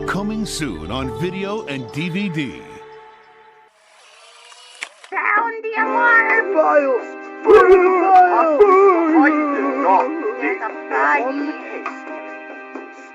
Coming soon on video and DVD. Sound the alarm! Files!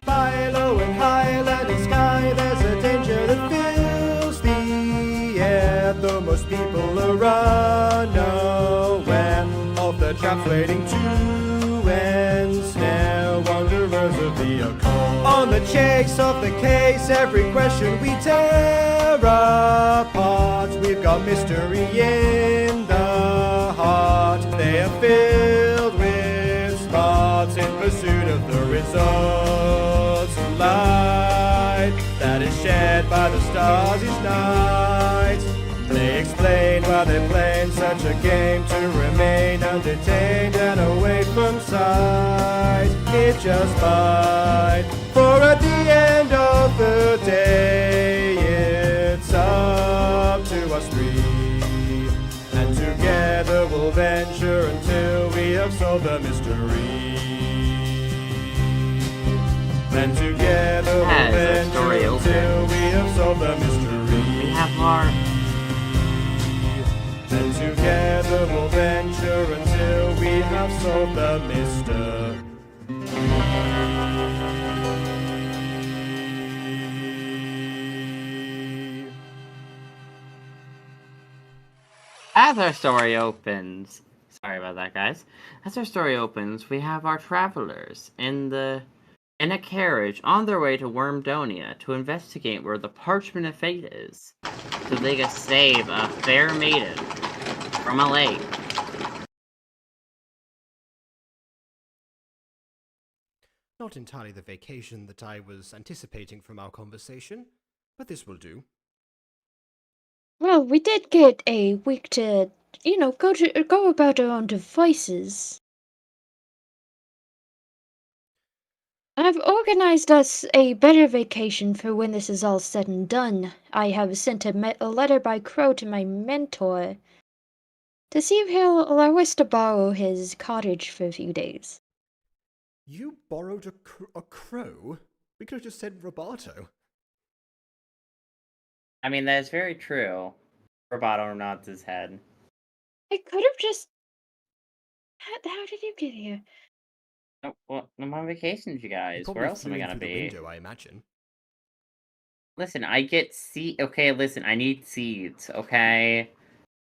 By low and high, land and sky, there's a danger that fills the air. Though most people are unaware of the traps waiting to ensnare wanderers of the occult. On the chase of the case, every question we tear apart. We've got mystery in the heart. They are filled with smarts in pursuit of the results. Light that is shared by the stars each night. They explain why they're playing such a game, to remain undetained and away from sight. It just might, for at the end of the day, it's up to us three, and together we'll venture until we have solved the mystery. And together we'll venture until we have solved the mystery. We have our... And together we'll venture until we have solved the mystery. As our story opens... Sorry about that, guys. As our story opens, we have our travelers in a carriage on their way to Wormdonia to investigate where the Parchment of Fate is, so they can save a fair maiden from a lake. Not entirely the vacation that I was anticipating from our conversation, but this will do. Well, we did get a week to, go about our own devices. I've organized us a better vacation for when this is all said and done. I have sent a letter by Crow to my mentor to see if he'll allow us to borrow his cottage for a few days. You borrowed a crow? We could have just said Roboto. I mean, that is very true. Roboto nods his head. I could have just... How did you get here? Oh, well, I'm on vacation, you guys. Where else am I gonna be? Window, I imagine. Listen, I get Okay, listen, I need seeds, okay?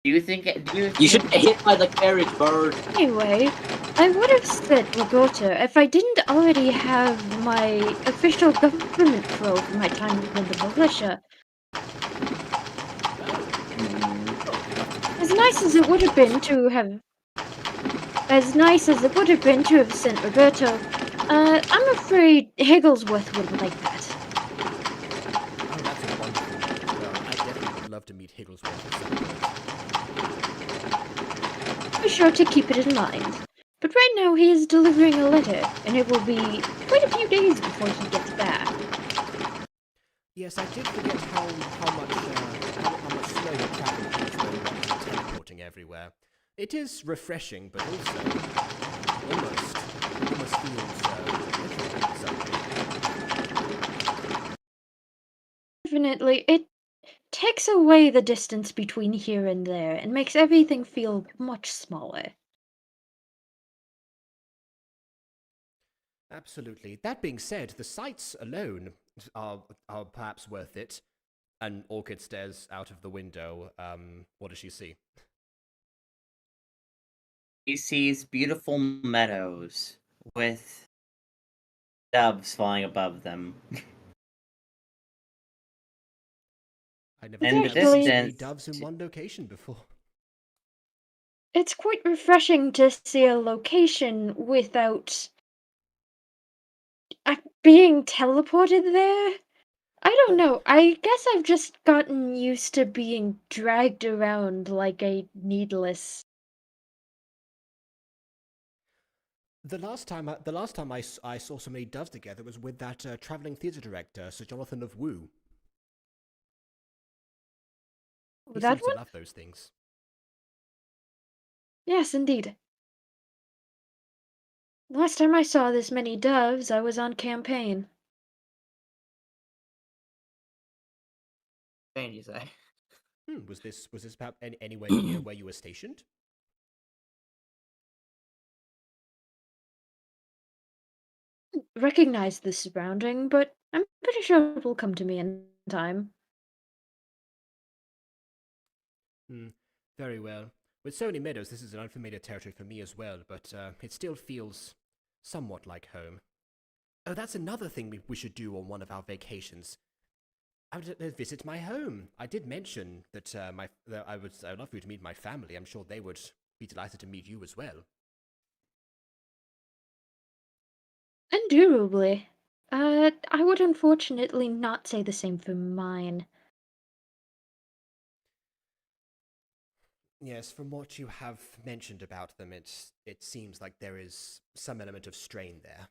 You should get hit by the carriage bird. Anyway, I would have said Roberta if I didn't already have my official government pro for my time in the militia. As nice as it would have been to have sent Roberto, I'm afraid Higglesworth wouldn't like that. Oh, that's a wonderful. Well, I definitely would love to meet Higglesworth at some point. Be sure to keep it in mind. But right now he is delivering a letter, and it will be quite a few days before he gets back. Yes, I did forget how much slower travel is when one is teleporting everywhere. It is refreshing, but also almost feels something. Definitely, it takes away the distance between here and there and makes everything feel much smaller. Absolutely. That being said, the sights alone are perhaps worth it. And Orchid stares out of the window. What does she see? He sees beautiful meadows with doves flying above them. I never In the seen so many distance, doves in one location before. It's quite refreshing to see a location without being teleported there. I don't know. I guess I've just gotten used to being dragged around like a needless. The last time I saw so many doves together was with that traveling theatre director, Sir Jonathan of Woo. He That seems to one? love those things. Yes, indeed. Last time I saw this many doves, I was on campaign. Can you say? Was this about anywhere near where you were stationed? Recognize the surrounding, but I'm pretty sure it will come to me in time. Very well. With so many meadows, this is an unfamiliar territory for me as well, but it still feels somewhat like home. Oh, that's another thing we should do on one of our vacations. I would visit my home. I did mention that I would love for you to meet my family. I'm sure they would be delighted to meet you as well. Indubitably. I would unfortunately not say the same for mine. Yes, from what you have mentioned about them, it seems like there is some element of strain there.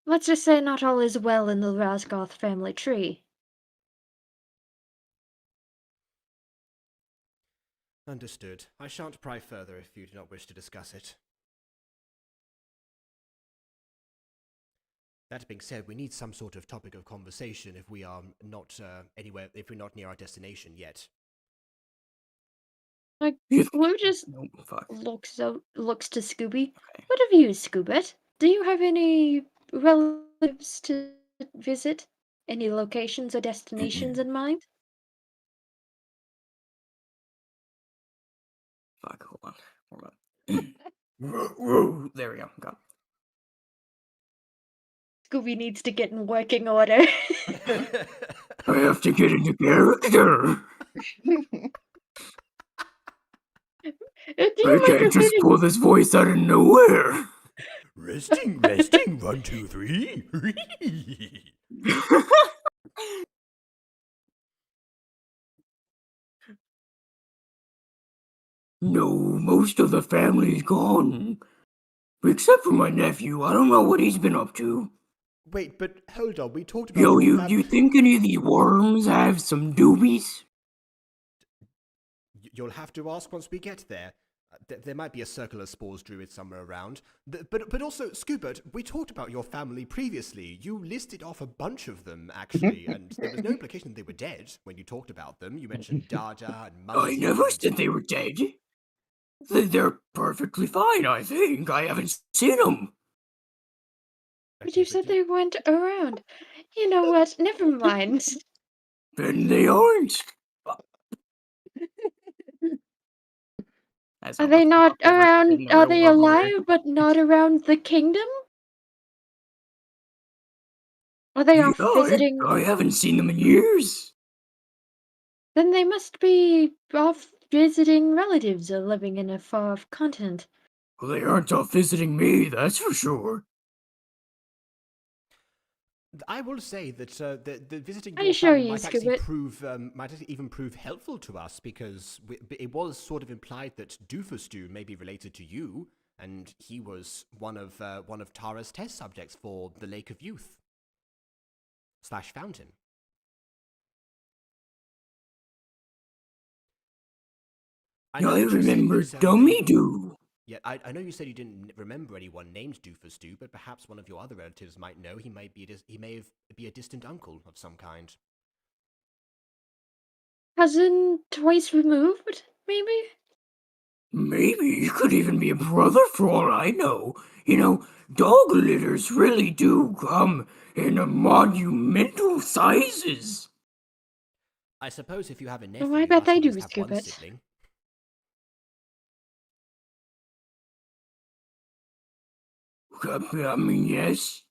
Let's just say not all is well in the Rasgoth family tree. Understood. I shan't pry further if you do not wish to discuss it. That being said, we need some sort of topic of conversation if we are not if we're not near our destination yet. Like, Lou just looks to Scooby. Okay. What of you, Scoobit? Do you have any relatives to visit? Any locations or destinations in mind? Fuck, hold on. There we go. Got it. Scooby needs to get in working order. I have to get into character. I can't just pull this voice out of nowhere. Resting, 1, 2, 3. No, most of the family's gone. Except for my nephew. I don't know what he's been up to. Wait, but hold on, we talked about... Yo, you think any of these worms have some doobies? You'll have to ask once we get there. There might be a circular spores druid somewhere around. But also, Scoobert, we talked about your family previously. You listed off a bunch of them, actually, and there was no implication they were dead when you talked about them. You mentioned Dada and Mumsy. I never said they were dead. They're perfectly fine, I think. I haven't seen them. But you said they went around. You know what? Never mind. Then they aren't. Are they not around? Are they alive but not around the kingdom? Are they off visiting? I haven't seen them in years. Then they must be off visiting relatives or living in a far-off continent. Well, they aren't off visiting me, that's for sure. I will say that the visiting I your assure family you, might actually Scoobit. might even prove helpful to us, because it was sort of implied that Doofusdu may be related to you, and he was one of Tara's test subjects for the Lake of Youth / Fountain. I remember Dummy Doo. Yeah, I know you said you didn't remember anyone named Doofusdu, but perhaps one of your other relatives might know. He may be a distant uncle of some kind. Cousin twice removed, maybe? Maybe he could even be a brother for all I know. You know, dog litters really do come in monumental sizes. I suppose if you have a nephew, I you bet must they at do, least have one Scoobit. sibling. I mean, yes.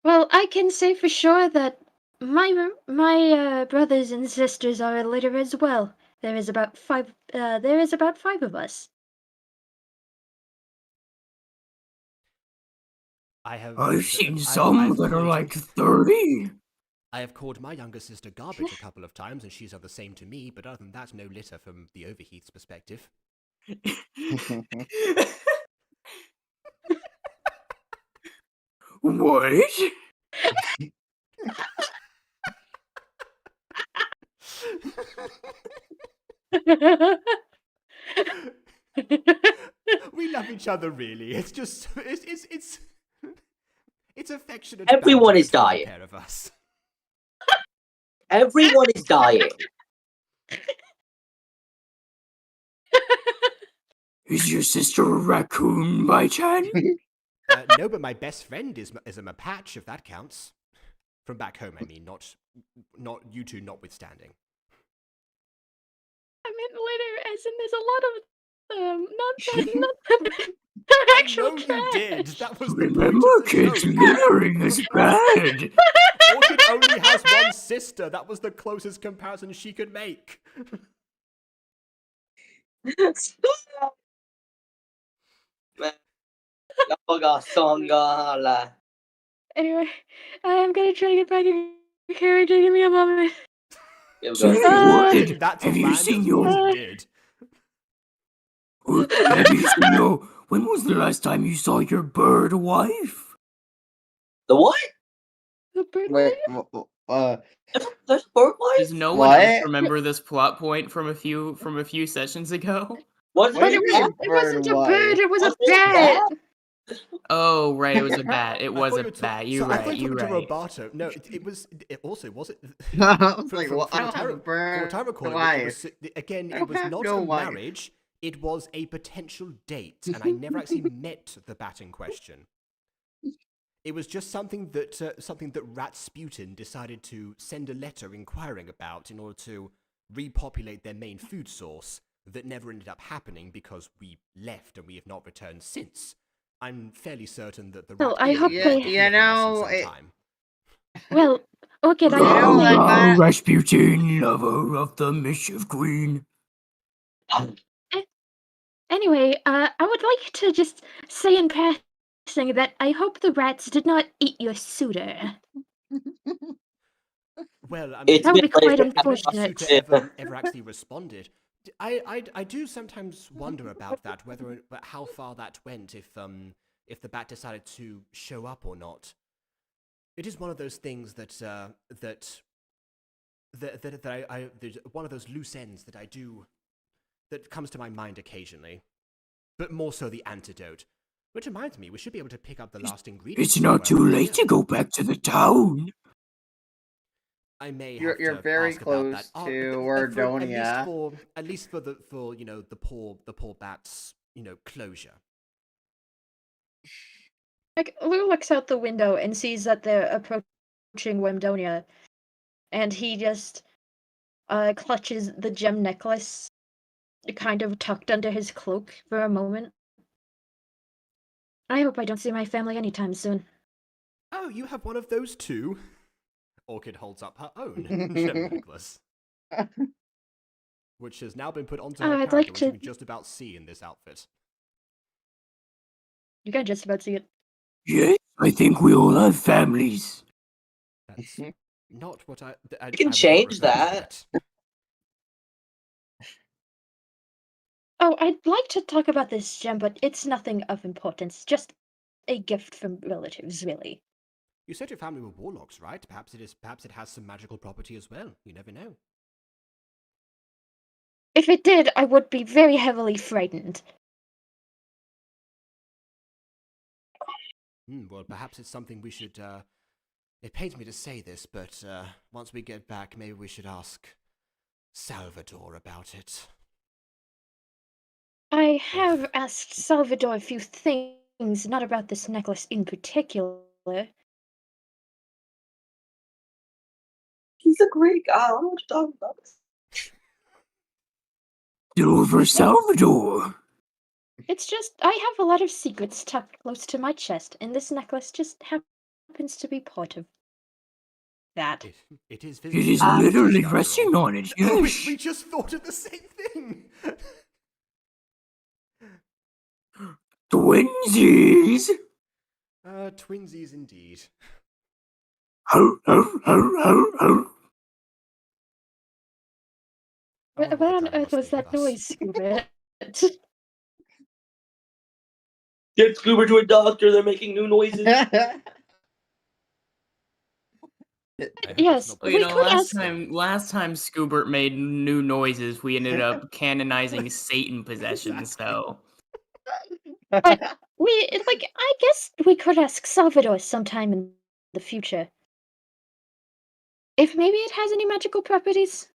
Well, I can say for sure that my brothers and sisters are a litter as well. There is about five. There is about 5 of us. I've seen some that are like 30. I have called my younger sister garbage a couple of times, and she's done the same to me, but other than that, no litter from the Overheath's perspective. What? We love each other, really. It's just, it's It's affectionate. Everyone is between the dying. pair of us. Everyone is dying. Is your sister a raccoon by chance? No, but my best friend is a mapache, if that counts. From back home, I mean, not you two notwithstanding. I meant later, as in there's a lot of not the I actual know trash. you did. That was the Remember, point of the kids, joke. littering is bad. Orchid only has one sister. That was the closest comparison she could make. Anyway, I'm gonna try to get back in character. Give me a moment. Say, Saying Wood, that to have you land seen as your... well as it did. Have you seen your... When was the last time you saw your bird wife? The what? The bird Wait, wife? There's bird wife? Does no one else What? remember this plot point from a few sessions ago? What? But do it, you mean, it wasn't a bird bird, it was a What's this, bat. Oh, right, it was a bat. It I was thought a you were bat. so You're I thought right. you were You're talking right. to Roboto. No, it was. It also was it. I was From- like, from- well, I from don't have a From bird what I recall, wife. again, I it don't was have not no a wife. marriage. It was a potential date, and I never actually met the bat in question. It was just something that Rasputin decided to send a letter inquiring about in order to repopulate their main food source. That never ended up happening because we left and we have not returned since. I'm fairly certain that the Well, rat I hope will they- be here from us in some it- time. Well, okay, You know, I like that- Rasputin, lover of the Mischief Queen. Anyway, I would like to just say in passing that I hope the rats did not eat your suitor. Well, I mean, It's That would be been quite like- unfortunate. Suitor ever actually responded. I do sometimes wonder about that, but how far that went if the bat decided to show up or not. It is one of those things that there's one of those loose ends that comes to my mind occasionally, but more so the antidote. Which reminds me, we should be able to pick up the last ingredients. It's not too somewhere around late here. to go back to the town. I may You're- have you're to very ask about close that. to Wordonia. Wordonia. At least for the poor bat's closure. Like, Lou looks out the window and sees that they're approaching Wemdonia, and he just clutches the gem necklace, kind of tucked under his cloak for a moment. I hope I don't see my family anytime soon. Oh, you have one of those too? Orchid holds up her own gem necklace, which has now been put onto her I'd character, like which you to- can just about see in this outfit. You can just about see it. Yes, I think we all have families. That's not what I You can I would not change refer to that. Oh, I'd like to talk about this gem, but it's nothing of importance. Just a gift from relatives, really. You said your family were warlocks, right? Perhaps it has some magical property as well. You never know. If it did, I would be very heavily frightened. Well, perhaps it's something we should. It pains me to say this, but once we get back, maybe we should ask Salvador about it. I have asked Salvador a few things, not about this necklace in particular. He's a great guy. I don't know what you're talking about. Silver Salvador. It's just, I have a lot of secrets tucked close to my chest, and this necklace just happens to be part of that. It is. It is physical literally after all. resting on it. Oh, Yes. we just thought of the same thing. Twinsies. Twinsies indeed. Ho, ho, ho, ho, ho. I wonder What what on the dragon earth was think that of us. noise, Scuba? Get Scuba to a doctor. They're making new noises. I hope Yes, it's not Well, we you know, could last ask- time Scoobert made new noises, we ended up canonizing Satan possession. So I guess we could ask Salvador sometime in the future. If maybe it has any magical properties.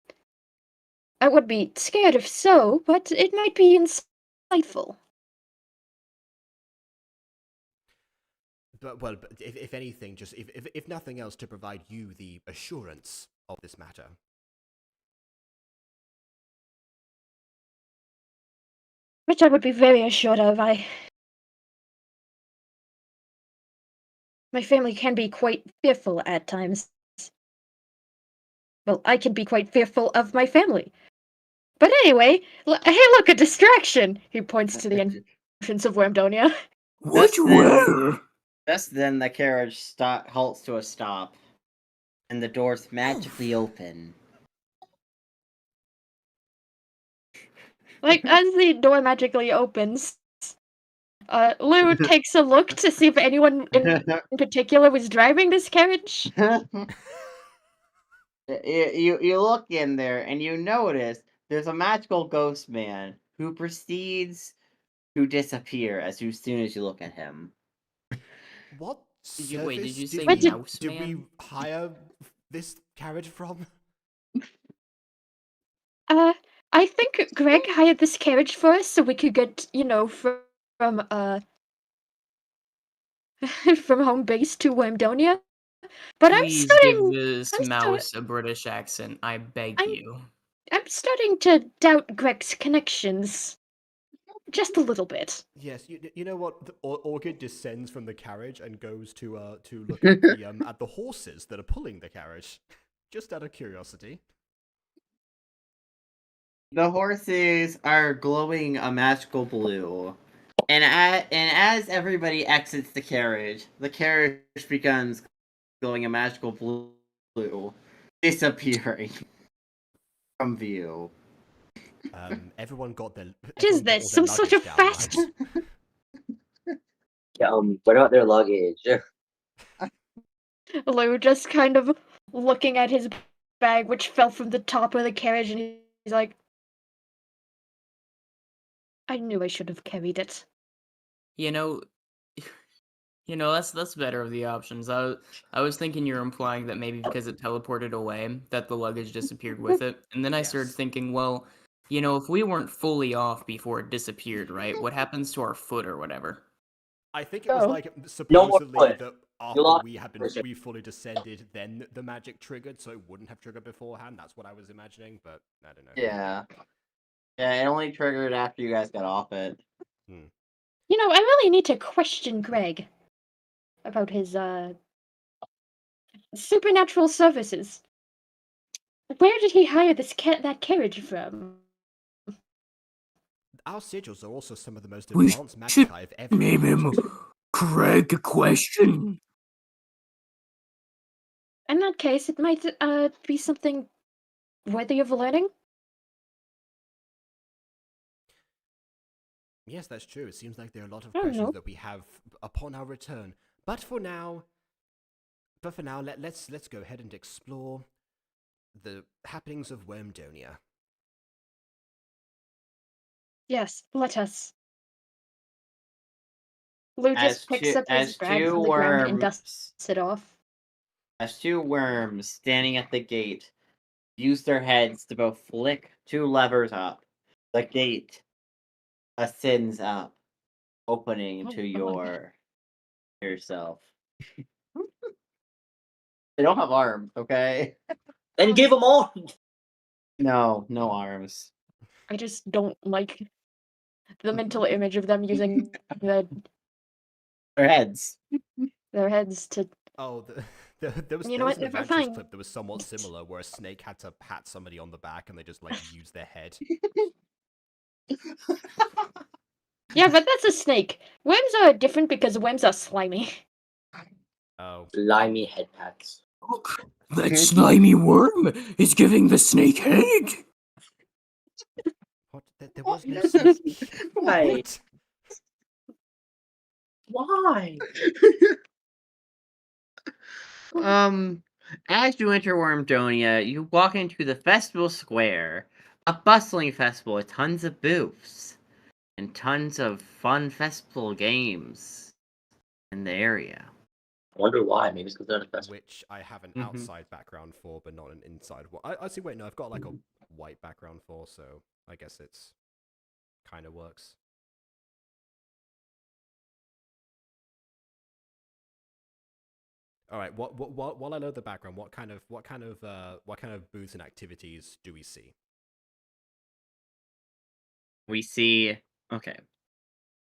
I would be scared if so, but it might be insightful. But if anything, just if nothing else, to provide you the assurance of this matter. Which I would be very assured of. My family can be quite fearful at times. Well, I can be quite fearful of my family. But anyway, hey, look, a distraction! He points to the entrance of Wormdonia. Which where? Just then, the carriage halts to a stop, and the doors magically open. Like, as the door magically opens, Lou takes a look to see if anyone in particular was driving this carriage. You look in there, and you notice there's a magical ghost man who proceeds to disappear as soon as you look at him. What Did you say did mouse we man? hire this carriage from? I think Greg hired this carriage for us so we could get, from from home base to Wormdonia. But Please give this mouse a British accent, I beg you. I'm starting to doubt Greg's connections. Just a little bit. Yes, you know what? Orchid descends from the carriage and goes to look at the horses that are pulling the carriage, just out of curiosity. The horses are glowing a magical blue, and as everybody exits the carriage becomes glowing a magical blue, disappearing from view. Everyone got their. What is this? Some sort of fast. What about their luggage? Lou just kind of looking at his bag, which fell from the top of the carriage, and he's like, I knew I should have carried it. That's better of the options. I was thinking you're implying that maybe because it teleported away, that the luggage disappeared with it. And then I started thinking, well, if we weren't fully off before it disappeared, right? What happens to our foot or whatever? I think it was like No supposedly more that You after we fully descended, then the magic triggered, so it wouldn't have triggered beforehand. That's what I was imagining, but I don't know. Yeah, it only triggered after you guys got off it. I really need to question Greg about his supernatural services. Where did he hire that carriage from? Our sigils are also some of the most We advanced magic should I've ever name him Craig Question. In that case, it might be something worthy of learning. Yes, that's true. It seems like there are a lot of questions that we have upon our return. But for now, let's go ahead and explore the happenings of Wormdonia. Yes, let us. Lou just picks up his bag from the ground and dusts it off. As two worms standing at the gate use their heads to both flick two levers up, the gate ascends up, opening to yourself. They don't have arms, okay? Then give them arms. No arms. I just don't like the mental image of them using Their heads. their heads to. Oh, there was You know what? an Never Adventures mind. clip that was somewhat similar, where a snake had to pat somebody on the back, and they just use their head. Yeah, but that's a snake. Worms are different because worms are slimy. Oh, Slimy head pats. Look, that slimy worm is giving the snake head. what? There was no snake. Why? Why? As you enter Wormdonia, you walk into the festival square, a bustling festival with tons of booths. and tons of fun festival games in the area. I wonder why. Maybe it's because they're the best. Which I have an Mhm. outside background for, but not an inside one. I see. Wait, no, I've got like a white background for, so I guess it's kind of works. All right. While I load the background, what kind of booths and activities do we see? We see, okay.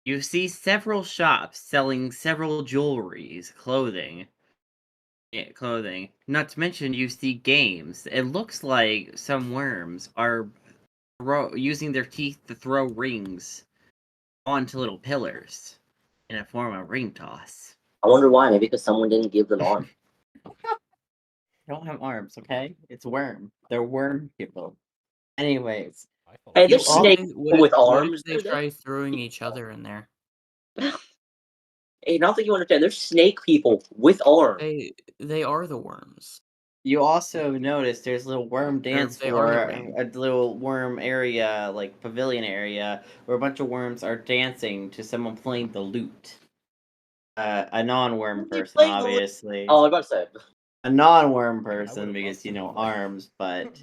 You see several shops selling several jewelries, clothing. Yeah, clothing. Not to mention, you see games. It looks like some worms are using their teeth to throw rings onto little pillars in a form of ring toss. I wonder why. Maybe because someone didn't give them arms. They don't have arms, okay? It's worm. They're worm people. Anyways, Hey, You there's all- snakes with What arms. if they try throwing each other in there? Hey, I don't think you understand. There's snake people with arms. They are the worms. you also notice there's a little worm dance they are floor, the worm. a little worm area, like pavilion area, where a bunch of worms are dancing to someone playing the lute. A non-worm Who's he person, playing the lute? obviously. Oh, I was about to say. A non-worm I person would've because asked you know them. arms, but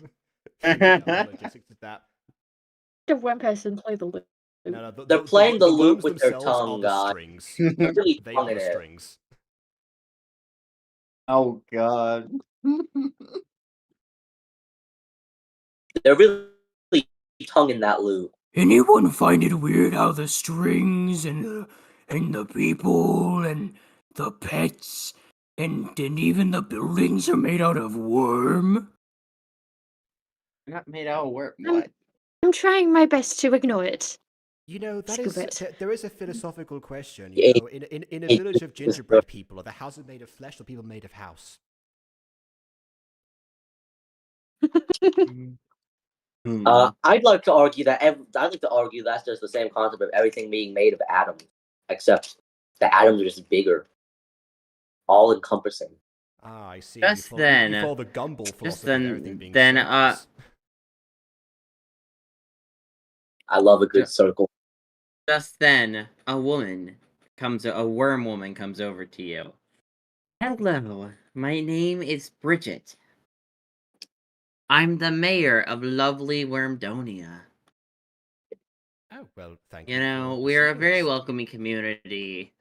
The logistics of that. The one person play the lute. No, They're playing the lute worms with their themselves are tongue, the guys. strings. They're really They are tonguing the it. strings. oh god. They're really tonguing that lute. Anyone find it weird how the strings and the people and the pets and even the buildings are made out of worm? Not made out of worm. What? I'm trying my best to ignore it. You know, that Scoop is it. there is a philosophical question. Yeah, You know, in a village of gingerbread people, are the houses made of flesh or people made of house? I'd like to argue that that's just the same concept of everything being made of atoms, except the atoms are just bigger, all encompassing. Ah, I see. Just you then- follow the Gumball philosophy then- of everything being then, circles. I love a good Yeah. circle. Just then, a worm woman comes over to you. Hello, my name is Bridget. I'm the mayor of lovely Wormdonia. Oh well, thank you. You know, for we are a very assistance. welcoming community.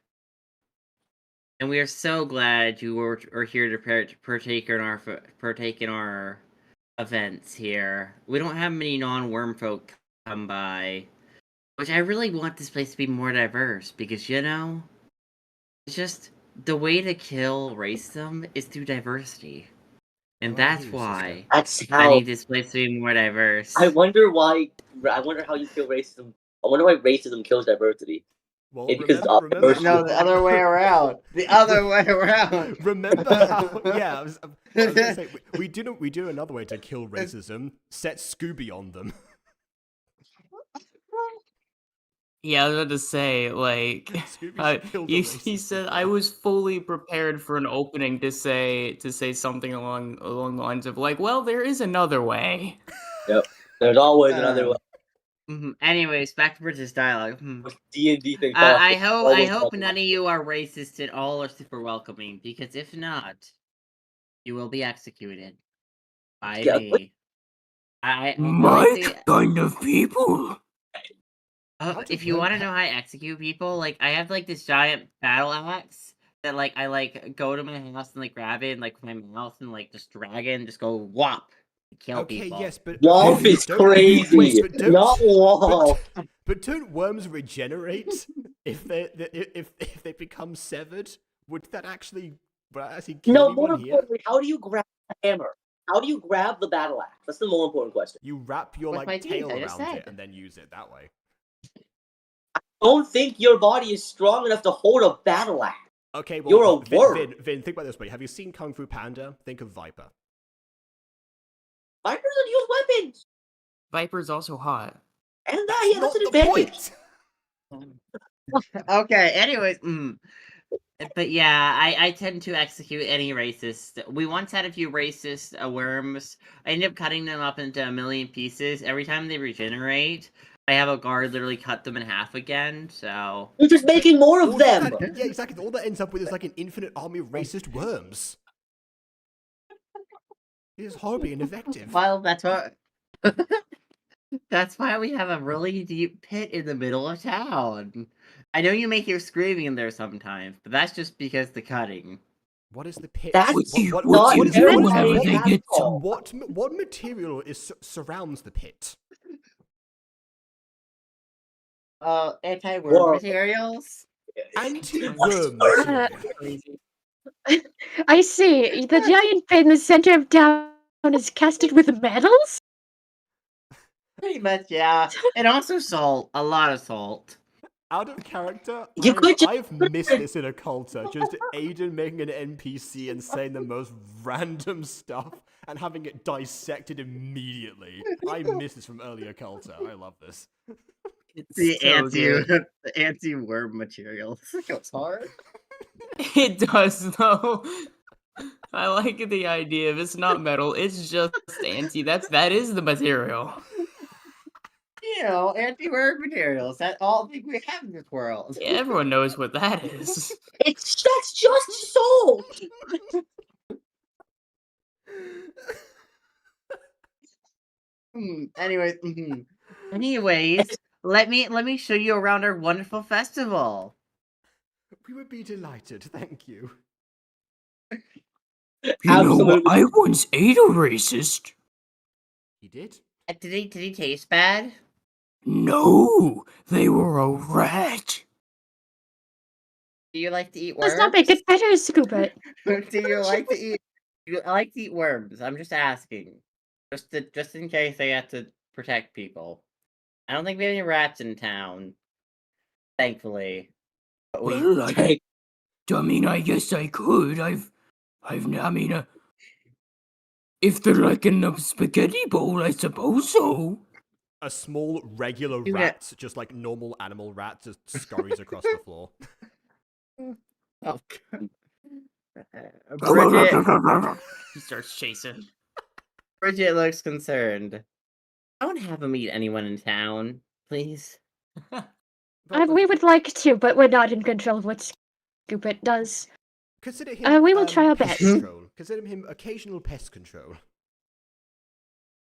And we are so glad you are here to partake in our events here. We don't have many non-worm folk come by, which I really want this place to be more diverse because you know, it's just the way to kill racism is through diversity, and Oh, I that's hear you, why sister. That's I how. need this place to be more diverse. I wonder why. I wonder how you kill racism. I wonder why racism kills diversity. Well, Maybe because remember diversity- No, the other way around. The other way around. Remember how? Yeah, I was gonna say we do another way to kill racism. Set Scooby on them. Yeah, I was about to say, like, Scooby should kill the he racists said as I well. was fully prepared for an opening to say something along the lines of like, well, there is another way. Yep. There's always another way. Anyways, back to British dialogue. D&D thing. I hope none of you are racist and all are super welcoming, because if not, you will be executed by Yeah, me. I My honestly, kind of people. if you want to know how I execute people, like I have like this giant battle axe that like I like go to my house and like grab it and like with my mouth and like just drag it and just go whop and kill Okay, people. yes, but Wolf okay, is don't- crazy. Wait, but don't, Not Wolf. but don't worms regenerate if they become severed? Would that actually kill No, more anyone here? importantly, how do you grab the hammer? How do you grab the battle axe? That's the more important question. You wrap your With my like teeth, tail I just around said. it and then use it that way. Don't think your body is strong enough to hold a battle axe. Okay, well, You're a worm. Vin, think about it this way. Have you seen Kung Fu Panda? Think of Viper. Vipers don't use weapons. Viper's also hot. And That's that's not an the advantage. point. Okay, anyways, but yeah, I tend to execute any racist. We once had a few racist worms. I ended up cutting them up into a million pieces. Every time they regenerate, I have a guard literally cut them in half again, so... You're just making more of them! Yeah, exactly. All that ends up with is like an infinite army of racist worms. It is horribly ineffective. Well, that's what... That's why we have a really deep pit in the middle of town. I know you may hear screaming in there sometimes, but that's just because the cutting. What is the pit? That's what material surrounds the pit? Anti-worm materials? Anti-worm material. I see. The giant pit in the center of town is casted with metals? Pretty much, yeah. And also salt. A lot of salt. Out of character, I've missed this in Okulta. Just Aiden making an NPC and saying the most random stuff and having it dissected immediately. I miss this from earlier Okulta. I love this. The anti-worm material. This goes hard. It does, though. I like the idea. If it's not metal, it's just anti. That is the material. You know, anti-worm materials. That's all I think we have in this world. Yeah, everyone knows what that is. That's just salt! Anyways, let me show you around our wonderful festival. We would be delighted, thank you. You know what? I once ate a racist. He did? Did he taste bad? No, they were a rat. Do you like to eat worms? Let's not make it better, Scoobit. Do you like to eat? I like to eat worms. I'm just asking, just in case I have to protect people. I don't think we have any rats in town, thankfully. But Well, I guess I could. If they're like in a spaghetti bowl, I suppose so. A small, regular rat, just like normal animal rat, just scurries across the floor. Oh, Bridget. He starts chasing. Bridget looks concerned. Don't have him eat anyone in town, please. We would like to, but we're not in control of what Scoobit does. Consider him. We will try our best. Consider him occasional pest control.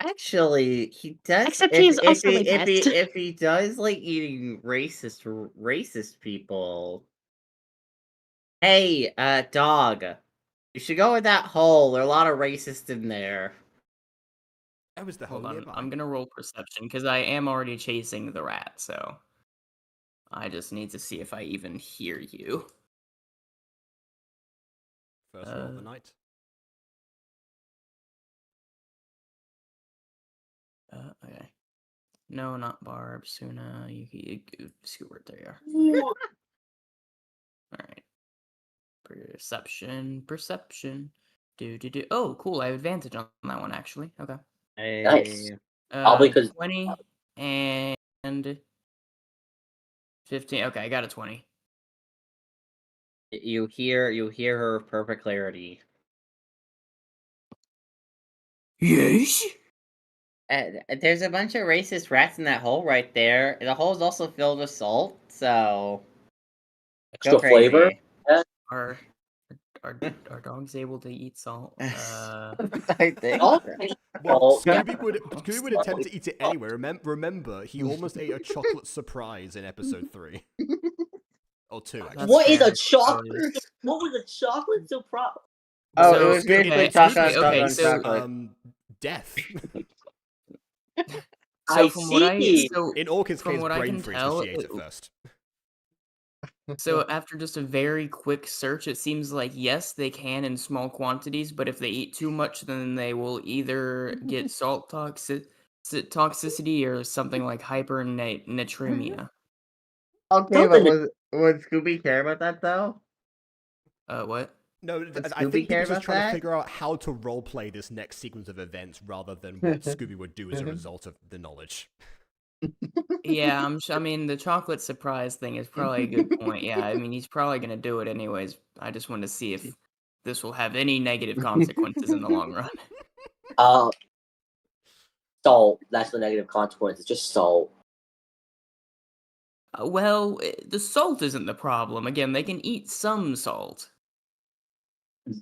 Actually, he does. Except he is also a pest. If he does like eating racist people. Hey, dog. You should go in that hole. There are a lot of racists in there. That was the Hold hole on, nearby. I'm gonna roll perception because I am already chasing the rat, so I just need to see if I even hear you. First roll of the night. Okay. No, not Barb. Suna, you Scoobert, there you are. Alright. Perception. Do. Oh, cool, I have advantage on that one, actually. Okay. Nice. Probably because 20 and 15. Okay, I got a 20. You hear her with perfect clarity. Yes? There's a bunch of racist rats in that hole right there. The hole is also filled with salt, so extra flavor. Are dogs able to eat salt? I think. Well, Scooby would attempt to eat it anyway. Remember, he almost ate a chocolate surprise in episode 3. Or 2, actually. What is a chocolate? What was a chocolate surprise? Oh, So, it was basically chocolate. Death. So from what in Orchid's case, what I brain can freeze tell, because she ate it first. So after just a very quick search, it seems like yes, they can in small quantities, but if they eat too much, then they will either get salt toxicity or something like hypernatremia. Okay, but would Scooby care about that though? What? No, I think he was just trying to figure out how to roleplay this next sequence of events rather than what Scooby would do as a result of the knowledge. Yeah, I mean, the chocolate surprise thing is probably a good point. Yeah, I mean, he's probably going to do it anyways. I just want to see if this will have any negative consequences in the long run. Salt. That's the negative consequence. It's just salt. Well, the salt isn't the problem. Again, they can eat some salt.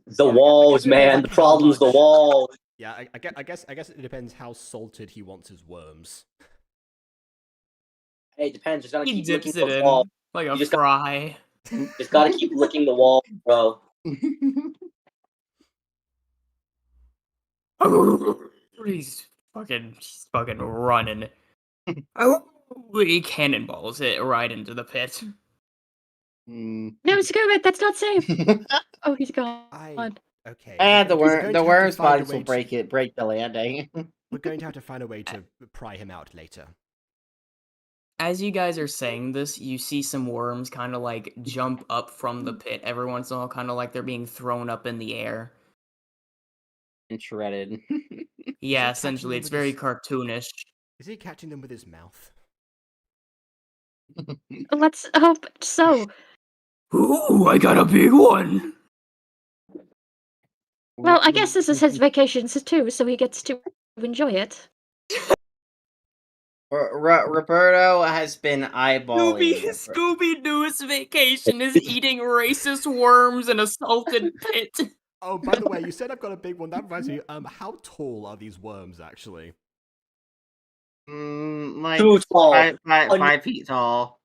The walls, man. The problem's the walls. Yeah, I guess it depends how salted he wants his worms. Hey, it depends. Just gotta He keep dips licking it the in wall. like a You just fry. Just gotta keep licking the wall, bro. He's fucking running. He cannonballs it right into the pit. No, Scuba, that's not safe. Oh, he's gone. Okay. And the we're going to have to worm find a spiders way will break the landing. We're going to have to find a way to pry him out later. As you guys are saying this, you see some worms kind of like jump up from the pit every once in a while, kind of like they're being thrown up in the air. And shredded. Yeah, essentially, it's very cartoonish. Is he catching them with his mouth? Let's hope so. Ooh, I got a big one. Well, I guess this is his vacations too, so he gets to enjoy it. Roberto has been eyeballing. Scooby-Doo's vacation is eating racist worms in a salted pit. Oh, by the way, you said I've got a big one. That reminds me. How tall are these worms actually? Like Too tall. 5 feet tall.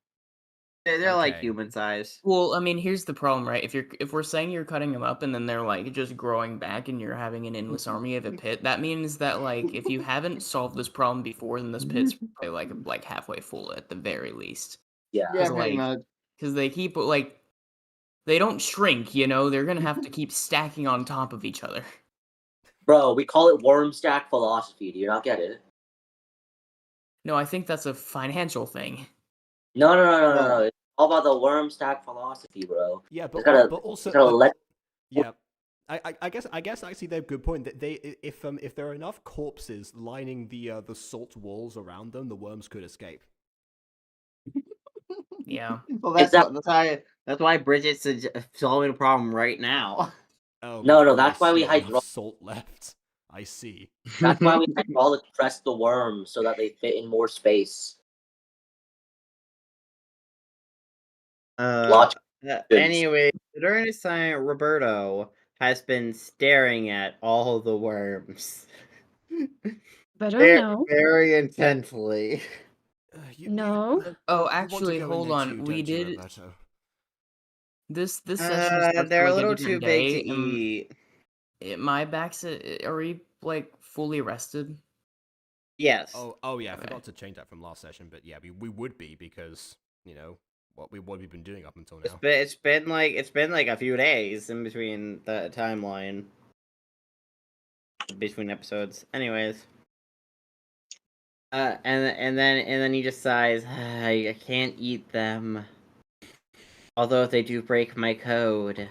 They're like Okay. human size. Well, I mean, here's the problem, right? If we're saying you're cutting them up and then they're like just growing back and you're having an endless army of a pit, that means that like if you haven't solved this problem before, then this pit's probably like halfway full at the very least. Yeah. Yeah, pretty much. Because they keep like they don't shrink, you know. They're gonna have to keep stacking on top of each other. Bro, we call it worm stack philosophy. Do you not get it? No, I think that's a financial thing. No. It's all about the worm stack philosophy, bro. Yeah, but also, yeah. I guess actually they have a good point that if there are enough corpses lining the salt walls around them, the worms could escape. Yeah. Well, that's why Bridget's solving a problem right now. Oh no, that's why we have salt left. I see. That's why we hydraulic press the worms so that they fit in more space. Anyway, during this time, Roberto has been staring at all the worms. Very intensely. No. Oh, actually, hold on. We did. This session. They're a little too big to eat. My back's. Are we like fully rested? Yes. Oh yeah. I forgot to change that from last session, but yeah, we would be because you know what we've been doing up until now. It's been like a few days in between the timeline between episodes. Anyways. And then he decides I can't eat them. Although if they do break my code,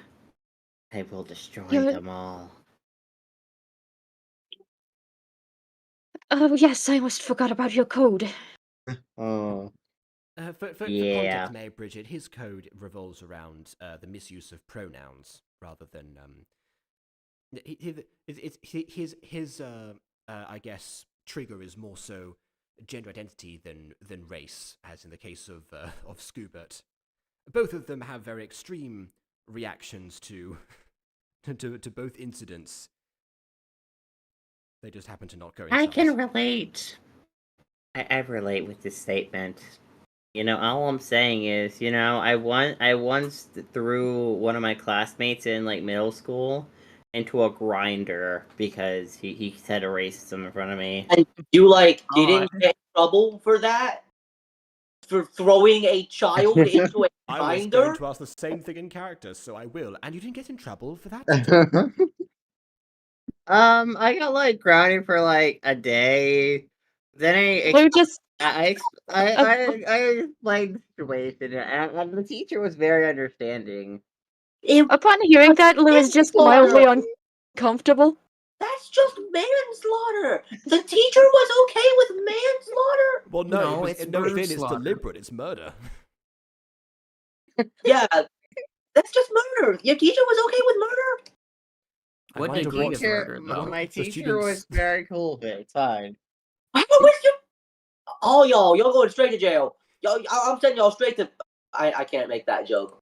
I will destroy them all. Oh yes, I almost forgot about your code. Oh. For Yeah. context, Mayor Bridget, his code revolves around the misuse of pronouns rather than his I guess trigger is more so gender identity than race, as in the case of Scoobert. Both of them have very extreme reactions to both incidents. They just happen to not coincide. I can relate. I relate with this statement. You know, all I'm saying is, you know, I once threw one of my classmates in like middle school into a grinder because he said a racism in front of me. And you didn't get in trouble for that? For throwing a child into a grinder? I was going to ask the same thing in character, so I will. And you didn't get in trouble for that? I got like grounded for like a day. Then I explained the situation, and the teacher was very understanding. Upon hearing that, Lou is just mildly uncomfortable. That's just manslaughter. The teacher was okay with manslaughter. Well, no, it's deliberate. It's murder. Yeah, that's just murder. Your teacher was okay with murder. What degree of murder, though? My teacher was very cool with it. It's fine. How was you? All y'all going straight to jail. I'm sending y'all straight to. I can't make that joke.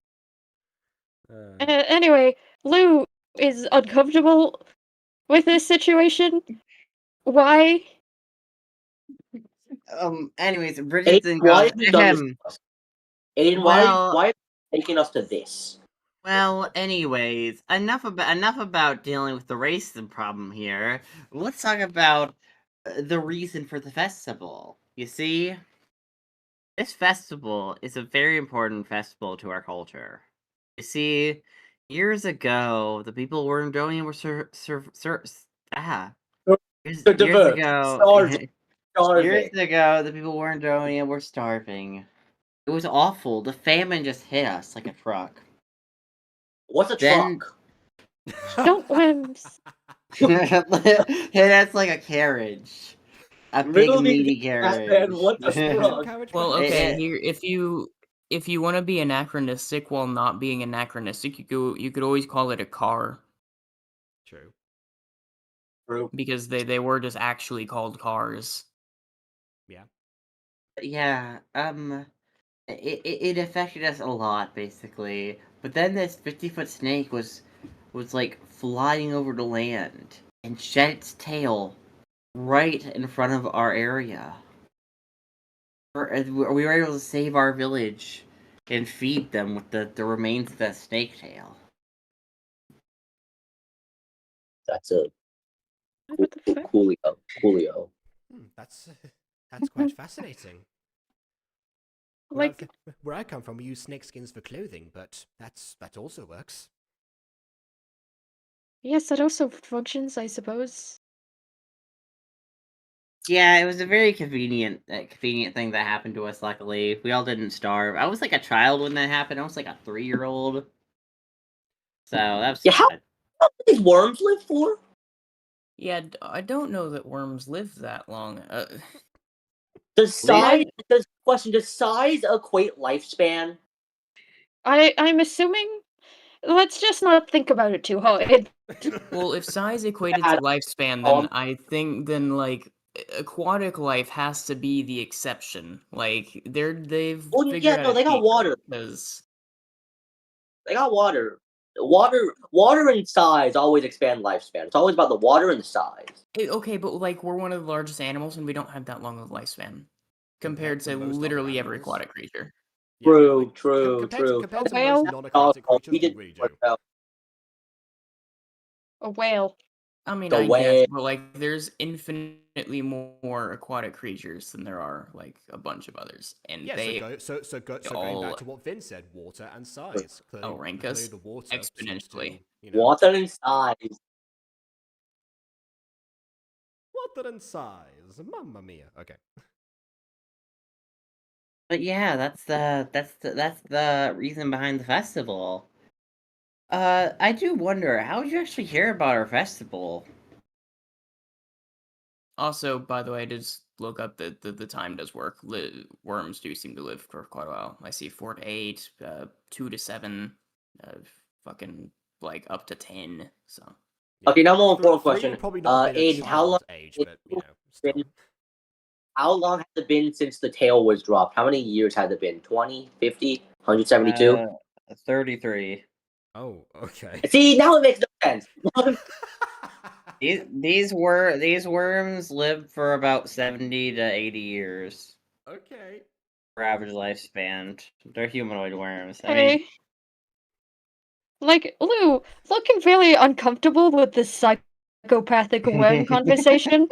Anyway, Lou is uncomfortable with this situation. Why? Anyways, Aiden, Bridgerton why goes have you to done this him. to us? Aiden, Well- why are you taking us to this? Well, anyways, enough about dealing with the racism problem here. Let's talk about the reason for the festival. You see, this festival is a very important festival to our culture. You see, years ago, the people of Wormdonia were years ago, years ago, the people of Wormdonia were starving. It was awful. The famine just hit us like a truck. What's a Then- truck? Don't whims. Hit us like a carriage. A big Riddle me meaty this, carriage. man, what's a truck? Well, It- okay, it- here if you want to be anachronistic while not being anachronistic, you could always call it a car True. True. because they were just actually called cars. Yeah, it affected us a lot, basically. But then this 50-foot snake was like flying over the land and shed its tail right in front of our area. We were able to save our village and feed them with the remains of that snake tail. That's a What the fuck? coolio. That's quite fascinating. Like, Where I come from, we use snakeskins for clothing, but that also works. yes, that also functions, I suppose. Yeah, it was a very convenient thing that happened to us. Luckily, we all didn't starve. I was like a child when that happened. I was like a 3-year-old. So that was Yeah, how sad. long do these worms live for? Yeah, I don't know that worms live that long. Does size equate lifespan? I'm assuming. Let's just not think about it too hard. Well, if size equated to Adam, lifespan, then I think like aquatic life has to be the exception. Like they've Oh, figured yeah, out no, a they got cheat water. because They got water. Water and size always expand lifespan. It's always about the water and the size. okay, but like we're one of the largest animals and we don't have that long of a lifespan compared to most other literally every animals. aquatic creature. Yeah, True, like, true. Compared to Well- most non-aquatic creatures, we we did really do. work out. A whale. I mean, The I guess, way- but like there's infinitely more aquatic creatures than there are like a bunch of others, and Yeah, they so going all back to what Vin said, water and size. Clearly, outrank clearly us the water seems to, exponentially. Water and size. Water and size. Mamma mia. Okay. But yeah, that's the reason behind the festival. I do wonder, how did you actually hear about our festival? Also, by the way, just look up that the time does work. Worms do seem to live for quite a while. I see 4 to 8, 2 to 7, fucking like up to 10. So Okay, now more important Three question. would probably not be Aiden, how long? age, but still. How long has it been since the tail was dropped? How many years has it been? 20, 50, 172? 33. Oh, okay. See, now it makes no sense. These worms live for about 70 to 80 years. Okay. For average lifespan. They're humanoid worms. I Hey. mean, Like, Lou, looking very uncomfortable with this psychopathic worm conversation.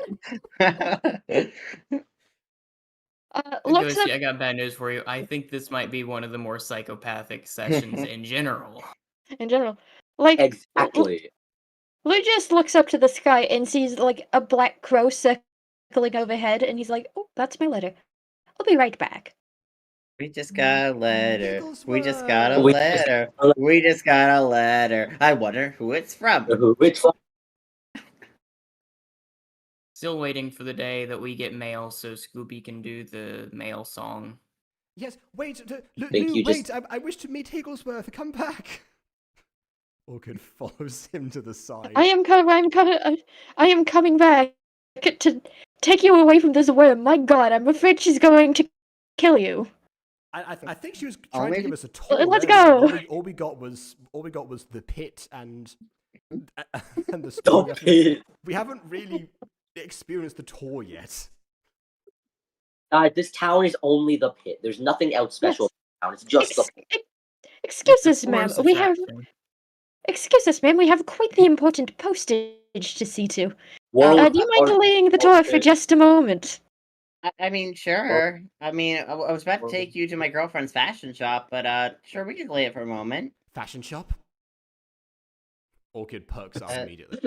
Looks Ghostie, up. I got bad news for you. I think this might be one of the more psychopathic sessions in general. In general. Like, Exactly. Lou just looks up to the sky and sees, like, a black crow circling overhead, and he's like, oh, that's my letter. I'll be right back. we just got a letter. Eagles We just got a We- letter. We just got a letter. I wonder who it's from. Which one? Still waiting for the day that we get mail so Scooby can do the mail song. Yes, wait, Lou, you wait, just- I wish to meet Higglesworth, come back! Orchid follows him to the side. I am coming back to take you away from this worm. My god, I'm afraid she's going to kill you. I think she was trying to give us a tour. Let's really. go. All we got was the pit and the Stop store. it. We haven't really experienced the tour yet. This town is only the pit. There's nothing else special Yes. about the town. It's just the pit. Excuse It's a us, ma'am. tourist We have. attraction. Excuse us, ma'am. We have quite the important postage to see to. Whoa, Do you mind delaying the tour for just a moment? I mean, sure. I mean, I was about to take you to my girlfriend's fashion shop, but sure, we can delay it for a moment. Fashion shop? Orchid perks up immediately.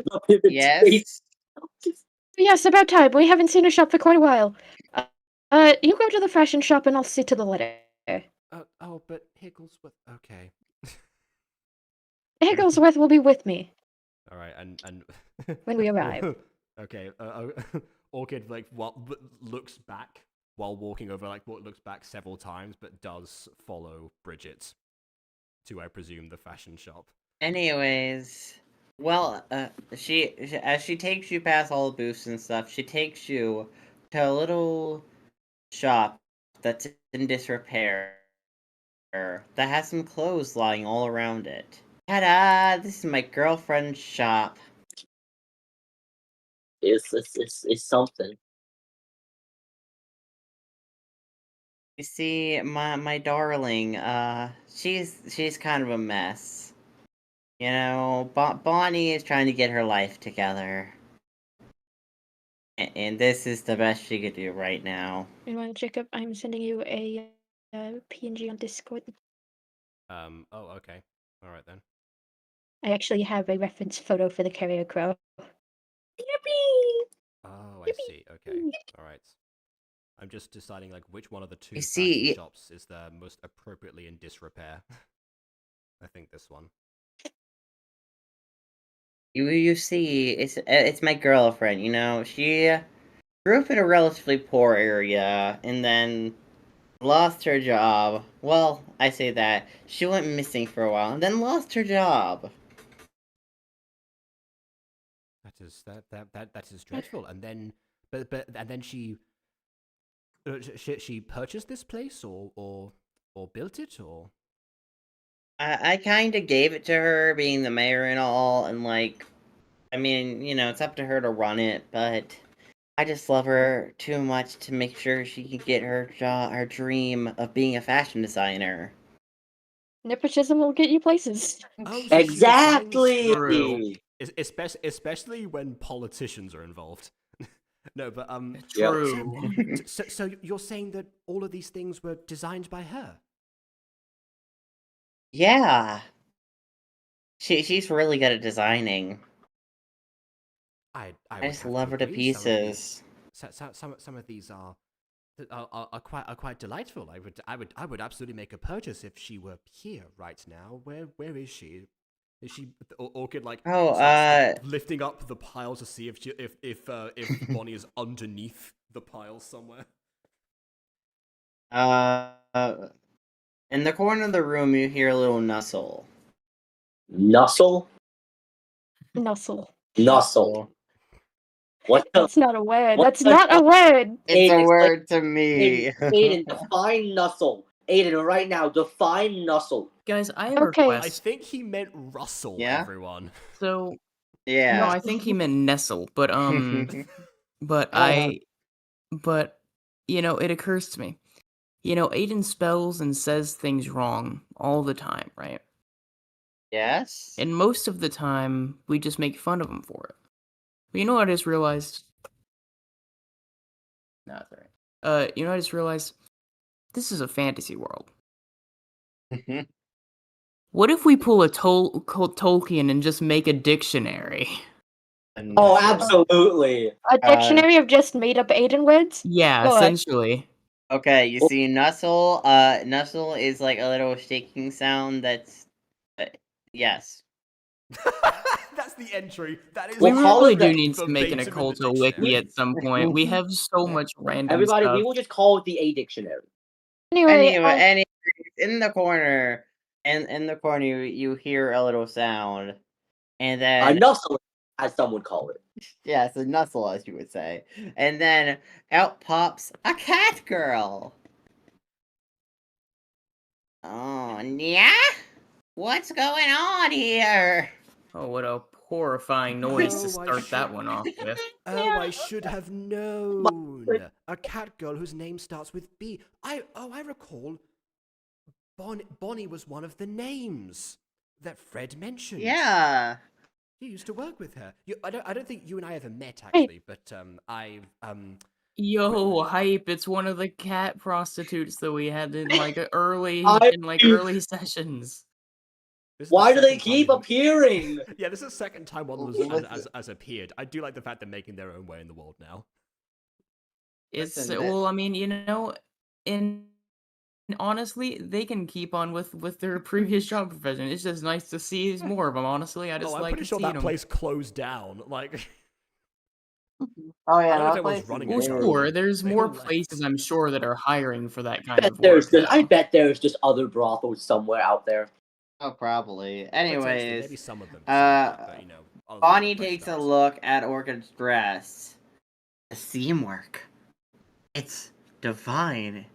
Yes. Yes, about time. We haven't seen a shop for quite a while. You go to the fashion shop and I'll see to the letter. Oh, but Higglesworth. Okay. Higglesworth will be with me All right, and when we arrive. Okay. Orchid looks back while walking over, looks back several times, but does follow Bridget to, I presume, the fashion shop. Anyways, well, she as she takes you past all the booths and stuff, she takes you to a little shop that's in disrepair that has some clothes lying all around it. Ta-da! This is my girlfriend's shop. It's something. You see, my darling, she's kind of a mess. You know, Bonnie is trying to get her life together. And this is the best she could do right now. Meanwhile, Jacob, I'm sending you a PNG on Discord. Oh, okay. All right then. I actually have a reference photo for the carrier crow. Oh, I see. Okay. All right. I'm just deciding which one of the two You fashion see- shops is the most appropriately in disrepair. I think this one. You see, it's my girlfriend. You know, she grew up in a relatively poor area, and then lost her job. Well, I say that she went missing for a while, and then lost her job. That is dreadful. And then, and then she purchased this place or built it or. I kind of gave it to her, being the mayor and all, and I mean, you know, it's up to her to run it, but I just love her too much to make sure she can get her her dream of being a fashion designer. Nepotism will get you places. Oh, so Exactly. True. Especially when politicians are involved. No, but True. So you're saying that all of these things were designed by her? Yeah. She's really good at designing. I I just would have love her to agree. pieces. Some of these are quite delightful. I would absolutely make a purchase if she were here right now. Where is she? Is she Orchid starts, lifting up the pile to see if Bonnie is underneath the pile somewhere? In the corner of the room, you hear a little nuzzle. Nuzzle? Nuzzle. Nuzzle. What the? That's not a word. What That's the not a hell? word. It's Aiden, a word to me. Aiden, define nuzzle. Aiden, right now, define nuzzle. Guys, I have a Okay. I request. think he meant Russell, Yeah? everyone. So, Yeah. no, I think he meant nestle, but but you know, it occurs to me. You know, Aiden spells and says things wrong all the time, right? Yes? And most of the time, we just make fun of him for it. But you know what I just realized? No, that's alright. You know what I just realized? This is a fantasy world. What if we pull a Tolkien and just make a dictionary? Oh, absolutely. A dictionary of just made up Aiden words? Yeah, Go ahead. essentially. Okay, you see, nuzzle, nuzzle is like a little shaking sound that's, yes. That's the entry. That is. We We'll call really it do the- need to make an verbatim in the Okulta wiki dictionary. at some point. We have so much random Everybody, stuff. we will just call it the A dictionary. Anyway, In the corner, in the corner, you hear a little sound, and then A nuzzle, as some would call it. yes, a nuzzle, as you would say, and then out pops a cat girl. Oh, yeah? What's going on here? Oh, what a horrifying noise to Oh, I start that should- one off with. Oh, I should have known. A cat girl whose name starts with B. I recall. Bonnie was one of the names that Fred mentioned. Yeah. You used to work with her. I don't think you and I ever met actually, but Yo, hype! It's one of the cat prostitutes that we had in like early sessions. this is Why the do they second time keep we've- appearing? Yeah, this is the second time one has appeared. I do like the fact they're making their own way in the world now. It's Listen, well, I mean, and honestly, they can keep on with their previous job profession. It's just nice to see more of them. Honestly, I just I'm like pretty sure seeing that them. place closed down. Like, Oh I yeah, don't know if that anyone's place running is it Well, currently. sure, there's They more all left. places I'm sure that are hiring for that kind of There's work. I though. bet there's just other brothels somewhere out there. Oh, probably. Potentially, Anyways, maybe some of them. uh, but, you know, other than Bonnie the fresh takes a stars. look at Orchid's dress. The seam work. It's divine.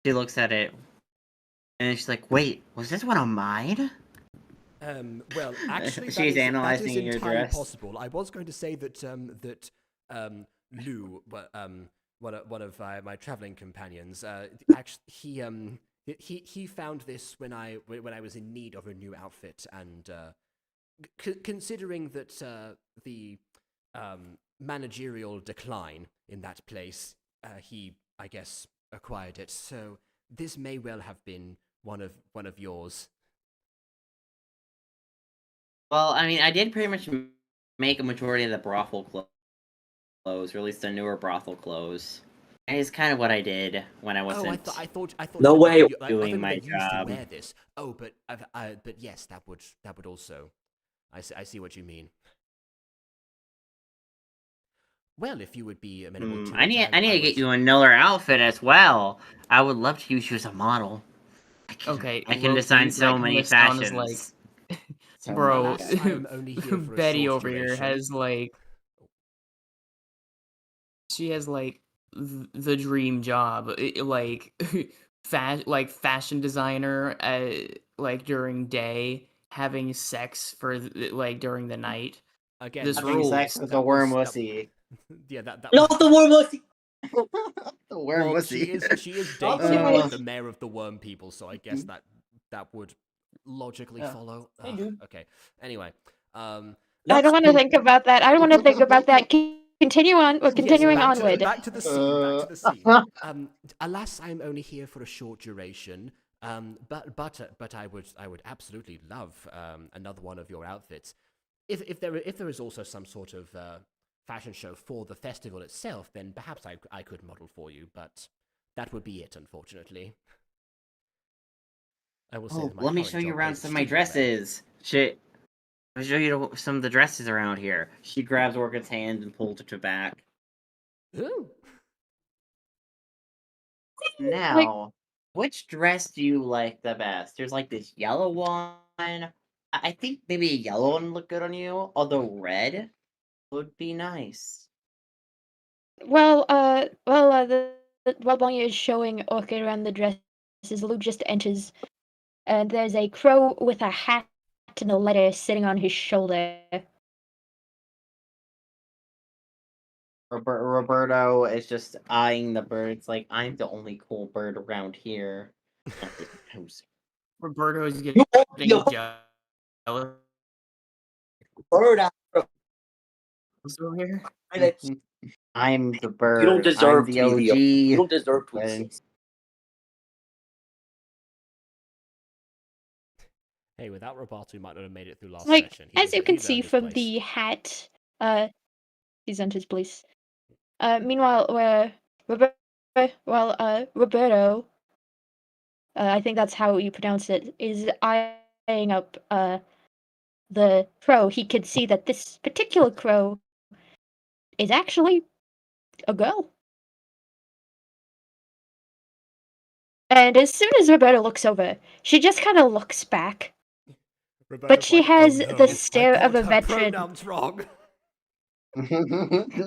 She looks at it, and she's like, "Wait, was this one of mine?" Well, actually, She's that analyzing is your entirely dress. possible. I was going to say that Lou, one of my traveling companions, actually he found this when I was in need of a new outfit, and considering that the managerial decline in that place, he, I guess, acquired it. So this may well have been one of yours. Well, I mean, I did pretty much make a majority of the brothel clothes, or at least the newer brothel clothes. And it's kind of what I did when I wasn't. I thought. No you- way. I Doing thought my you used to job. wear this. Oh, but but yes, that would also. I see what you mean. Well, if you would be amenable to I it, need to would- get you another outfit as well. I would love to use you as a model. Okay, I can low-key, design so like, many Hassan is fashions. Bro, Alas, I am only here for a Betty short over here duration. has she has the dream job, like fashion designer, like during day, having sex for like during the night. Again, This Having rules. sex with that a worm was- wussy. Yeah, that Not the worm wussy. The worm well, wussy. she is Oh. dating the mayor of the worm people, so I guess that would logically Yeah. follow. Hey, dude. Okay. Anyway, I don't want to think about that. I don't want to think about that. Continue on. We're continuing yes, onward. back to the scene. Back to the scene. Alas, I'm only here for a short duration. But I would absolutely love another one of your outfits. If there is also some sort of fashion show for the festival itself, then perhaps I could model for you. But that would be it, unfortunately. I will say Oh, that my let me current show you job around is some of my extremely rare. dresses. Shit. I'll show you some of the dresses around here. She grabs Orchid's hand and pulls it to back. Ooh. Now, which dress do you like the best? There's like this yellow one. I think maybe a yellow one would look good on you, although red would be nice. While Bonnie is showing Orchid around the dresses, Luke just enters, and there's a crow with a hat and a letter sitting on his shoulder. Roberto is just eyeing the birds like, I'm the only cool bird around here. Not this poser. Roberto's getting Yo. jealous Bird out. over here. Minutes. I'm the bird. You don't deserve I'm to the be OG. You don't deserve to And- exist. Hey, without Roberto, you might not have made it through last Like, session. as you can he's see earned his from place. the hat, he's enters place. Meanwhile, Roberto, I think that's how you pronounce it, is eyeing up the crow. He could see that this particular crow is actually a girl. And as soon as Roberta looks over, she just kind of looks back. Roberto's she like, has "Oh, no, the stare I of got a her veteran." Pronouns wrong.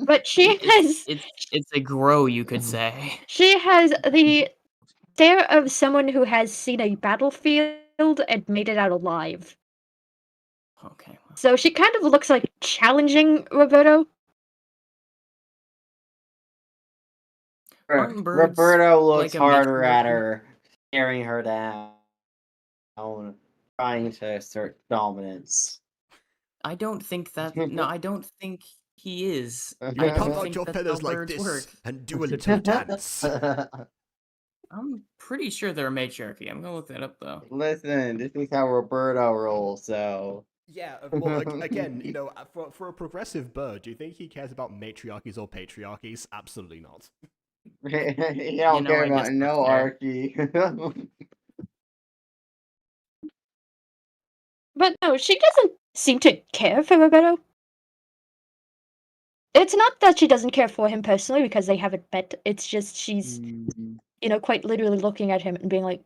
But she has It's a grow, you could say. she has the stare of someone who has seen a battlefield and made it out alive. Okay. So she kind of looks like challenging Roberto. Aren't birds Roberto looks like a harder at matriarchy? her, staring her down, trying to assert dominance. I don't think that. No, I don't think he is. I Pump don't out think your that's feathers how like birds this work. and do a little dance. I'm pretty sure they're a matriarchy. I'm gonna look that up though. Listen, this is how Roberto rolls, so. Yeah, well, again, you know, for a progressive bird, do you think he cares about matriarchies or patriarchies? Absolutely not. You don't care I about guess no that's fair. archy. But no, she doesn't seem to care for Roberto. It's not that she doesn't care for him personally because they haven't met. It's just she's, you know, quite literally looking at him and being like,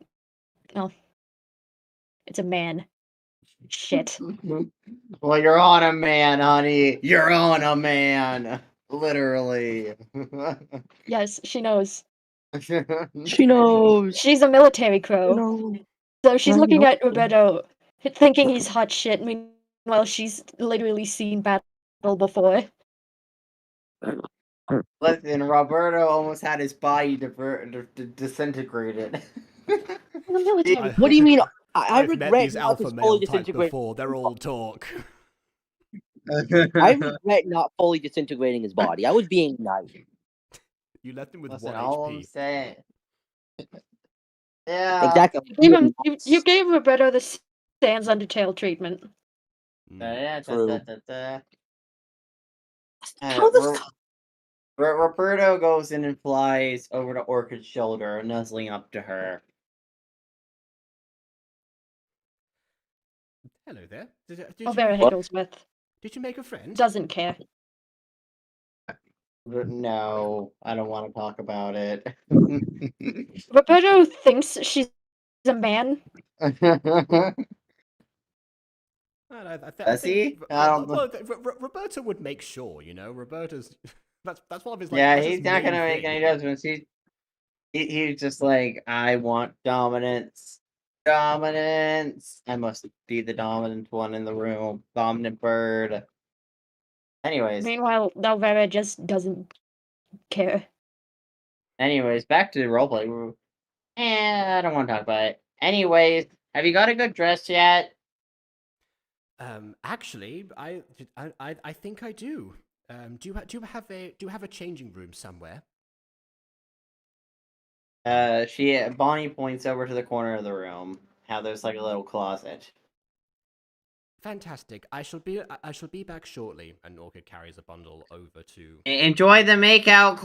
"Oh, it's a man." Shit. Well, you're on a man, honey. You're on a man. Literally. Yes, she knows. She knows. She's a military crow. No. So she's I looking know. at Roberto, thinking he's hot shit. Meanwhile, she's literally seen battle before. Listen, Roberto almost had his body disintegrated. The military. What do you mean? I I've met regret these not alpha just male fully types disintegrating. before. They're all talk. I regret not fully disintegrating his body. I was being nice. You left him with Listen, 1 all I'm HP. saying. Yeah. Exactly. You gave Roberto the Sans Undertale treatment. True. How Roberto goes in and flies over to Orchid's shoulder, nuzzling up to her. Hello there. Vera Higglesworth Did you make a friend? doesn't care. No, I don't want to talk about it. Roberto thinks she's a man. Does he? I don't know. Roberto would make sure, you know. Roberto's that's one of his Yeah, that's his he's not main gonna make thing. any judgments. He's just like, I want dominance. Dominance. I must be the dominant one in the room. Dominant bird. Anyways, Meanwhile, Vera just doesn't care. back to the roleplay. I don't want to talk about it. Anyways, have you got a good dress yet? Actually, I think I do. Do you have a changing room somewhere? Bonnie points over to the corner of the room. How there's like a little closet. Fantastic. I shall be back shortly. And Orchid carries a bundle over to. Enjoy the makeout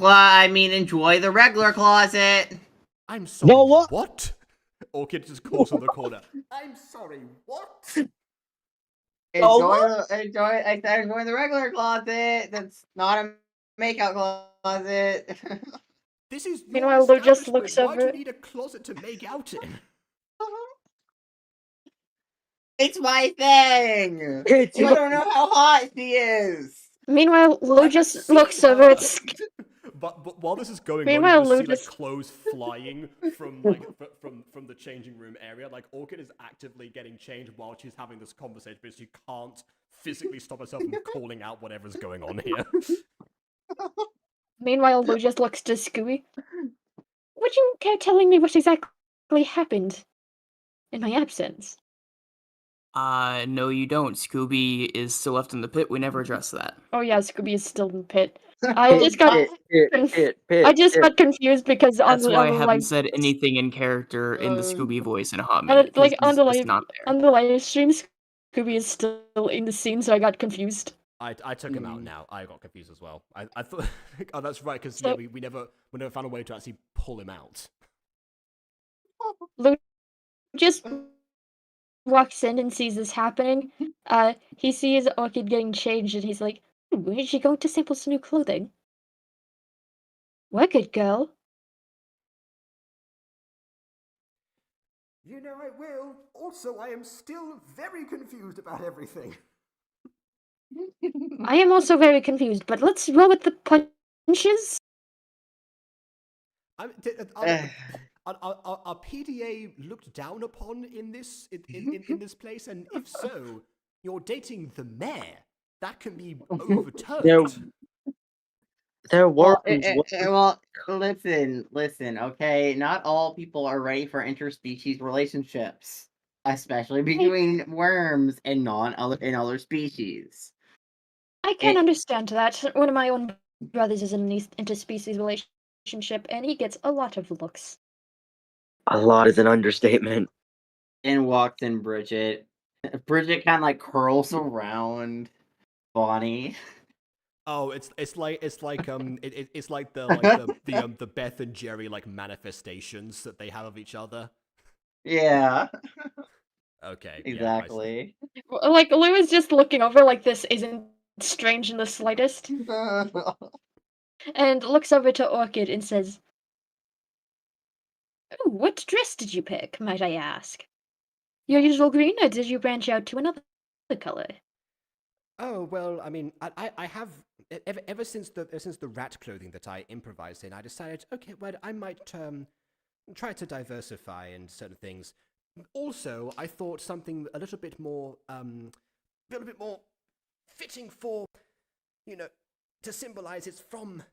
enjoy the regular closet. I'm sorry. No, what? What? Orchid just calls from the corner. I'm sorry. What? Enjoy the regular closet. That's not a makeout closet. This is your Meanwhile, Lou just establishment. looks Why do you over. need a closet to make out in? It's my thing. You don't know how hot she is. Meanwhile, Lou just looks over at. But while this is going Meanwhile, on, you Lou just see just- like clothes flying from like from the changing room area. Like Orchid is actively getting changed while she's having this conversation, but she can't physically stop herself from calling out whatever's going on here. Meanwhile, Lou just looks to Scooby. Would you care telling me what exactly happened in my absence? No, you don't. Scooby is still left in the pit. We never addressed that. Oh yeah, Scooby is still in the pit. I just got confused because That's on why I the haven't live, said anything in character in the Scooby voice in a hot minute. like on the live, not there. on the live stream, Scooby is still in the scene, so I got confused. I took him out now. I got confused as well. I thought, oh, that's right, because So- we never found a way to actually pull him out. Lou just walks in and sees this happening. He sees Orchid getting changed, and he's like, "Is she going to sample some new clothing? Work it, girl." You know I will. Also, I am still very confused about everything. I am also very confused, but let's roll with the punches. I'm are PDA looked down upon in this in this place? And if so, you're dating the mayor. That can be overturned. There were. Well, listen, okay? Not all people are ready for interspecies relationships, especially between worms and other species. I can understand that. One of my own brothers is in an interspecies relationship, and he gets a lot of looks. A lot is an understatement. And walks in Bridget. Bridget kind of like curls around Bonnie. Oh, it's like the Beth and Jerry like manifestations that they have of each other. Yeah. Okay. Exactly. Yeah, Like Lou is just looking over like this isn't strange in the slightest, and looks over to Orchid and says, "Oh, what dress did you pick, might I ask? Your usual green, or did you branch out to another color?" Oh well, I mean, I have ever since the rat clothing that I improvised in, I decided, okay, well, I might try to diversify in certain things. Also, I thought something a little bit more fitting for, to symbolize it's from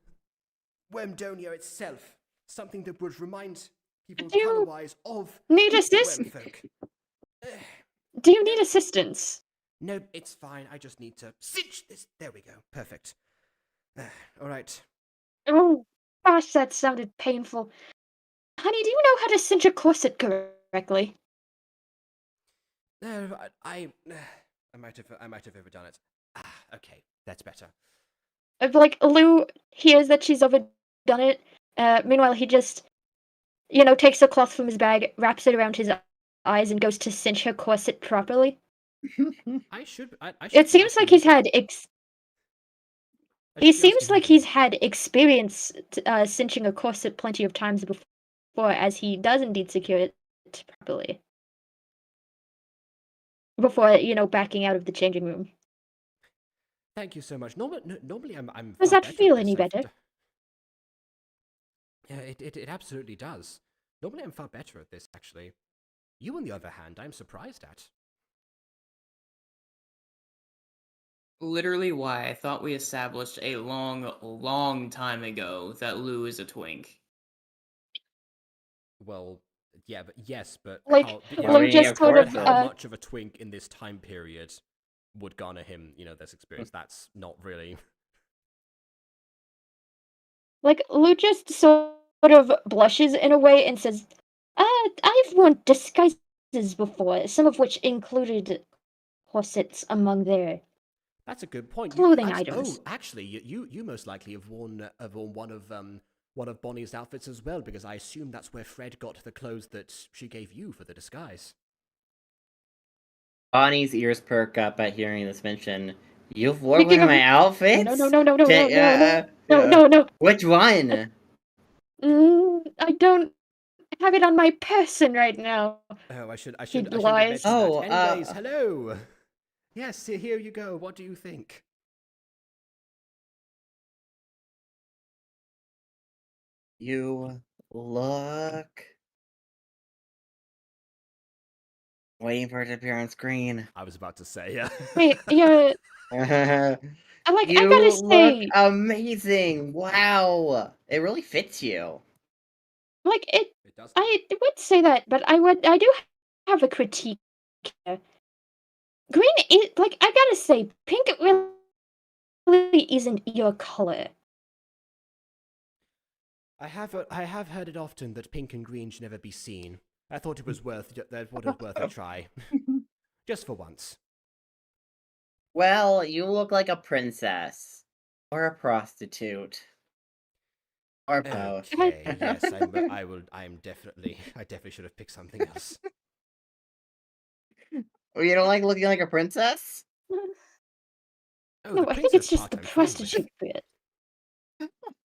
Wormdonia itself. Something that would remind people color-wise of need assistance? Wormfolk. Do you need assistance? No, it's fine. I just need to cinch this. There we go. Perfect. All right. Oh, gosh, that sounded painful. Honey, do you know how to cinch a corset correctly? No, I might have overdone it. Okay, that's better. Like, Lou hears that she's overdone it. Meanwhile, he just, takes a cloth from his bag, wraps it around his eyes, and goes to cinch her corset properly. I should. It seems like he's had experience cinching a corset plenty of times before, as he does indeed secure it properly. Before, backing out of the changing room. Thank you so much. Normally, I'm. Does that feel any better? Yeah, it absolutely does. Normally, I'm far better at this. Actually, you, on the other hand, I'm surprised at. Literally why I thought we established a long time ago that Lou is a twink. Well, yeah, but yes, but like, how, just sort of how much of a twink in this time period would garner him, this experience? That's not really. Like, Lou just sort of blushes in a way and says, I've worn disguises before, some of which included corsets among their That's a good point. clothing items. Oh, actually, you most likely have worn one of Bonnie's outfits as well, because I assume that's where Fred got the clothes that she gave you for the disguise. Bonnie's ears perk up at hearing this mention. You've worn one of my outfits? No. Which one? I don't have it on my person right now. Oh, I should lies. mention that. Anyways, hello. Yes, here you go. What do you think? You look... Waiting for it to appear on screen. I was about to say, yeah. Wait, yeah. I gotta say, look amazing. Wow, it really fits you. Like, It does. I would say that, but I do have a critique here. Green is, I gotta say, pink really isn't your color. I have heard it often that pink and green should never be seen. I thought it was worth a try, just for once. Well, you look like a princess or a prostitute or both. Okay, yes, I definitely should have picked something else. You don't like looking like a princess? Oh, No, I think it's just the prostitute bit.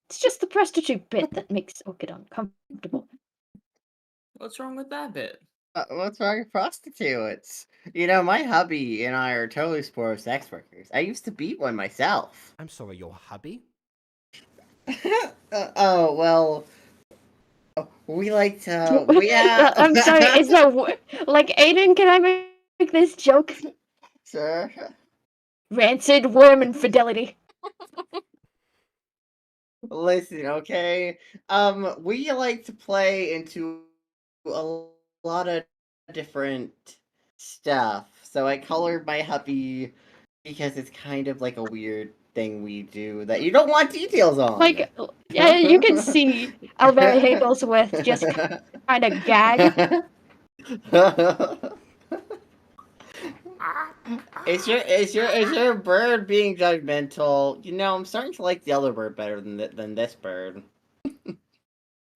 It's just the prostitute bit that makes Orchid uncomfortable. What's wrong with that bit? What's wrong with prostitutes? My hubby and I are totally sport sex workers. I used to be one myself. I'm sorry, your hubby? Well, we like to. We have. I'm sorry. Is that like Aiden? Can I make this joke? Sure. Rancid worm infidelity. Listen, okay. We like to play into a lot of different stuff. So I colored my hubby because it's kind of like a weird thing we do that you don't want details on. Like, yeah, you can see Alvera Higglesworth just kind of gag. Is your bird being judgmental? You know, I'm starting to like the other bird better than this bird.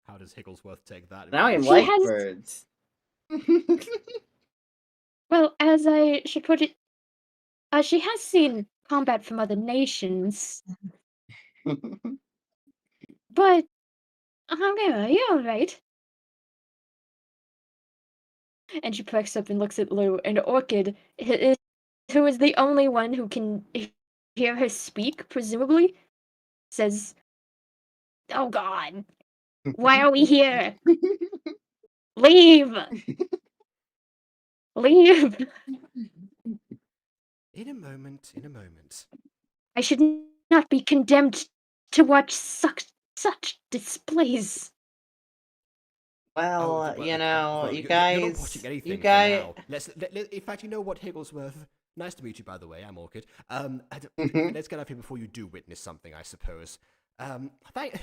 How does Higglesworth take that? Now I She like has- birds. Well, as I should put it, she has seen combat from other nations, but Alvera, you're alright. And she perks up and looks at Lou, and Orchid, who is the only one who can hear her speak, presumably, says, "Oh God, why are we here? Leave! Leave! In a moment. I should not be condemned to watch such displays." Well, Well, you know, well, you you're guys, not watching anything you for guys. now. In fact, you know what, Higglesworth? Nice to meet you, by the way. I'm Orchid. Let's get up here before you do witness something, I suppose. Thank.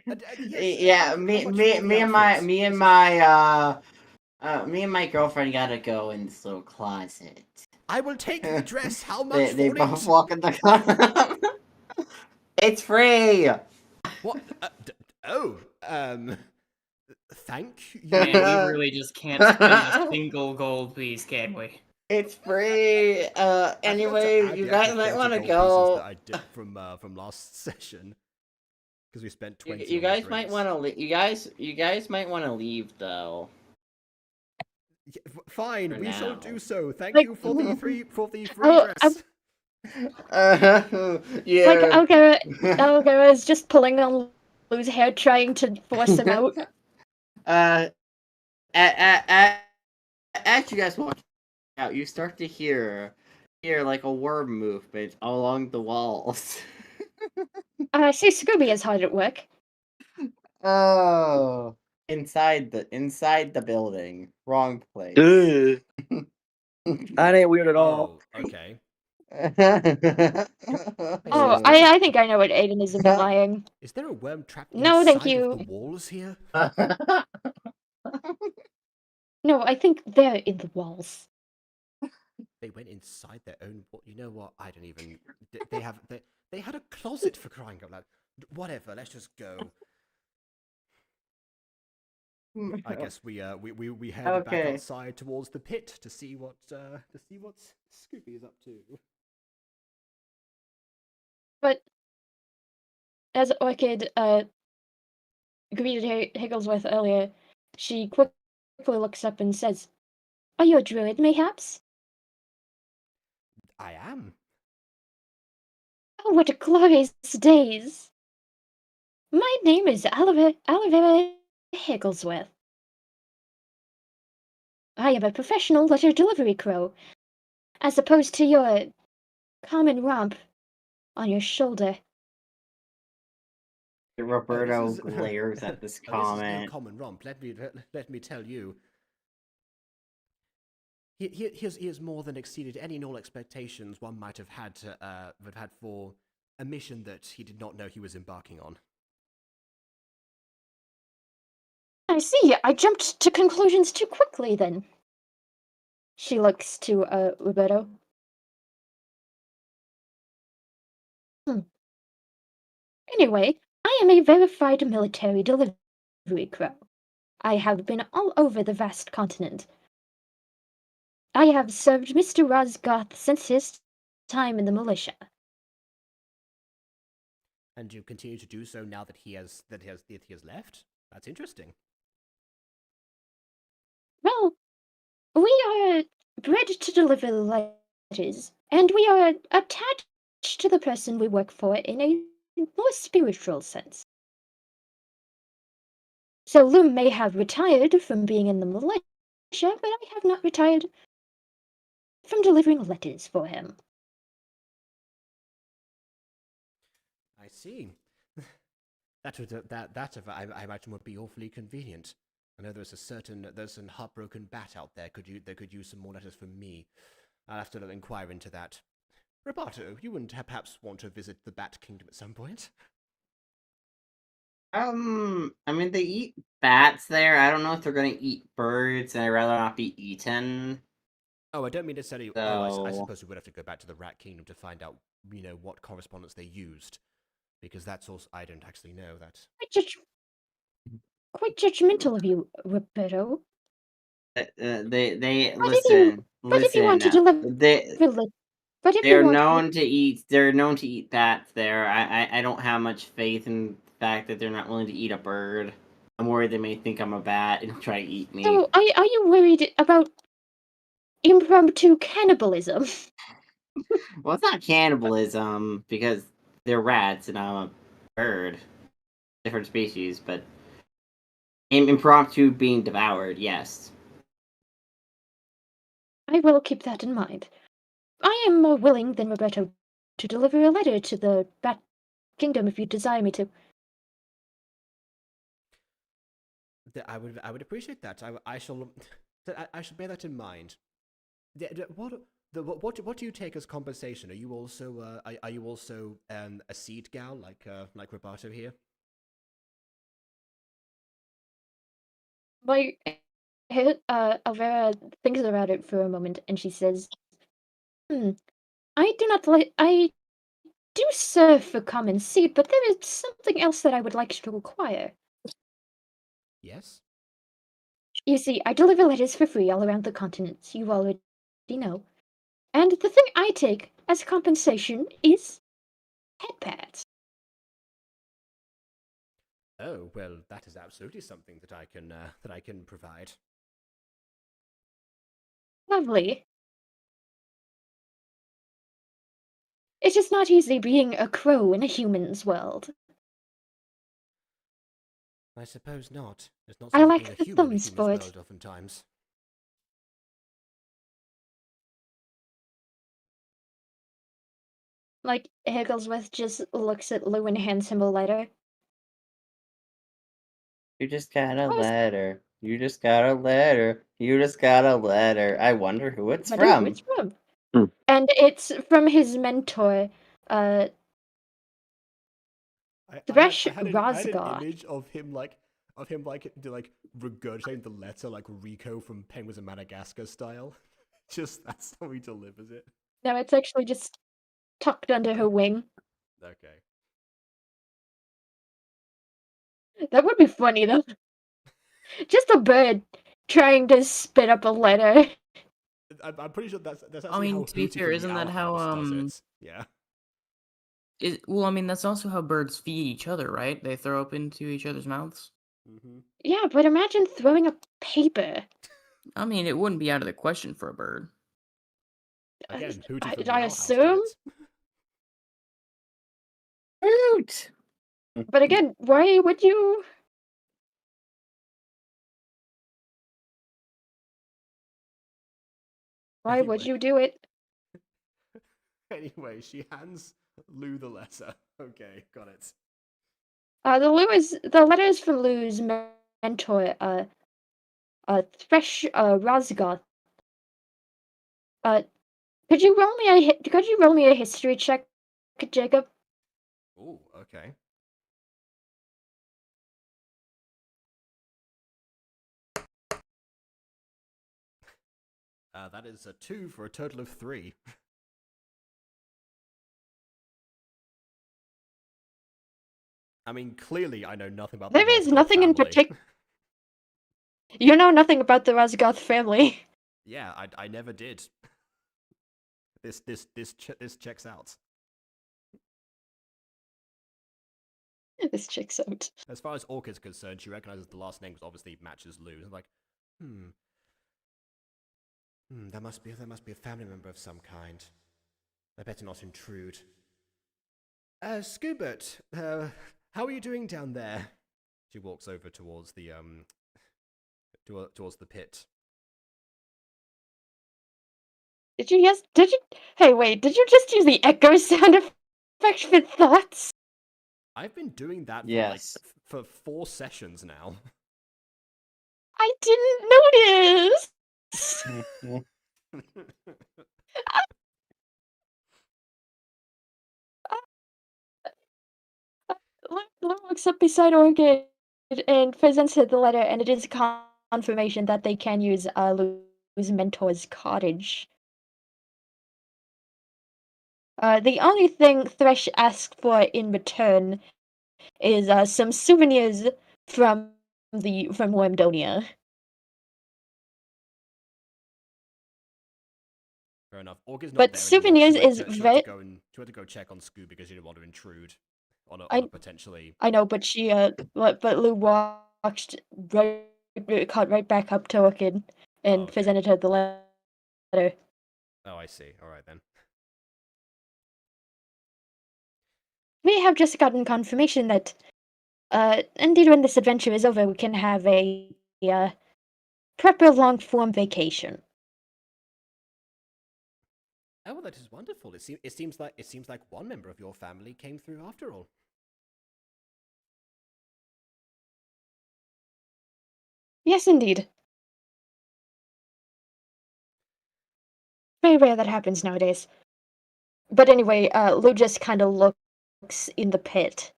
Yes, Yeah, how me much for the and my girlfriend gotta go in this little closet. I will take the dress. How much They for both it? walk in the closet. It's free. What? Thank you. Man, we really just can't spend a single gold piece, can we? It's free. I forgot to Anyway, add you the guys extra might 30 want to gold pieces go. that I did from last session because we spent 20. You on the guys might drinks. want to. You guys might want to leave though. Yeah, fine, For we shall now. do so. Thank Like- you for the free Oh, dress. Yeah. Like, Alvera is just pulling on Lou's hair, trying to force him out. As you guys walk out, you start to hear like a worm movement along the walls. I see Scooby is hard at work. Oh, inside the building, wrong place. That ain't weird at all. Oh, okay. Oh, I think I know what Aiden is implying. Is there a worm trapped No, inside thank you. of the walls here? No, I think they're in the walls. They went inside their own. You know what? I don't even. They had a closet, for crying out loud. Whatever. Let's just go. I guess we head back Okay. outside towards the pit to see what Scooby is up to. But as Orchid greeted Higglesworth earlier, she quickly looks up and says, "Are you a druid, mayhaps?" I am. "Oh, what glorious days! My name is Alvera Higglesworth. I am a professional letter delivery crow, as opposed to your common romp on your shoulder." Roberto This is- glares at this This is no comment. common romp. Let me tell you. He has more than exceeded any and all expectations one might have had for a mission that he did not know he was embarking on. "I see. I jumped to conclusions too quickly, then." She looks to Roberto. "Anyway, I am a verified military delivery crow. I have been all over the vast continent. I have served Mr. Rosgoth since his time in the militia." And you continue to do so now that he has left? That's interesting. "Well, we are bred to deliver letters, and we are attached to the person we work for in a more spiritual sense. So Loom may have retired from being in the militia, but I have not retired from delivering letters for him. I see. That I imagine would be awfully convenient. I know there's a certain heartbroken bat out there that could use some more letters from me. I'll have to inquire into that. Roboto, you wouldn't perhaps want to visit the Bat Kingdom at some point? I mean, they eat bats there. I don't know if they're gonna eat birds, and I'd rather not be eaten. Oh, I don't mean necessarily. So... Oh, I suppose we would have to go back to the Rat Kingdom to find out, what correspondence they used, because that's also I don't actually know that. Quite judgmental of you, Roberto. They But listen. if you want to deliver, They're known to eat bats there. I don't have much faith in the fact that they're not willing to eat a bird. I'm worried they may think I'm a bat and try to eat me. So, are you worried about impromptu cannibalism? Well, it's not cannibalism because they're rats and I'm a bird. Different species, but impromptu being devoured, yes. I will keep that in mind. I am more willing than Roberto to deliver a letter to the Bat Kingdom if you desire me to. I would appreciate that. I shall bear that in mind. What do you take as compensation? Are you also a seed gal like Roberto here? Alvera thinks about it for a moment and she says, I do serve for common seed, but there is something else that I would like to require. Yes? You see, I deliver letters for free all around the continent, you already know. And the thing I take as compensation is head pads. Oh, well, that is absolutely something that I can provide. Lovely. It's just not easy being a crow in a human's world. I suppose not. It's not I so lack being a the human in a thumbs human's for it. world oftentimes. Like, Higglesworth just looks at Lou and hands him a letter. You just got a letter. You just got a letter. You just got a letter. I wonder who it's from. Who it's from. And it's from his mentor, Thresh I had an Rosgar. image of him regurgitating the letter like Rico from Penguins of Madagascar style. Just that's how he delivers it. No, it's actually just tucked under her wing. Okay. That would be funny though. Just a bird trying to spit up a letter. I'm pretty sure that's actually I mean, how to be Hootie fair, from isn't the that Owl how House does it. Yeah. Well, I mean, that's also how birds feed each other, right? They throw up into each other's mouths. Mm-hmm. Yeah, but imagine throwing a paper. I mean, it wouldn't be out of the question for a bird. Again, Hootie from the I Owl House assume. Hoot! But again, why would you? Why would you do it? Anyway, she hands Lou the letter. Okay, got it. The letter is from Lou's mentor, Thresh Rosgoth. Could you roll me a history check, Jacob? Ooh, okay. That is a 2 for a total of 3. I mean, clearly I know nothing about the There is Rosgoth nothing in family. particular. You know nothing about the Rosgoth family. Yeah, I never did. This checks out. This checks out. As far as Orchid's concerned, she recognizes the last name because obviously matches Lou. And like, that must be a family member of some kind. I better not intrude. Scoobert, how are you doing down there? She walks over towards the towards the pit. Did you just? Did you? Hey, wait! Did you just use the echo sound effect for thoughts? I've been doing that for Yes. for 4 sessions now. I didn't notice. Lou walks up beside Orchid and presents her the letter, and it is confirmation that they can use Lou's mentor's cottage. The only thing Thresh asked for in return is some souvenirs from Wormdonia. Fair enough. Orchid's not But there souvenirs anymore. is She went to go check on Scoob because she didn't want to intrude on a potentially. I know, but she but Lou walked caught right back up to Orchid and presented her the letter. Oh, I see. All right then. We have just gotten confirmation that, indeed, when this adventure is over, we can have a proper long-form vacation. Oh, well, that is wonderful. It seems like one member of your family came through after all. Yes, indeed. Very rare that happens nowadays. But anyway, Lou just kind of looks in the pit.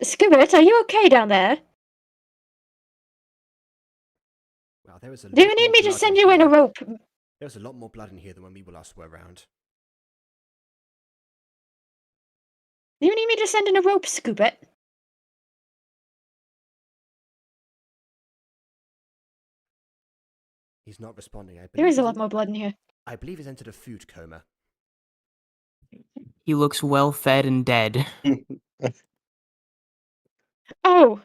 Scoobert, are you okay down there? Wow, there was a. Do you need me to send you in a rope? There's a lot more blood in here than when we last were around. Do you need me to send in a rope, Scoobert? He's not responding. There is a lot more blood in here. I believe he's entered a food coma. He looks well fed and dead. Oh.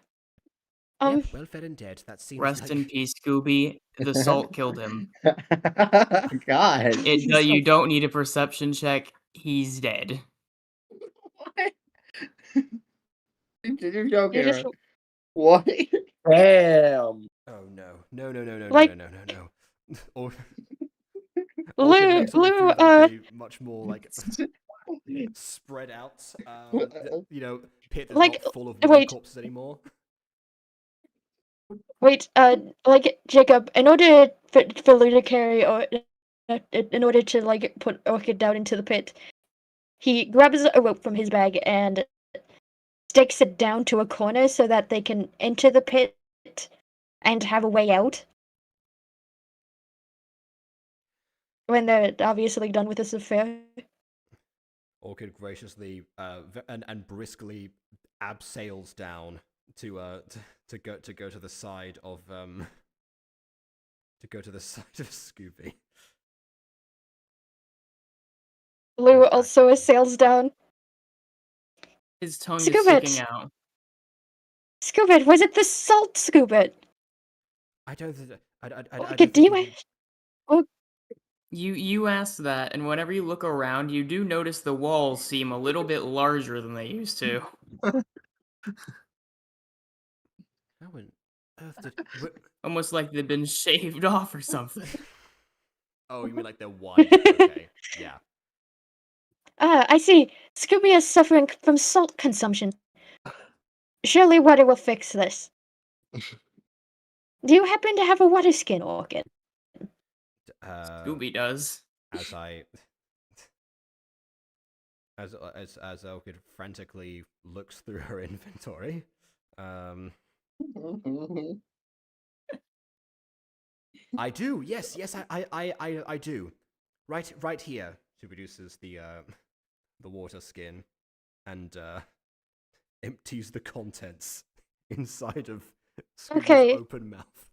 Yep, well fed and dead. That seems Rest like... in peace, Scooby. The salt killed him. God. You don't need a perception check. He's dead. What? You're joking. You just... What? Damn. Oh no. No. Like- Or... Lou, much more like spread out, pit that's Like, not full of wait. corpses anymore. Wait, like, Jacob, in order for Lou to carry, or in order to, like, put Orchid down into the pit, he grabs a rope from his bag and stakes it down to a corner so that they can enter the pit and have a way out. When they're obviously done with this affair. Orchid graciously and briskly abseils down to go to the side of Scooby. Lou also sails down. His tongue is Scoobert. sticking out. Scoobert, was it the salt, Scoobert? I don't think. You asked that, and whenever you look around, you do notice the walls seem a little bit larger than they used to. How on earth did... Almost like they've been shaved off or something. Oh, you mean like they're wide? Okay, yeah. I see. Scooby is suffering from salt consumption. Surely water will fix this. Do you happen to have a water skin, Orchid? Scooby does. As Orchid frantically looks through her inventory, I do. Yes, I do. Right here. She produces the water skin and empties the contents inside of Scooby's open mouth.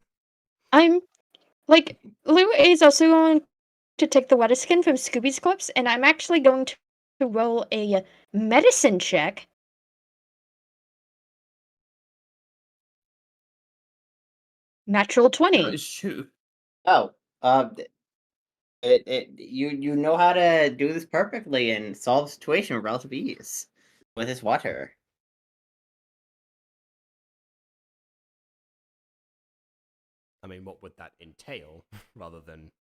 I'm like, Lou is also going to take the water skin from Scooby's corpse, and I'm actually going to roll a medicine check. Natural 20. Oh, shoot. Oh, you know how to do this perfectly and solve the situation with relative ease with this water. I mean, what would that entail, rather than,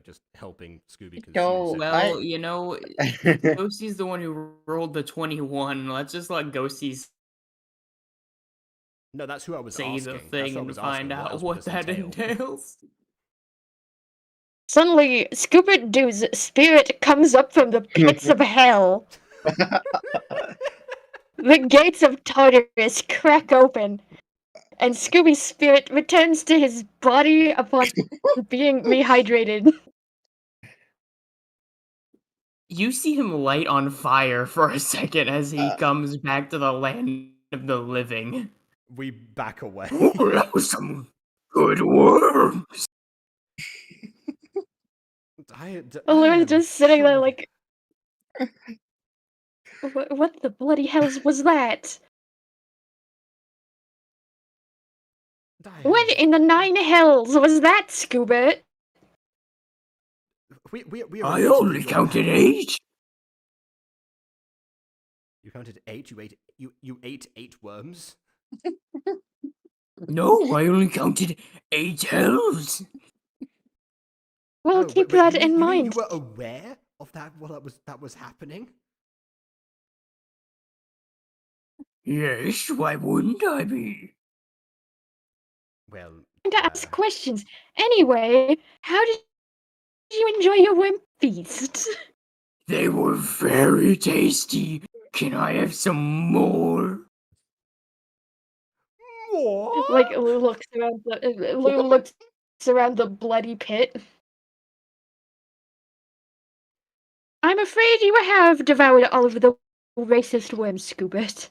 just helping Scooby consume Yo, said Well, food? Ghostie's the one who rolled the 21. Let's just let Ghostie No, that's who I was say the asking. That's thing what I and was find asking. What out else would what this that entail? entails. Suddenly, Scuba Doo's spirit comes up from the pits of hell. The gates of Tartarus crack open, and Scooby's spirit returns to his body upon being rehydrated. You see him light on fire for a second as he comes back to the land of the living. We back away. Oh, that was some good worms. Lou's just sitting there like, what the bloody hell was that? What in the 9 hells was that, Scuba? We I only counted 8. You counted 8? You ate 8 worms? No, I only counted 8 hells. Well, keep that in mind. You were aware of that while that was happening? Yes, why wouldn't I be? Well, To ask questions. Anyway, how did you enjoy your worm feast? They were very tasty. Can I have some more? What? Like Lou looks around the bloody pit. I'm afraid you have devoured all of the racist worms, Scoobert.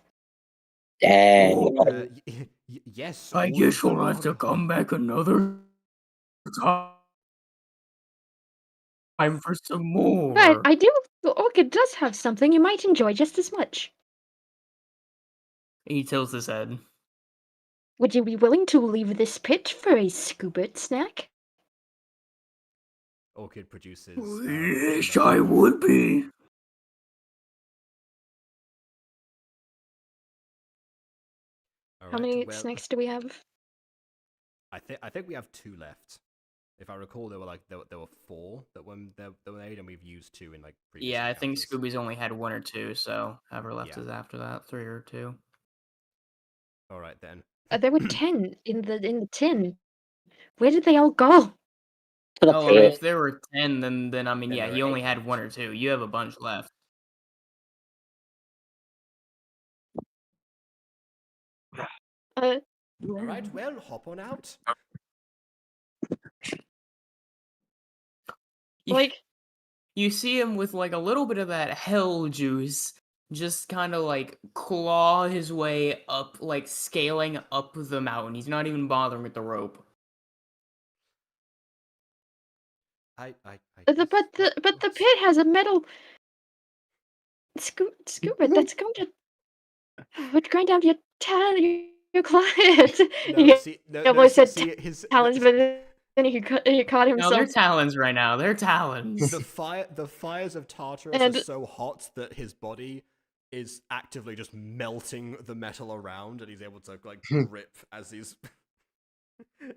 Dang. Yes. I guess we'll have to come back another time for some more. But the orchid does have something you might enjoy just as much. He tilts his head. Would you be willing to leave this pit for a Scoobert snack? Orchid produces. Yes, I would be. How many snacks do we have? I think we have 2 left. If I recall, there were 4 that were made, and we've used 2 in previous. Yeah, I think encounters. Scooby's only had 1 or 2, so whoever left is after that, 3 or 2. All right then. There were 10 in the tin. Where did they all go? Oh, I mean, if there were 10, then I mean, Then yeah, there he are only 8 had left. 1 or 2. You have a bunch left. All right, well, hop on out. You see him with a little bit of that hell juice, just kind of claw his way up, scaling up the mountain. He's not even bothering with the rope. But the pit has a metal scuba that's going to would grind down your client. No, see, his talons, but then he caught himself. No, they're talons right now. They're talons. The fires of Tartarus are so hot that his body is actively just melting the metal around, and he's able to grip as he's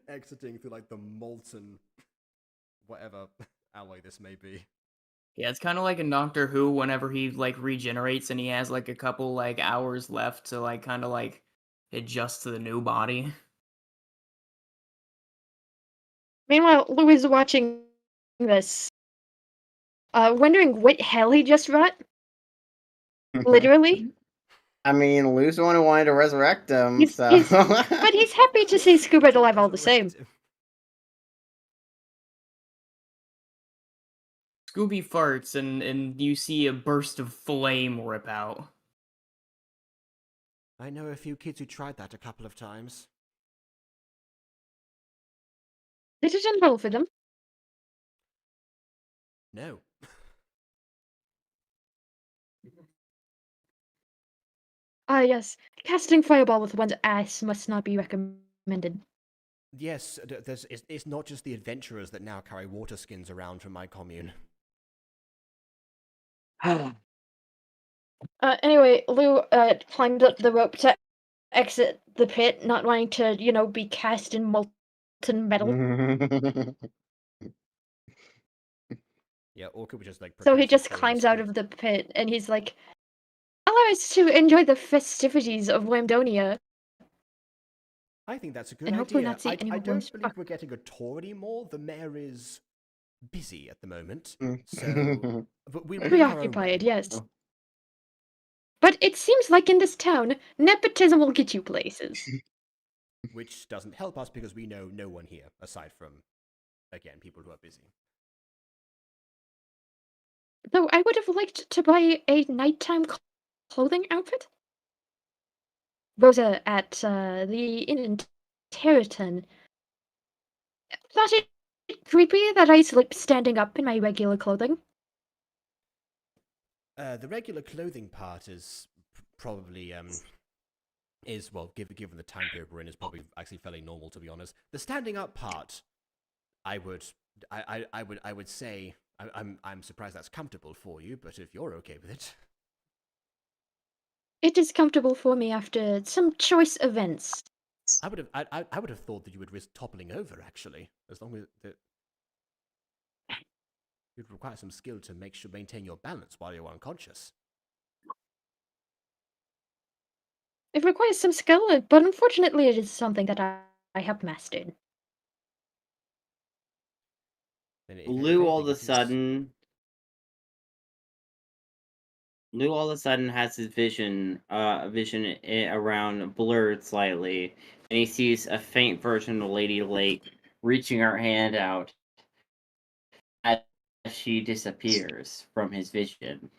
exiting through the molten whatever alloy this may be. Yeah, it's kind of like in Doctor Who whenever he regenerates and he has a couple hours left to kind of adjust to the new body. Meanwhile, Lou is watching this, wondering what hell he just wrought. Literally. I mean, Lou's the one who wanted to resurrect him, so. But he's happy to see Scuba alive all the same. Scooby farts and you see a burst of flame rip out. I know a few kids who tried that a couple of times. Did it end well for them? No. Yes. Casting fireball with one's ass must not be recommended. Yes, it's not just the adventurers that now carry water skins around from my commune. Anyway, Lou climbed up the rope to exit the pit, not wanting to, be cast in molten molten metal. Yeah, Orca would just like. So he pretend to just throw his climbs out feet. of the pit and he's like, allow us to enjoy the festivities of Wamdonia. I think that's a good And hopefully idea. not see I anyone don't going believe struck. we're getting a tour anymore. The mayor is busy at the moment, so but we bring our own Preoccupied, way. yes. But it seems like in this town, nepotism will get you places. Which doesn't help us because we know no one here aside from, again, people who are busy. Though I would have liked to buy a nighttime clothing outfit. Rosa at the inn in Territon thought it creepy that I sleep standing up in my regular clothing. The regular clothing part is probably well, given the time period we're in, is probably actually fairly normal, to be honest. The standing up part, I would say I'm surprised that's comfortable for you, but if you're okay with it. It is comfortable for me after some choice events. I would have thought that you would risk toppling over, actually, as long as that you'd require some skill to maintain your balance while you're unconscious. It requires some skill, but unfortunately it is something that I have mastered. Lou all of a sudden has his vision around blurred slightly, and he sees a faint version of Lady Lake reaching her hand out as she disappears from his vision.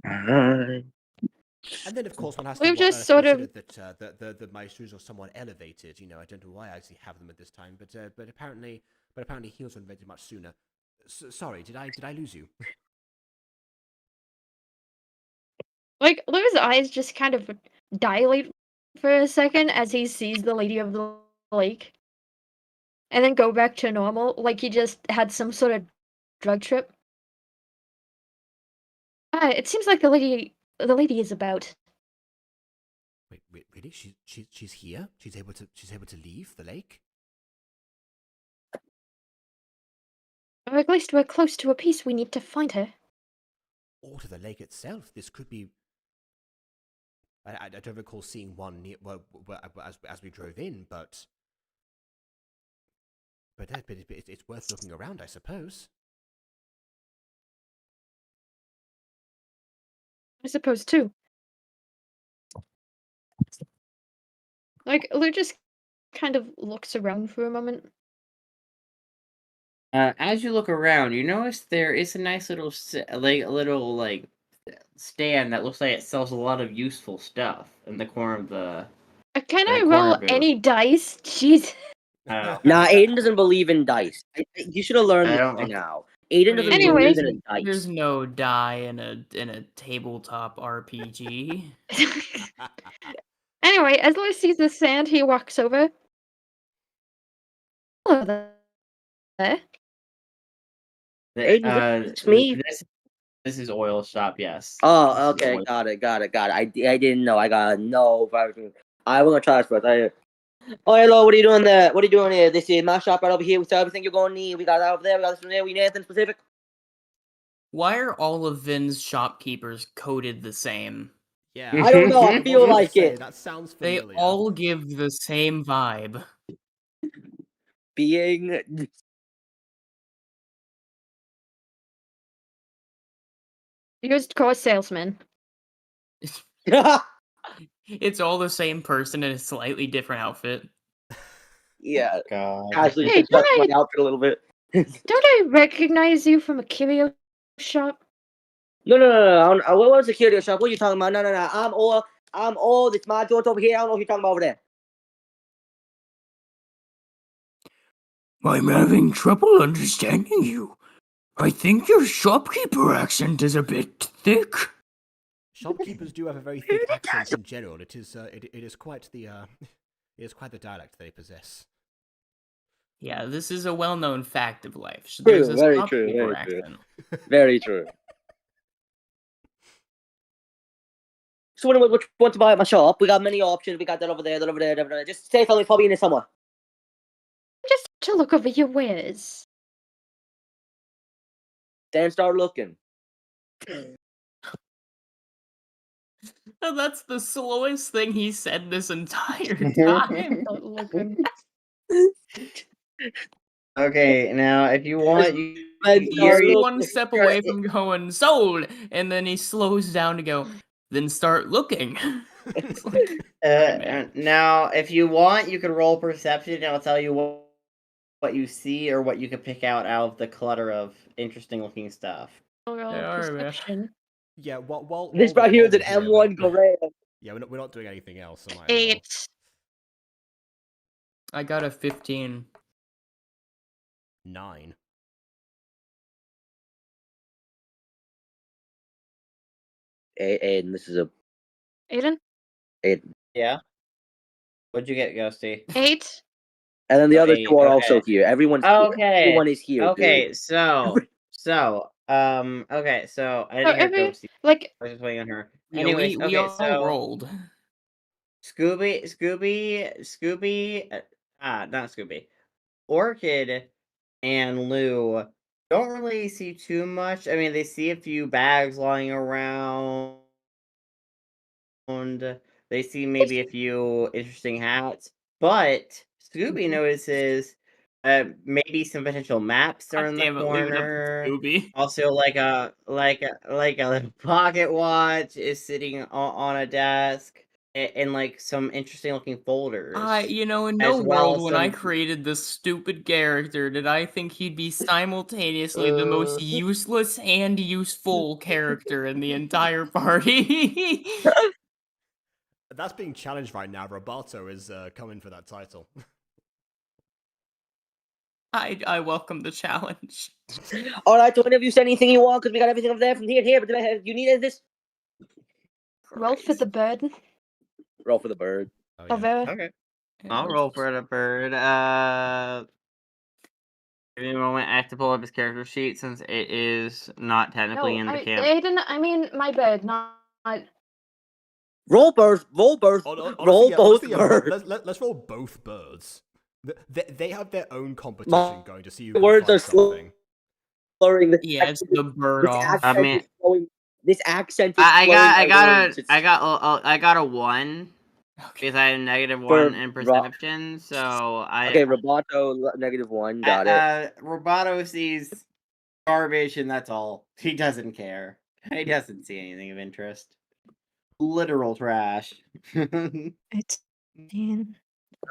And then, of course, one has to We've just sort consider of that the maestros are somewhat elevated. You know, I don't know why I actually have them at this time, but apparently heals were invented much sooner. Sorry, did I lose you? like Lou's eyes just kind of dilate for a second as he sees the Lady of the Lake, and then go back to normal, like he just had some sort of drug trip. It seems like the lady is about. Wait, really? She's here. She's able to leave the lake. Or at least we're close to a piece. We need to find her. Or to the lake itself. This could be. I don't recall seeing one near, as we drove in, but it's worth looking around, I suppose. I suppose too. Like Lou just kind of looks around for a moment. As you look around, you notice there is a nice little stand that looks like it sells a lot of useful stuff in the corner of the. Can the I corner roll booth. any dice? Jeez. Nah, Aiden doesn't believe in dice. You should have learned I this don't by know. now. Aiden doesn't Anyway. believe in dice. There's no die in a tabletop RPG. Anyway, as Lou sees the sand, he walks over. Hello there. It's me. This is oil shop, yes. Oh, okay, got it. I didn't know. I gotta know. I want to try this first. Oh, hello. What are you doing there? What are you doing here? This is my shop right over here. We sell everything you're gonna need. We got that over there. We got this one there. We need anything specific? Why are all of Vin's shopkeepers coded the same? Yeah. I don't know. I feel like say, it. That sounds They familiar. all give the same vibe. Being. Used car salesman. It's all the same person in a slightly different outfit. Yeah. God. Casually Hey, adjust my outfit a little bit. Don't I recognize you from a curio shop? No. What was the curio shop? What are you talking about? No. I'm old. It's my George over here. I don't know what you're talking about over there. I'm having trouble understanding you. I think your shopkeeper accent is a bit thick. Shopkeepers do have a very thick accent in general. It is quite the dialect they possess. Yeah, this is a well-known fact of life. True, There's a very shopkeeper true. accent. Very true. Just wondering which one to buy at my shop. We got many options. We got that over there, that over there, that over there. Just say something, probably in the somewhere. Just to look over your wares. Then start looking. That's the slowest thing he said this entire time. Start looking. Okay, now if you want, Then He's start looking. one step away from going sold, and then he slows down to go, then start looking. It's like, now if you want, you can roll perception, and I'll tell you what you see or what you can pick out of the clutter of interesting looking stuff. Perception. Yeah, while This right here is an M1 Gorilla. Yeah, we're not doing anything else. So 8. I got a 15. 9. Aiden, this is a Aiden? Aiden. Yeah. What'd you get, Ghosty? 8. And then the other 8, two are okay. also here. Everyone's here. Okay. Everyone is here. Okay, Dude. so okay, so I didn't hear Ghosty. Like, I was just waiting on her. Yeah, Anyways, we okay, all so rolled. not Scooby. Orchid and Lou don't really see too much. I mean, they see a few bags lying around. They see maybe a few interesting hats, but Scooby notices maybe some potential maps are God in the damn it, leave it up to corner. Scooby. Also, like a little pocket watch is sitting on a desk, and like some interesting looking folders. In no as well world as when I some- created this stupid character did I think he'd be simultaneously the most useless and useful character in the entire party. That's being challenged right now. Roboto is coming for that title. I welcome the challenge. All right, so whenever you send anything you want, because we got everything over there from here to here. But you need this? roll for the bird. Roll for the bird. Oh, Oh, yeah. very. Okay. I'll roll for the bird. Give me a moment. I have to pull up his character sheet since it is not technically in the camp. Aiden, I mean, my bird, not. Roll birds. Roll birds. Honestly, Roll both honestly, birds. Let's roll both birds. They have their own competition My going to see who words can are find something. Slurring. Yeah, it's the bird This off. accent I mean- is flowing. This accent is I flowing got words. I got a 1 Okay. because I had a -1 For in perception. So Okay, Roboto -1. Got it. Roboto sees garbage and that's all. He doesn't care. He doesn't see anything of interest. Literal trash. 18. 18.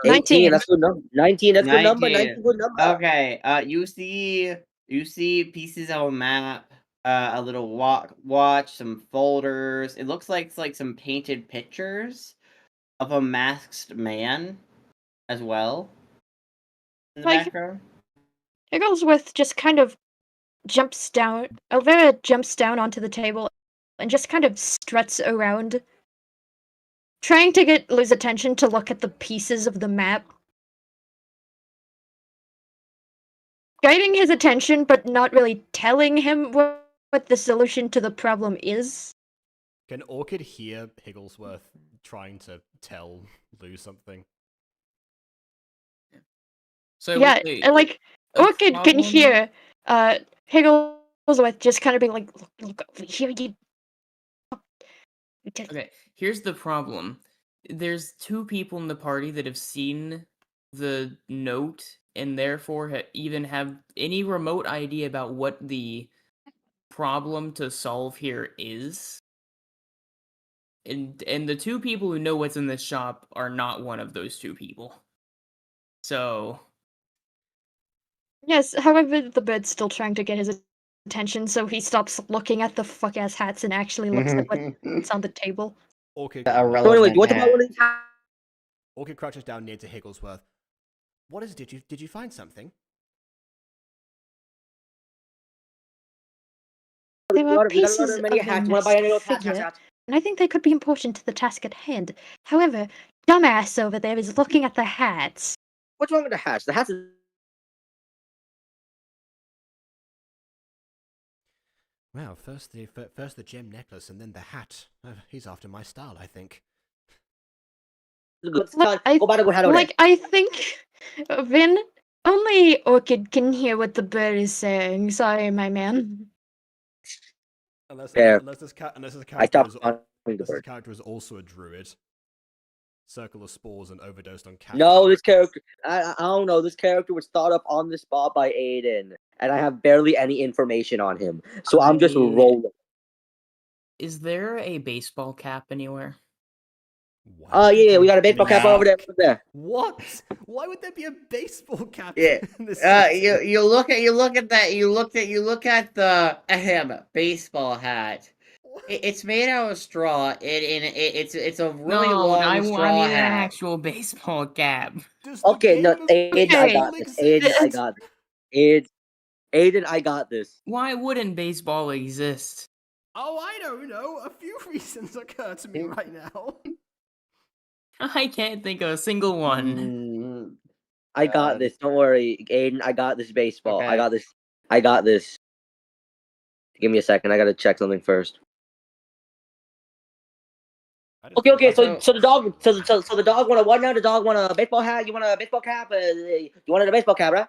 19. That's good number. 19. That's good number. 19. 19. Good number. Okay. You see pieces of a map, a little watch, some folders. It looks like it's like some painted pictures of a masked man as well in the Like- background. Higglesworth just kind of jumps down. Elvira jumps down onto the table and just kind of struts around, trying to get Lou's attention to look at the pieces of the map. Guiding his attention, but not really telling him what the solution to the problem is. Can Orchid hear Higglesworth trying to tell Lou something? So Yeah, wait, and like, a Orchid can problem? hear Higglesworth just kind of being like, look over here, you. Okay, here's the problem. There's 2 people in the party that have seen the note and therefore even have any remote idea about what the problem to solve here is. And the 2 people who know what's in this shop are not one of those 2 people. So Yes, however, the bird's still trying to get his attention, so he stops looking at the fuck-ass hats and actually looks at what's on the table. Orchid, A So anyway, relevant what about hat. one of these? Orchid crouches down near to Higglesworth. What is it? Did you find something? There We got were a lot of pieces many of a hats. You want to buy any of those masked hats? figure, and I think they could be important to the task at hand. However, dumbass over there is looking at the hats. What's wrong with the hats? The hats. Well, first the gem necklace and then the hat. He's after my style, I think. Good. Look, Go buy the good hat over there. I think, Vin, only Orchid can hear what the bird is saying. Sorry, my man. Unless Fair. this I stopped calling the this bird. character is also a druid. Circle of spores and overdosed on caffeine. No, this character. I don't know. This character was thought up on the spot by Aiden, and I have barely any information on him, so I'm just rolling. Is there a baseball cap anywhere? Why would there Yeah, be we a got a baseball cap over there. What? Why would there be a baseball cap Yeah. in this You look at that. You look at the baseball hat. It's made out of straw. It's a really long I straw need an hat. actual baseball cap. Okay, no, Aiden, I got this. Aiden, I It's- got this. Aiden, I got this. Why wouldn't baseball exist? Oh, I don't know. A few reasons occur to me right now. I can't think of a single one. I got this. Don't worry, Aiden. I got this baseball. Okay. I got this. Give me a second. I gotta check something first. Okay. So the dog. So the dog want what now? The dog want a baseball hat. You want a baseball cap? You wanted a baseball cap, right?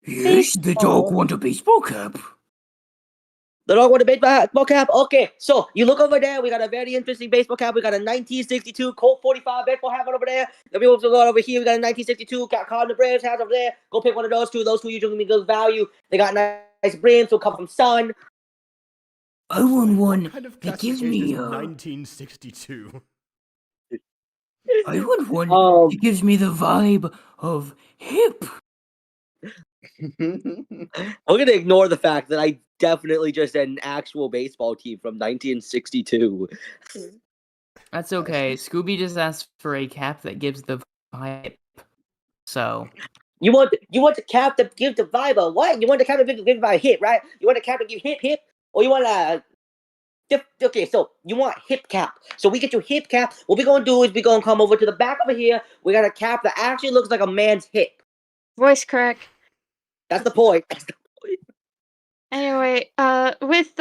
Yes, the dog want a baseball cap. The dog want a baseball cap. Okay. So you look over there. We got a very interesting baseball cap. We got a 1962 Colt 45 baseball hat over there. Then we also got over here. We got a 1962 Cardinal Braves hat over there. Go pick one of those two. Those two usually give me good value. They got nice brims. So come from sun. I want one What kind of that gives me 1962. I want one that gives me the vibe of hip. We're gonna ignore the fact that I definitely just said an actual baseball team from 1962. That's okay. Scooby just asked for a cap that gives the vibe. So You want the cap to give the vibe of what? You want the cap to give the vibe hip, right? You want the cap to give hip, or you want okay, so you want hip cap. So we get you hip cap. What we gonna do is we gonna come over to the back over here. We got a cap that actually looks like a man's hip. Voice crack. That's the point. Anyway, with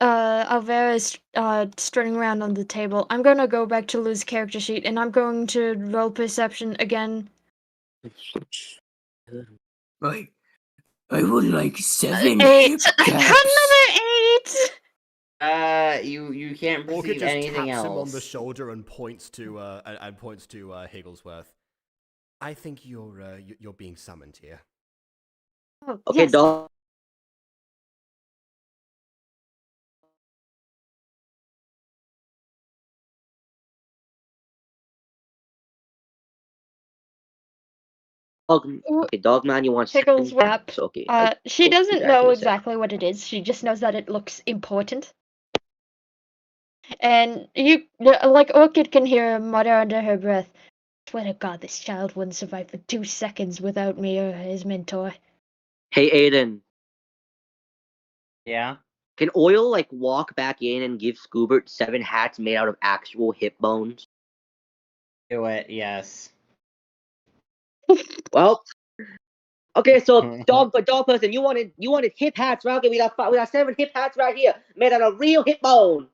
Alvera's strutting around on the table, I'm gonna go back to Lou's character sheet and I'm going to roll perception again. Right. I would like 7 8. hip Another caps. 8. You can't Orchid perceive just anything taps else. him on the shoulder and points to Higglesworth. I think you're being summoned here. Oh, Okay, yes. dog. Okay, Dogman, you want Pickles second? wrap. Okay. She doesn't back in know a sec. exactly what it is. She just knows that it looks important. And Orchid can hear her mutter under her breath, "Swear to God, this child wouldn't survive for 2 seconds without me or his mentor." Hey, Aiden. Yeah. Can Oil walk back in and give Scoobert 7 hats made out of actual hip bones? Do it. Yes. Well, okay. So dog person, you wanted hip hats, right? Okay, we got 7 hip hats right here, made out of real hip bone.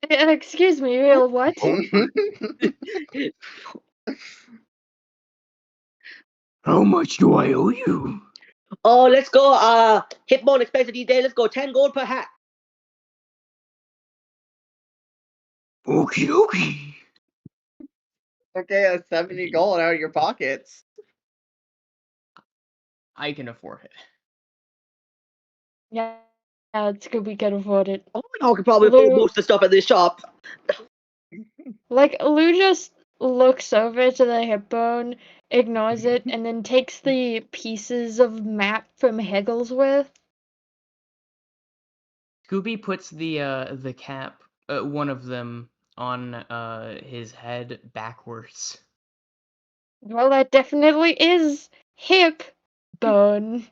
Excuse me, real what? How much do I owe you? Oh, let's go. Hip bone expensive these days. Let's go 10 gold per hat. Okie dokie. Okay, that's 70 gold out of your pockets. I can afford it. Yeah, it's good we can afford it. Oh, I could probably Lou- afford most of the stuff at this shop. Lou just looks over to the hip bone, ignores it, and then takes the pieces of map from Higglesworth. Scooby puts the cap, one of them, on his head backwards. Well, that definitely is hip bone.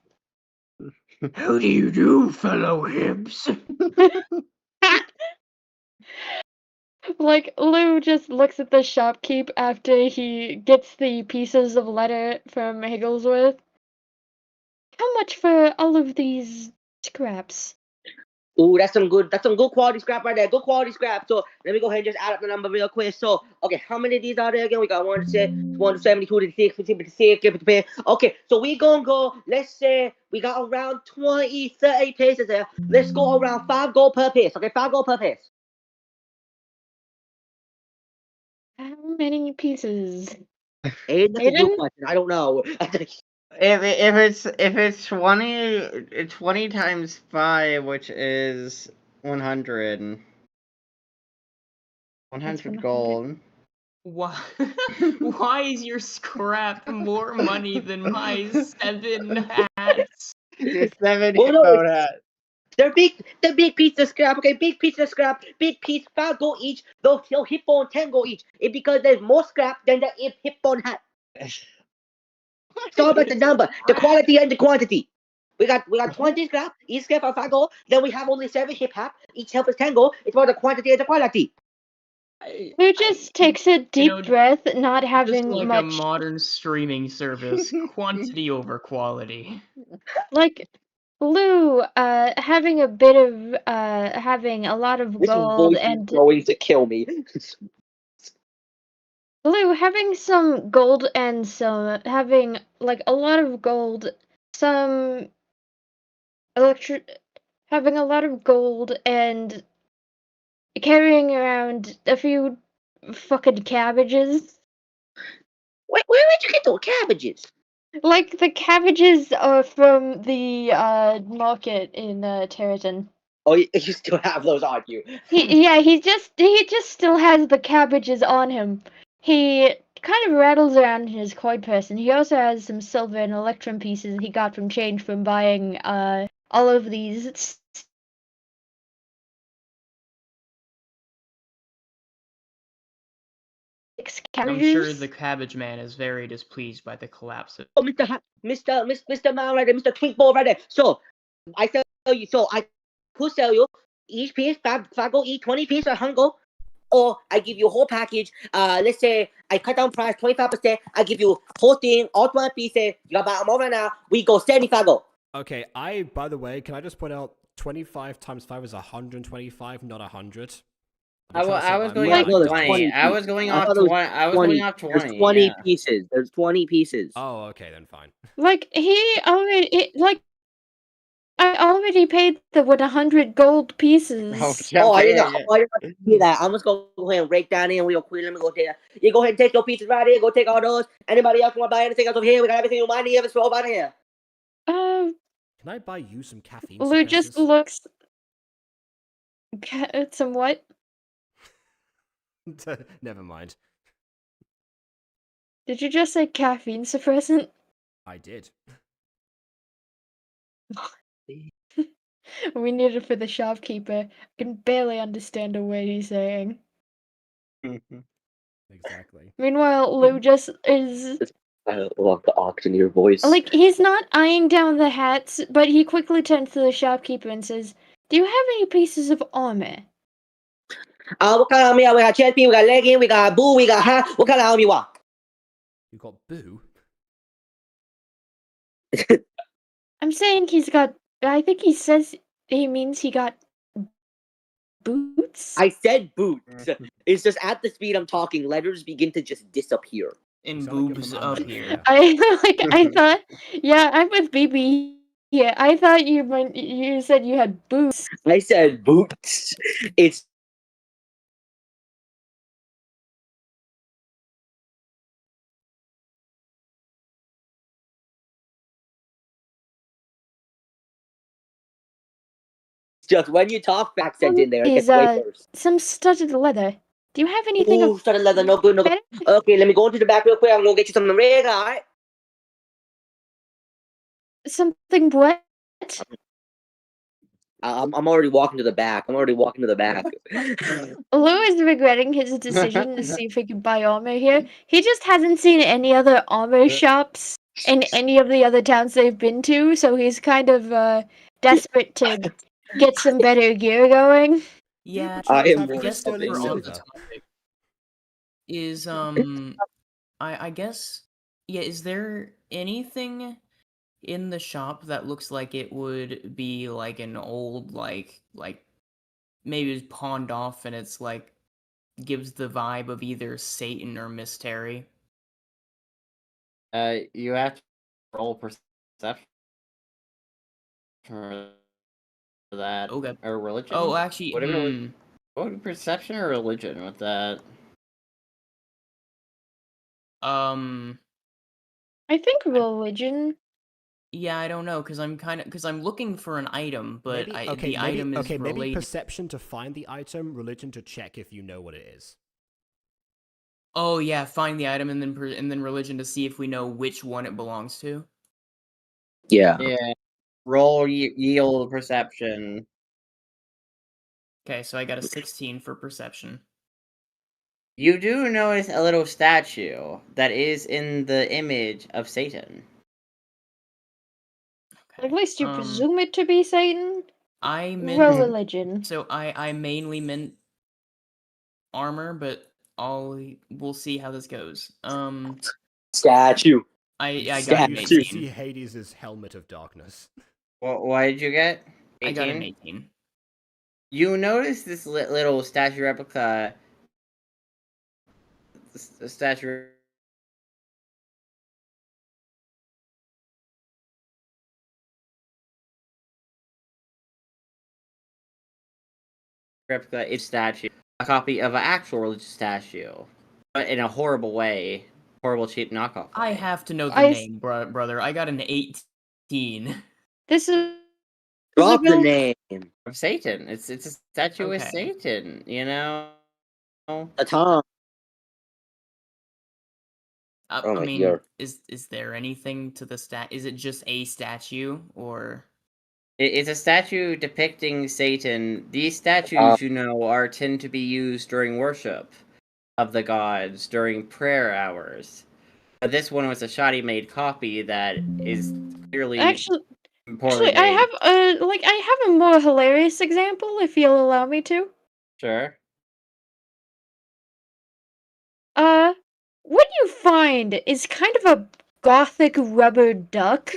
How do you do, fellow hips? Lou just looks at the shopkeep after he gets the pieces of letter from Higglesworth. How much for all of these scraps? Ooh, that's some good quality scrap right there. Good quality scrap. So let me go ahead and just add up the number real quick. So, okay, how many of these are there again? We got 172 to 6, 56, 50. Okay, so we gonna go, let's say we got around 20, 30 pieces there. Let's go around 5 gold per piece. Okay, 5 gold per piece. How many pieces? Aiden, that's a good Aiden? question. I don't know. If it's 20 times 5, which is 100. 100 gold. Why? Why is your scrap more money than my 7 hats? It's 7 Well, no, hippo hats. they're big piece of scrap, okay? Big piece of scrap, big piece, 5 gold each. Those hip bone 10 gold each. It's because there's more scrap than the hip bone hat. It's all about the number, the quality and the quantity. We got 20 scrap, each scrap for 5 gold. Then we have only 7 hip hat, each help is 10 gold. It's about the quantity and the quality. Who just takes a deep breath, not Just having like much. a modern streaming service, quantity over quality. Like, Lou, having a bit of, having a lot of This gold voice and. is going to kill me. Lou, having some gold and some. Having, like, a lot of gold, some. Having a lot of gold and carrying around a few fucking cabbages. Where did you get those cabbages? Like the cabbages are from the market in Territon. Oh, you still have those on you. He just still has the cabbages on him. He kind of rattles around in his coin purse, and he also has some silver and electrum pieces he got from change from buying all of these. I'm sure the cabbage man is very displeased by the collapse of. Oh, Mr. Man right there, Mr. Twinkball right there. So, I sell you. So I could sell you each piece, 5 gold each, 20 pieces of hungo. Or I give you a whole package. Let's say I cut down price 25%. I give you whole thing, all 20 pieces. You got about more right now. We go 75 gold. Okay, by the way, can I just point out 25 times 5 is 125, not 100. I was going Like, off no, there's 20. 20 I was going I off thought it was 20. I was going off 20. There's 20 yeah. pieces. There's 20 pieces. Oh, okay, then fine. Like I already paid the 100 gold pieces. Oh, I didn't see that. I'm just going to go ahead and break down in real quick. Let me go take that. You go ahead and take your pieces right here. Go take all those. Anybody else want to buy anything else over here? We got everything you might need. Everything over here. Can I buy you some caffeine Lou just suppressors? looks. Some what? Never mind. Did you just say caffeine suppressant? I did. We need it for the shopkeeper. I can barely understand a word he's saying. Exactly. Meanwhile, Lou just is. I don't want the auctioneer voice. Like, he's not eyeing down the hats, but he quickly turns to the shopkeeper and says, "Do you have any pieces of armor?" What kind of army? We got chest piece, we got legging, we got boo, we got hat. What kind of army you want? You got boo? I'm saying he's got. I think he says he means he got boots. I said boots. It's just at the speed I'm talking, letters begin to just disappear. In boobs up here. I thought. Yeah, I'm with BB. Yeah, I thought you said you had boots. I said boots. It's just when you talk accent in there, it Is gets way worse. some studded leather. Do you have anything Ooh, of studded leather, no good, no good. better? Okay, let me go into the back real quick. I'm gonna get you something red, alright? Something what? I'm already walking to the back. Lou is regretting his decision to see if he can buy armor here. He just hasn't seen any other armor shops in any of the other towns they've been to, so he's kind of desperate to get some better gear going. Yeah, I am I guess sterling for all the silver. topic is I guess, yeah, is there anything in the shop that looks like it would be like an old like maybe it's pawned off and it's like gives the vibe of either Satan or Mystery? You have to roll perception for that, Okay. or religion. Oh, actually, Whatever. What would be perception or religion with that? um, I think religion. yeah, I don't know, because I'm looking for an item, but the item is maybe related. perception to find the item, religion to check if you know what it is. Oh yeah, find the item and then religion to see if we know which one it belongs to. Yeah. Yeah. Roll yield perception. Okay, so I got a 16 for perception. You do notice a little statue that is in the image of Satan. Okay. At least you presume it to be Satan. I meant Religion. So I mainly meant armor, but we'll see how this goes. Statue. I got Statue. an You 18. see Hades' helmet of darkness. What did you get? 18? I got an 18. You notice this little statue replica. The statue replica is statue. A copy of an actual religious statue. But in a horrible way. Horrible, cheap knockoff way. I have to know the name, brother. I got an 18. This is Drop the name. Of Satan. It's a statue with Okay. Satan, you know? A Tom. I mean, is there anything to the Is it just a statue, or? It's a statue depicting Satan. These statues, tend to be used during worship of the gods during prayer hours. But this one was a shoddy made copy that is clearly Actually, poorly made. I have a more hilarious example if you'll allow me to. Sure. What you find is kind of a gothic rubber duck.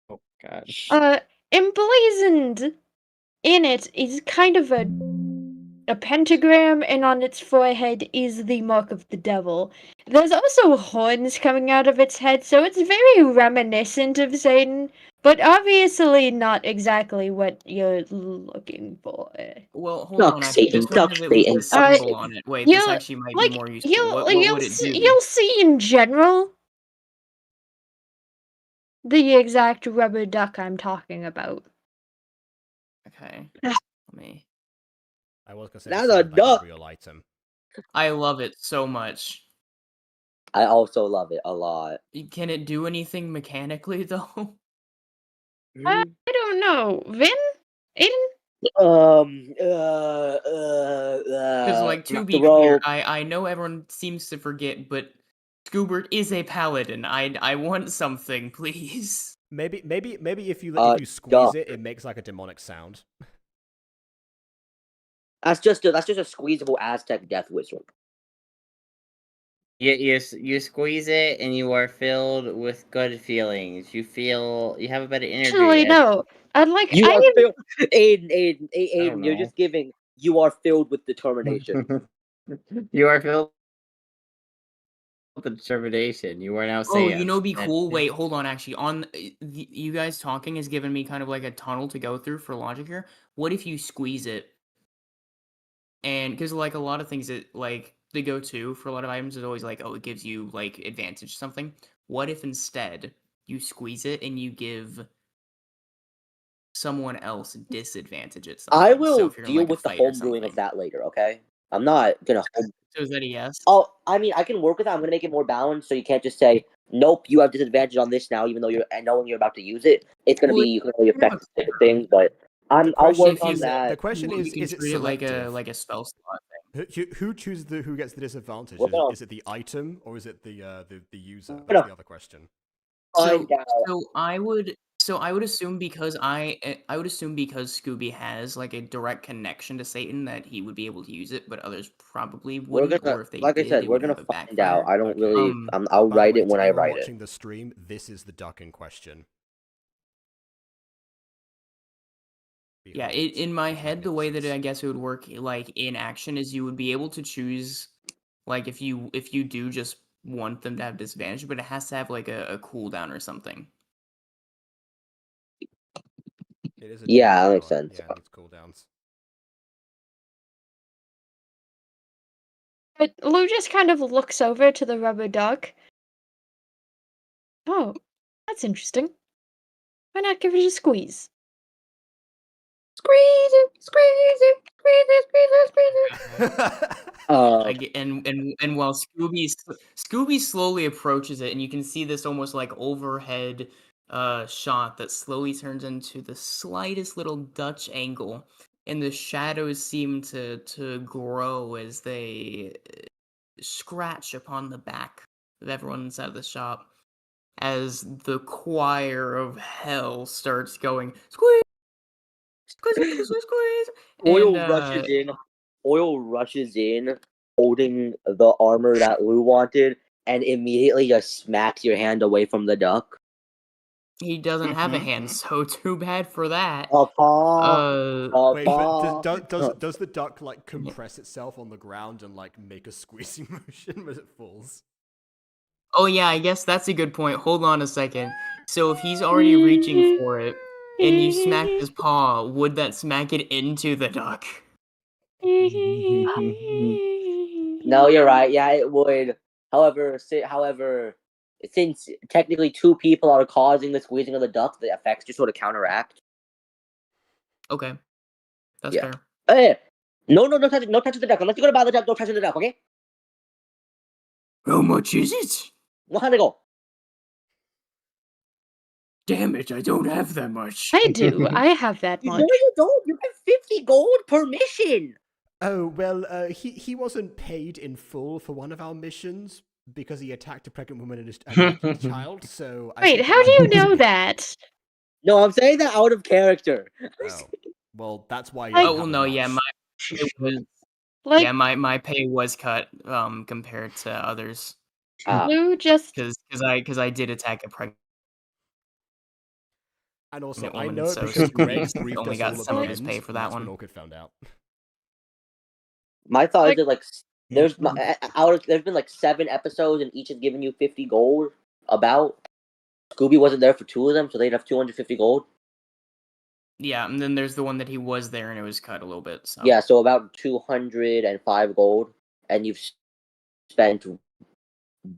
Oh gosh. Emblazoned in it is kind of a pentagram, and on its forehead is the mark of the devil. There's also horns coming out of its head, so it's very reminiscent of Satan, but obviously not exactly what you're looking for. Well, hold on. Actually, just because it was a symbol on it. Wait, this actually might be more useful. What would it do? You'll see in general the exact rubber duck I'm talking about. Okay. Me. I was gonna say That's a duck. Real item. I love it so much. I also love it a lot. Can it do anything mechanically though? I don't know. Vin? Aiden? Because, like, to be clear, I know everyone seems to forget, but Scoobert is a paladin. I want something, please. Maybe if you squeeze it, it makes like a demonic sound. That's just a squeezable Aztec death whistle. You squeeze it and you are filled with good feelings. You have a better energy. Actually, no. Aiden, you're just giving. You are filled with determination. You are filled with determination. You are now saying. Oh, you know, be cool. Wait, hold on. Actually, you guys talking has given me kind of like a tunnel to go through for logic here. What if you squeeze it? And because like a lot of things that like the go-to for a lot of items is always like, oh, it gives you like advantage to something. What if instead you squeeze it and you give someone else disadvantage at something? I will so deal with the homebrewing of that later, okay? I'm not gonna So is that a yes? Oh, I mean, I can work with that. I'm gonna make it more balanced, so you can't just say, nope, you have disadvantage on this now, even though knowing you're about to use it. It's gonna be, you can only affect specific things, but I'll work on that. The question is it selective? like a spell slot thing? Who chooses who gets the disadvantage? Is it the item or is it the user? That's the other question. So I would assume because Scooby has like a direct connection to Satan that he would be able to use it, but others probably wouldn't. Or if they like did, I said, it we're would gonna have a find out. backfire. I don't really. I'll write it when I write it. Watching the stream, this is the duck in question. Yeah, in my head, the way that I guess it would work, like in action, is you would be able to choose, like if you do just want them to have disadvantage, but it has to have like a cooldown or something. It is a Yeah, that D&D makes spell. sense. Yeah, it needs cooldowns. But Lou just kind of looks over to the rubber duck. Oh, that's interesting. Why not give it a squeeze? Squeeze it, squeeze it, squeeze it, squeeze it, squeeze it. And while Scooby slowly approaches it, and you can see this almost like overhead shot that slowly turns into the slightest little Dutch angle, and the shadows seem to grow as they scratch upon the back of everyone inside the shop, as the choir of hell starts going squeeze, squeeze, squeeze, squeeze, squeeze. Oil rushes in, holding the armor that Lou wanted, and immediately just smacks your hand away from the duck. He doesn't have a hand, so too bad for that. Wait, but does the duck like compress itself on the ground and like make a squeezing motion as it falls? Oh yeah, I guess that's a good point. Hold on a second. So if he's already reaching for it, and you smack his paw, would that smack it into the duck? No, you're right. Yeah, it would. However, since technically two people are causing the squeezing of the duck, the effects just sort of counteract. Okay, that's Yeah. fair. Hey, no touching the duck. Unless you're gonna buy the duck, don't touch the duck, okay? How much is it? 100 gold. Damn it, I don't have that much. I do. I have that much. No, you don't. You have 50 gold per mission. Oh, well, he wasn't paid in full for one of our missions because he attacked a pregnant woman and a child, so... Wait, how do you know that? No, I'm saying that out of character. Oh, well, that's why... Oh, well, no, yeah, my pay was cut compared to others. Lou just... Because I did attack a pregnant And also, I woman, know it so because Greg Scooby briefed only us got all some at of the his end, pay for and that that's when one. Orchid found out. My thought is that like there's been like 7 episodes and each has given you 50 gold. About Scooby wasn't there for 2 of them, so they'd have 250 gold. Yeah, and then there's the one that he was there and it was cut a little bit. So. Yeah, so about 205 gold, and you've spent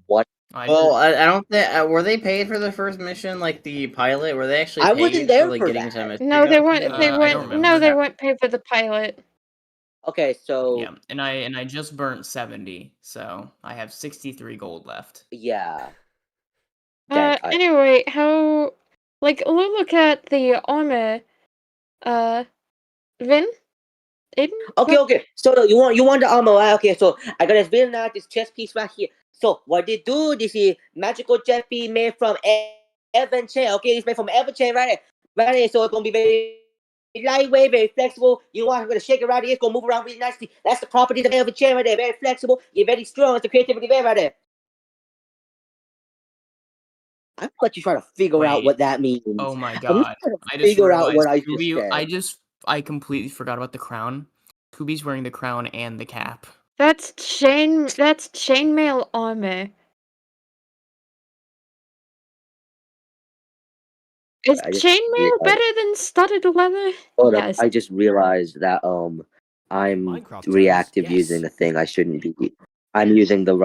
what? Well, I don't think were they paid for the first mission, like the pilot? Were they actually I paid wasn't there for like for getting that. some? No, they weren't. No, They I weren't. don't No, remember. they weren't paid for the pilot. Okay, so Yeah, and I just burnt 70, so I have 63 gold left. yeah. Dang, Anyway, how... Like, look at the armor. Vin? Aiden? Okay. So you want the armor, right? Okay, so I got this chest piece right here. So what they do, this is magical chest piece made from Evan chain. Okay, it's made from Evan chain, right? Right here, so it's gonna be very lightweight, very flexible. You know what? I'm gonna shake it right here. It's gonna move around really nicely. That's the properties of Evan chain right there. Very flexible. You're very strong. It's the creativity there right there. I'm gonna let you try to figure out what that means. Oh my I'm god! trying to I just figure out realized what I Scooby, just said. I completely forgot about the crown. Scooby's wearing the crown and the cap. That's chainmail armor. Is chainmail better than studded leather? Hold Yes. up, I just realized that I'm Minecraft reactive does, yes. using a thing I shouldn't be. I'm using the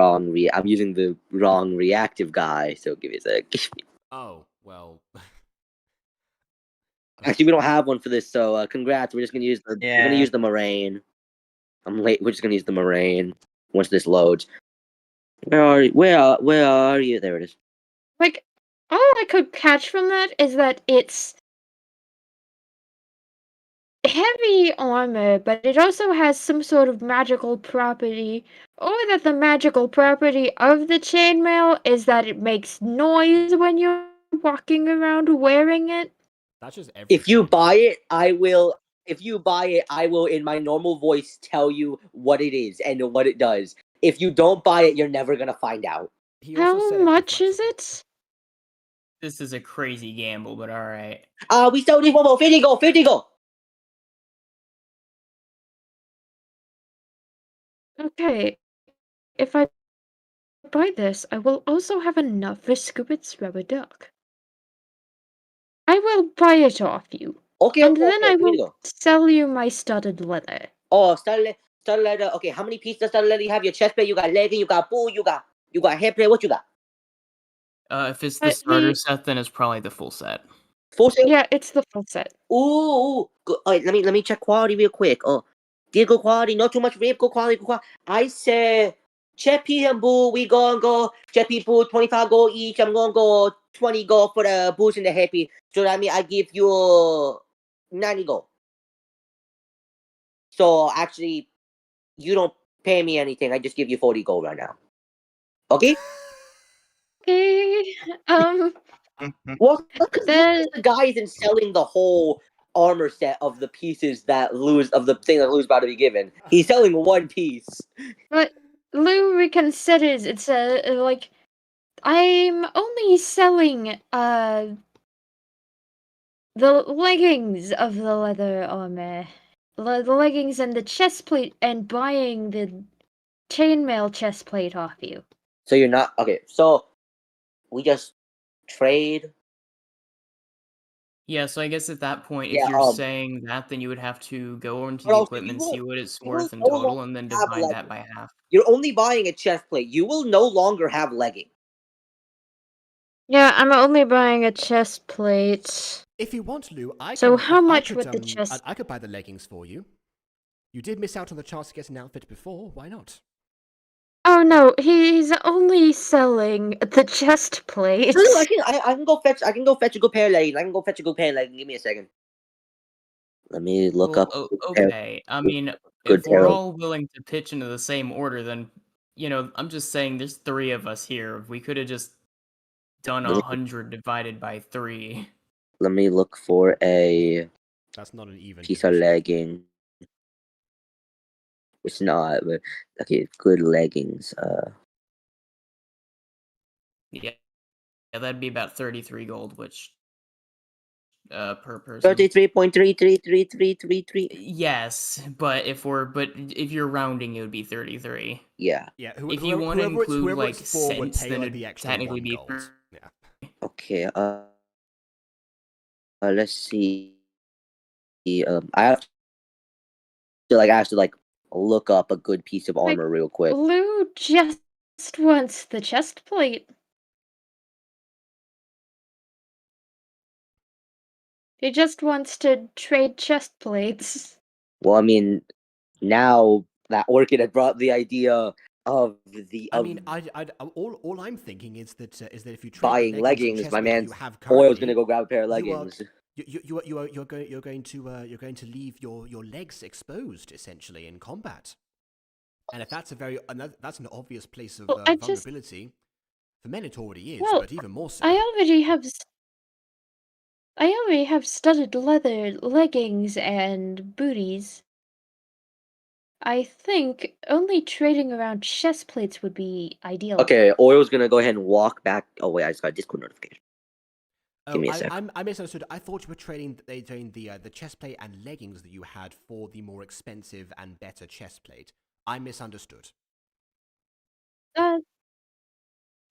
wrong reactive guy, so give me a sec. Oh, well... Actually, we don't have one for this, so congrats. We're just gonna use we're gonna use the moraine. I'm late. We're just gonna use the moraine once this loads. Where are you? Where are you? There it is. Like, all I could catch from that is that it's heavy armor, but it also has some sort of magical property, or that the magical property of the chainmail is that it makes noise when you're walking around wearing it. That's just every If you buy it, I will. If you buy it, I will, in my normal voice, tell you what it is and what it does. If you don't buy it, you're never gonna find out. How much is it? This is a crazy gamble, but all right. We sold this one for 50 gold. 50 gold. Okay, if I buy this, I will also have enough for Scoopit's rubber duck. I will buy it off you. Okay, And okay, then okay, I here we will go. sell you my studded leather. Oh, studded leather. Okay, how many pieces of studded leather you have? Your chest plate, you got legging, you got boot, you got head plate. What you got? If it's the starter set, then it's probably the full set. Full set. Yeah, it's the full set. Ooh, good. All right, let me check quality real quick. Oh, good quality, not too much rip. Good quality, good quality. I said, Cheppy and Boo, we gonna go. Cheppy, Boo, 25 gold each. I'm gonna go 20 gold for the boots and the happy. So that means I give you 90 gold. So actually, you don't pay me anything. I just give you 40 gold right now. Okay? Okay. Well, because The the guy isn't selling the whole armor set of the pieces that Lou's of the thing that Lou's about to be given. He's selling one piece. but Lou reconsiders. It's like I'm only selling the leggings of the leather armor, the leggings and the chest plate, and buying the chainmail chest plate off you. So you're not okay. So we just trade. Yeah, so I guess at that point, Yeah, if you're saying that, then you would have to go into but the also equipment, you see will what it's you will worth in no total, longer and then have divide that legging. by half. You're only buying a chest plate. You will no longer have legging. Yeah, I'm only buying a chest plate. If you want, Lou, So how much would the chest? I could buy the leggings for you. You did miss out on the chance to get an outfit before. Why not? Oh no, he's only selling the chest plate. No, I can go fetch. I can go fetch a good pair of leggings. I can go fetch a good pair of leggings. Give me a second. Let me look up. Okay. I mean, if we're all willing to pitch into the same order, then I'm just saying there's 3 of us here. We could have just done 100 divided by 3. Let me look for a. That's not an even piece of legging. It's not, but okay, good leggings. Yeah, that'd be about 33 gold, which per person. 33.33333. Yes, but if you're rounding, it would be 33. Yeah. Yeah. If you want to include like cents, then like, it'd the extra technically 1 be. gold. Yeah. Okay. Let's see. I have to look up a good piece of armor real quick. Lou just wants the chest plate. He just wants to trade chest plates. Well, I mean, now that Orchid had brought the idea of the. I mean, all I'm thinking is that if you trade buying leggings, my man Oil's gonna go grab a pair of leggings. You're going to leave your legs exposed essentially in combat, and if that's that's an obvious place of vulnerability. For men, it already is, but even more so. I already have studded leather leggings and booties. I think only trading around chest plates would be ideal. Okay, Oil's gonna go ahead and walk back. Oh wait, I just got a Discord notification. Give me a sec. I misunderstood. I thought you were trading the chest plate and leggings that you had for the more expensive and better chest plate. I misunderstood. I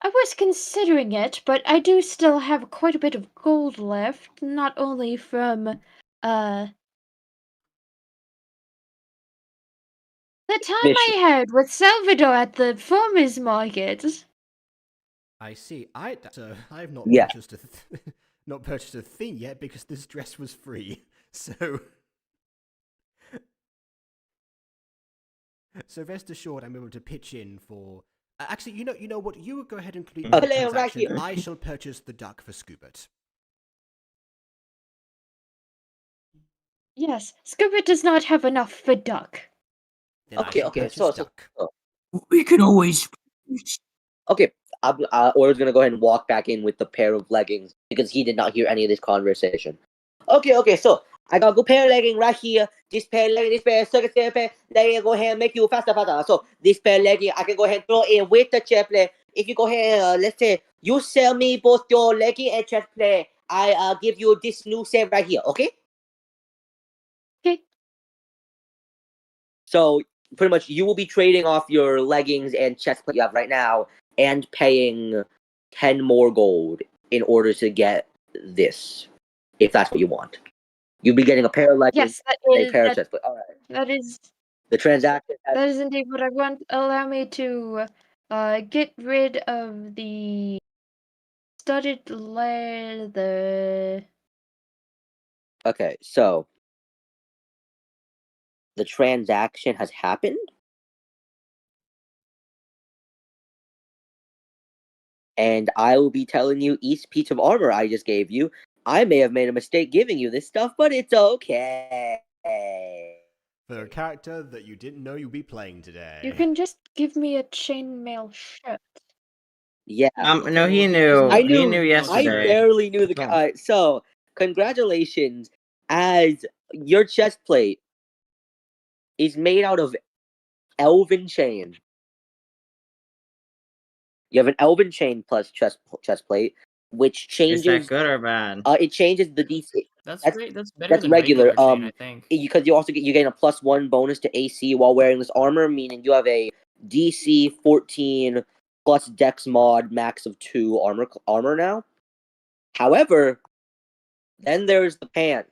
was considering it, but I do still have quite a bit of gold left, not only from the time I had with Salvador at the farmers market. I see. I have not Yeah. purchased a thing yet because this dress was free. So rest assured, I'm able to pitch in for. Actually, you know what? You go ahead and complete the transaction. I shall purchase the duck for Scoobert. Yes, Scoobert does not have enough for duck. Then Okay. So we can always. Okay, Oil's gonna go ahead and walk back in with the pair of leggings because he did not hear any of this conversation. Okay. So I got a good pair of leggings right here. This pair of leggings, this pair of circus pair leggings, go ahead and make you faster. So this pair of leggings, I can go ahead and throw in with the chest plate. If you go ahead, let's say you sell me both your legging and chest plate, I give you this new set right here. Okay. Okay. So pretty much you will be trading off your leggings and chest plate you have right now, and paying 10 more gold in order to get this, if that's what you want. You'll be getting a pair of leggings Yes, that and a is pair of chest plate. All right. that is The transaction has that is indeed what I want. Allow me to get rid of the studded leather. Okay, so the transaction has happened, and I will be telling you each piece of armor I just gave you. I may have made a mistake giving you this stuff, but it's okay. For a character that you didn't know you'd be playing today. You can just give me a chainmail shirt. Yeah. No, he knew. I He knew. knew I yesterday. barely knew the guy. So, congratulations, as your chest plate is made out of elven chain. You have an elven chain plus chest plate, which Is changes. that good or bad? It changes the DC. That's That's great. That's better that's than regular. chain, I think. Because you also you're getting a +1 bonus to AC while wearing this armor, meaning you have a DC 14 plus Dex mod max of 2 armor now. However, then there's the pants,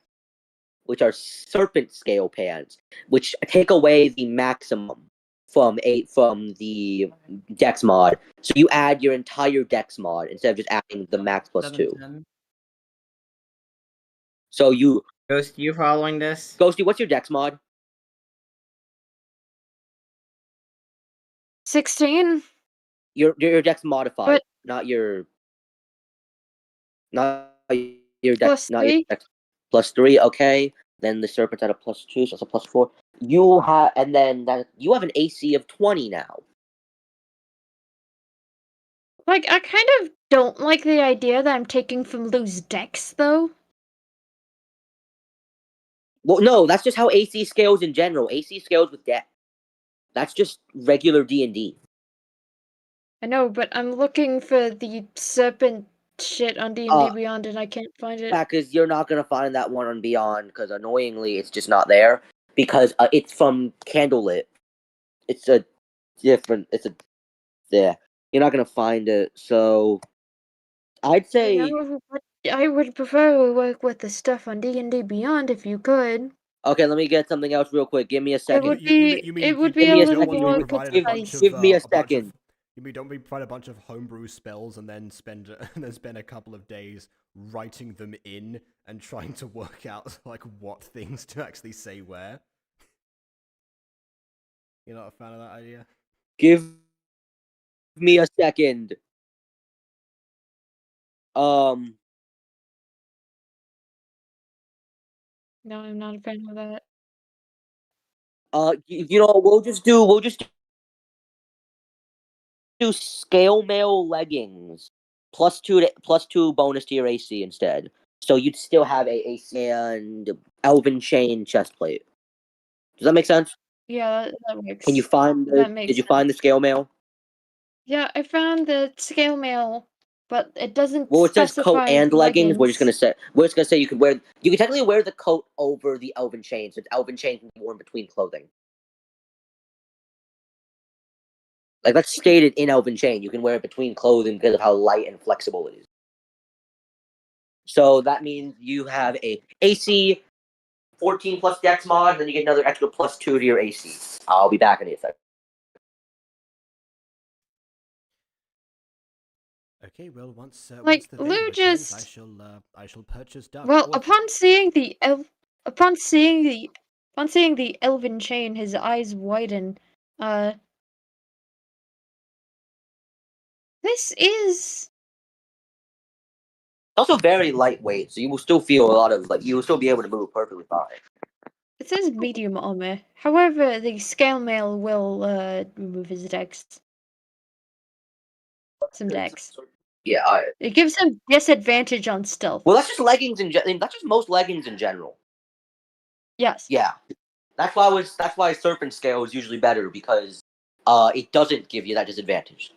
which are serpent scale pants, which take away the maximum from the Dex mod. So you add your entire Dex mod instead of just adding the max +2. 710. So you Ghost, you following this? Ghosty, what's your Dex mod? 16. Your Dex modified, But not your Dex, plus not your 3. Dex. +3, okay. Then the serpent's at a +2, so it's a +4. You have, and then you have an AC of 20 now. Like, I kind of don't like the idea that I'm taking from Lou's dex, though. Well, no, that's just how AC scales in general. AC scales with Dex. That's just regular D&D. I know, but I'm looking for the serpent shit on D&D Beyond, and I can't find it. Yeah, because you're not gonna find that one on Beyond, because annoyingly, it's just not there. Because it's from Candlelit. It's a different. Yeah. You're not gonna find it. So I'd say. No, but I would prefer we work with the stuff on D&D Beyond if you could. Okay, let me get something else real quick. Give me a It second. would be You a Give me a little second. more provided a bunch concise. of, Give me a bunch of- second. You mean don't we provide a bunch of homebrew spells and then spend a couple of days writing them in and trying to work out like what things to actually say where? You're not a fan of that idea? Give me a second. No, I'm not a fan of that. You know, we'll just do scale mail leggings +2 bonus to your AC instead. So you'd still have a AC and elven chain chest plate. Does that make sense? Yeah, that works. Can you find the? That makes Did you find the scale mail? Yeah, I found the scale mail, but it doesn't Well, it says specify coat and leggings. We're just gonna leggings. say you can technically wear the coat over the elven chain, so elven chain can be worn between clothing. Like that's stated in elven chain. You can wear it between clothing because of how light and flexible it is. So that means you have a AC 14 plus Dex mod, and then you get another extra +2 to your AC. I'll be back in a second. Okay, well once Like, the vendor Lou returns, just I shall purchase Dark. well, Dwarf. upon seeing the elven chain, his eyes widen. This is Also very lightweight, so you will still feel a lot of you will still be able to move perfectly fine. it says medium armor. However, the scale mail will remove his dex. Some dex. Yeah, alright. It gives him disadvantage on stealth. Well, that's just leggings that's just most leggings in general. Yes. Yeah, that's why serpent scale is usually better because it doesn't give you that disadvantage.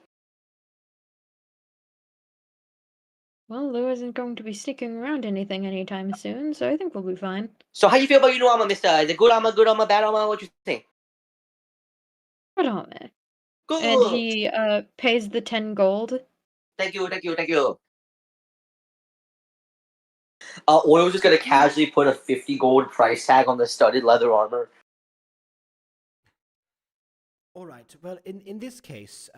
Well, Lou isn't going to be sticking around anytime soon, so I think we'll be fine. So how you feel about your new armor, Mister? Is it good armor, bad armor? What you think? Put on it. Good. And he pays the 10 gold. Thank you. Oil's just gonna casually put a 50 gold price tag on the studded leather armor. All right. Well, in this case,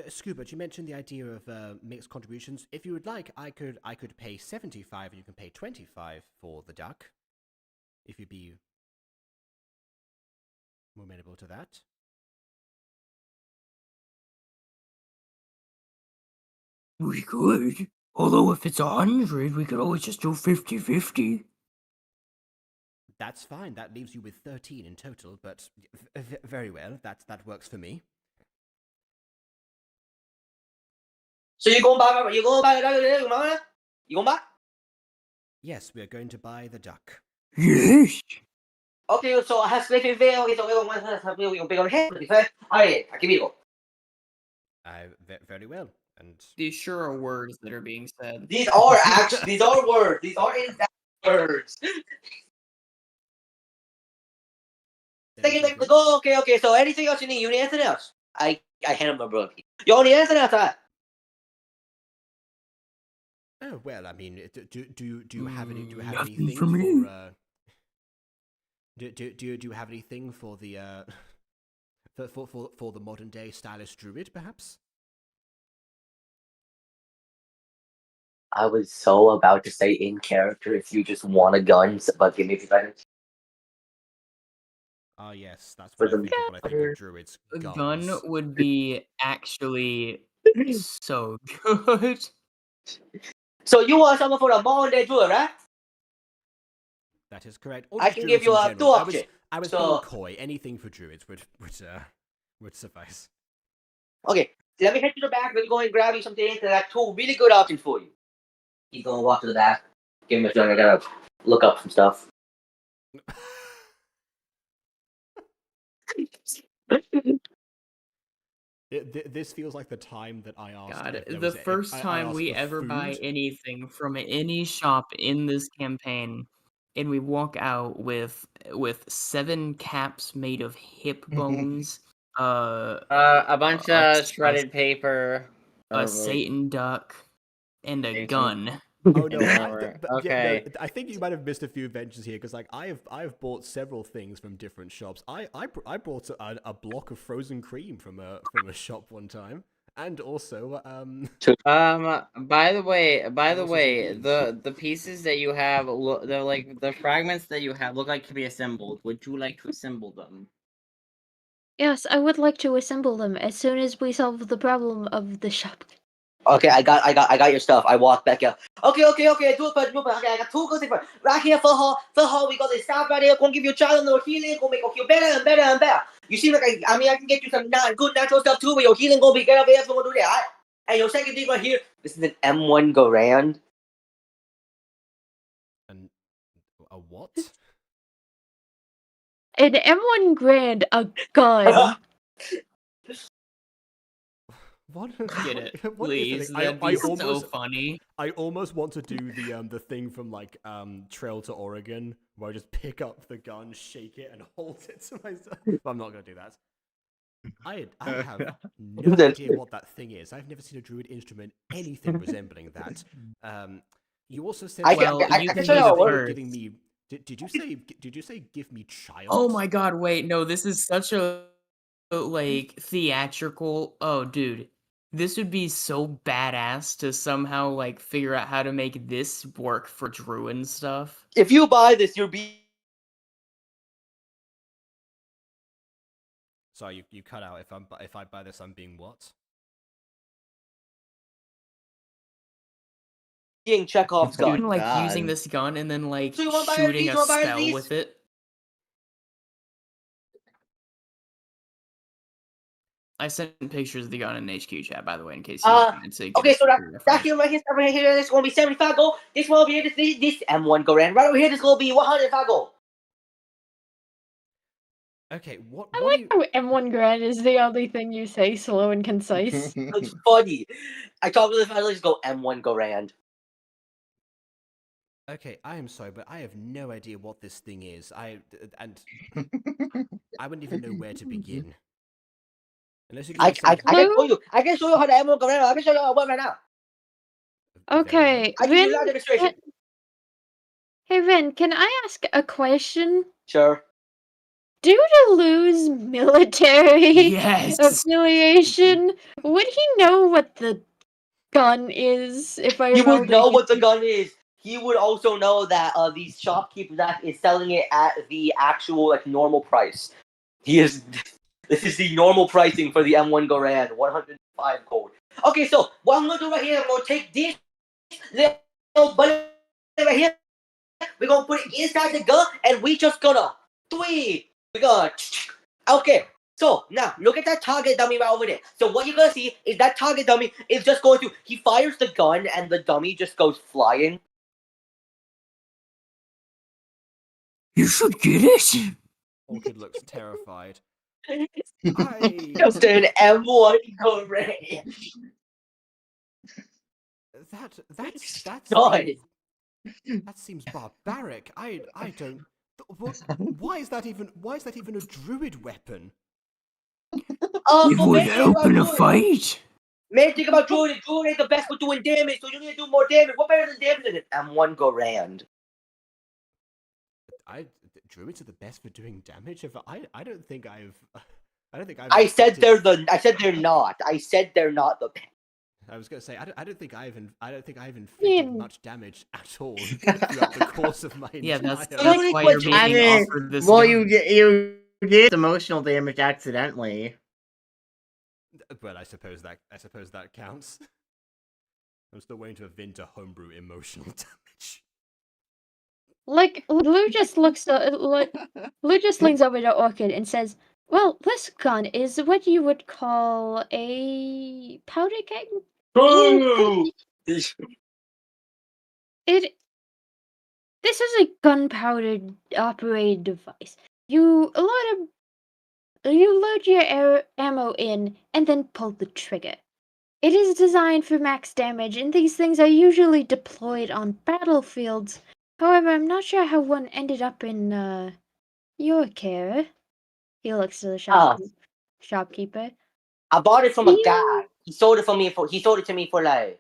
Scuba, you mentioned the idea of mixed contributions. If you would like, I could pay 75, and you can pay 25 for the duck. If you'd be more amenable to that. We could. Although if it's 100, we could always just do 50-50. That's fine. That leaves you with 13 in total, but very well. That works for me. So you going back? You going back? You going back? Yes, we are going to buy the duck. Yes. Okay, so I have split it very okay, so we're big on head. Alright, I give you. Very well. And These sure are words that are being said. These are words. These are exact words. Thank you. Go. Okay. So anything else you need? You need anything else? I hand him my brother. You need anything else? Oh well, I mean, do you have any? Do you have Nothing anything for me. for? Do you have anything for the for the modern day stylish druid, perhaps? I was so about to say in character if you just want a gun, but give me a few seconds. Ah, yes, that's what I think of when I think of druids. A Guns. gun would be actually so good. So you want something for the modern day druid, right? That is correct. I can give you a two option. I was So- being coy. Anything for druids would suffice. Okay, let me head to the back. Let me go and grab you something. I got two really good options for you. He's gonna walk to the back. Give him a second. I gotta look up some stuff. This feels like the time that I asked. God, if there the was first I time asked we for ever buy food. anything from any shop in this campaign, and we walk out with 7 caps made of hip bones, A bunch of shredded paper. a Satan duck, and a Satan. gun. Oh no! Okay. I think you might have missed a few adventures here because, like, I've bought several things from different shops. I bought a block of frozen cream from a shop one time, and also By the way, also the pieces that you have, they're like the fragments that you have look like to be assembled. Would you like to assemble them? Yes, I would like to assemble them as soon as we solve the problem of the shop. Okay, I got your stuff. I walk back out. Okay. Do it first. Okay, I got two good things. Right here for her. We got this stuff right here. Gonna give you a child no healing. Gonna make you better and better and better. You seem like I can get you some good natural stuff too. But your healing gonna be better. So we're gonna do that. Right? And your second thing right here. This is an M1 Garand. a what? An M1 Grand, a gun. What? Get it, What is please. the thing? That'd be so funny. I almost want to do the thing from like Trail to Oregon, where I just pick up the gun, shake it, and hold it to myself. But I'm not gonna do that. I have no idea what that thing is. I've never seen a druid instrument anything resembling that. You also said I can show you how it works. giving me. Did you say give me child? Oh my god! Wait, no. This is such a like theatrical. Oh, dude. This would be so badass to somehow like figure out how to make this work for druid stuff. If you buy this, you'll be. Sorry, you cut out. If I buy this, I'm being what? Being Chekhov's gun. Dude, like God. using this gun and then like So you wanna buy shooting these? a You wanna buy spell these? with it. I sent pictures of the gun in HQ chat, by the way, in case you wanted to get Okay, so a that here right here, over here, this is gonna be 75 gold. This one over here, this M1 Garand. Right over here, this is gonna be 105 gold. Okay, what? I What like how M1 Grand is the only thing you say slow and concise. It's funny. I talk to the fellas, go M1 Garand. Okay, I am sorry, but I have no idea what this thing is. I wouldn't even know where to begin. Unless you give me some. I can show you. I can show you how the M1 go right now. I can show you how it works right now. Okay, I can do a Vin. live demonstration. Hey Vin, can I ask a question? Sure. Due to Lou's military Yes. affiliation, would he know what the gun is? If I He remember, would know what the gun is. He would also know that these shopkeepers that is selling it at the actual like normal price. This is the normal pricing for the M1 Garand, 105 gold. Okay, so what I'm gonna do right here, I'm gonna take this little bullet right here. We're gonna put it inside the gun, and we just gonna we're gonna okay. So now look at that target dummy right over there. So what you're gonna see is that target dummy is just going to he fires the gun and the dummy just goes flying. You should get it. Orchid looks terrified. Just an M1 Garand. That's God. that seems barbaric. I don't. Why is that even a druid weapon? It would help in a fight. Man, think about Druid. Druid ain't the best for doing damage, so you need to do more damage. What better than damage than an M1 Garand? Druids are the best for doing damage. I don't think I've. I said they're not. I said they're not the best. I was going to say I don't think I've inflicted much damage at all throughout the course of my that's entire. why you're being offered this. Well, gun. you did emotional damage accidentally. Well, I suppose that counts. I'm still waiting to have Vin to homebrew emotional damage. Like Lou just looks Lou just leans over to Orchid and says, "Well, this gun is what you would call a powder keg. This is a gunpowder operated device. You load your ammo in and then pull the trigger. It is designed for max damage, and these things are usually deployed on battlefields. However, I'm not sure how one ended up in your care." He looks to the shopkeeper. I bought it from a guy. He sold it to me for like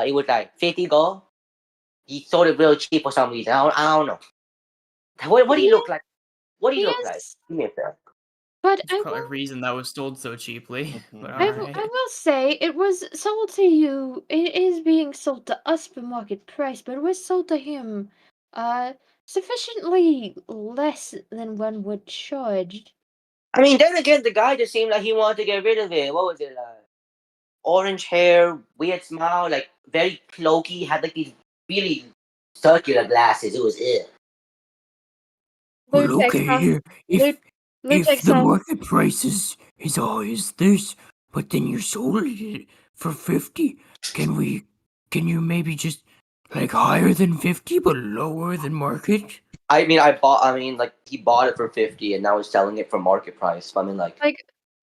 it was like 50 gold. He sold it real cheap for some reason. I don't know. What do you look like? What do you look like? Give me a sec. But There's probably a reason that was sold so cheaply. But I alright. will say it was sold to you. It is being sold to us for market price, but it was sold to him, sufficiently less than one would charge. I mean, then again, the guy just seemed like he wanted to get rid of it. What was it? Orange hair, weird smile, like very cloaky, had like these really circular glasses. It was it. Well, okay, here. If the market price is always this, but then you sold it for 50, can you maybe just like higher than 50 but lower than market? He bought it for 50 and now he's selling it for market price. I mean, like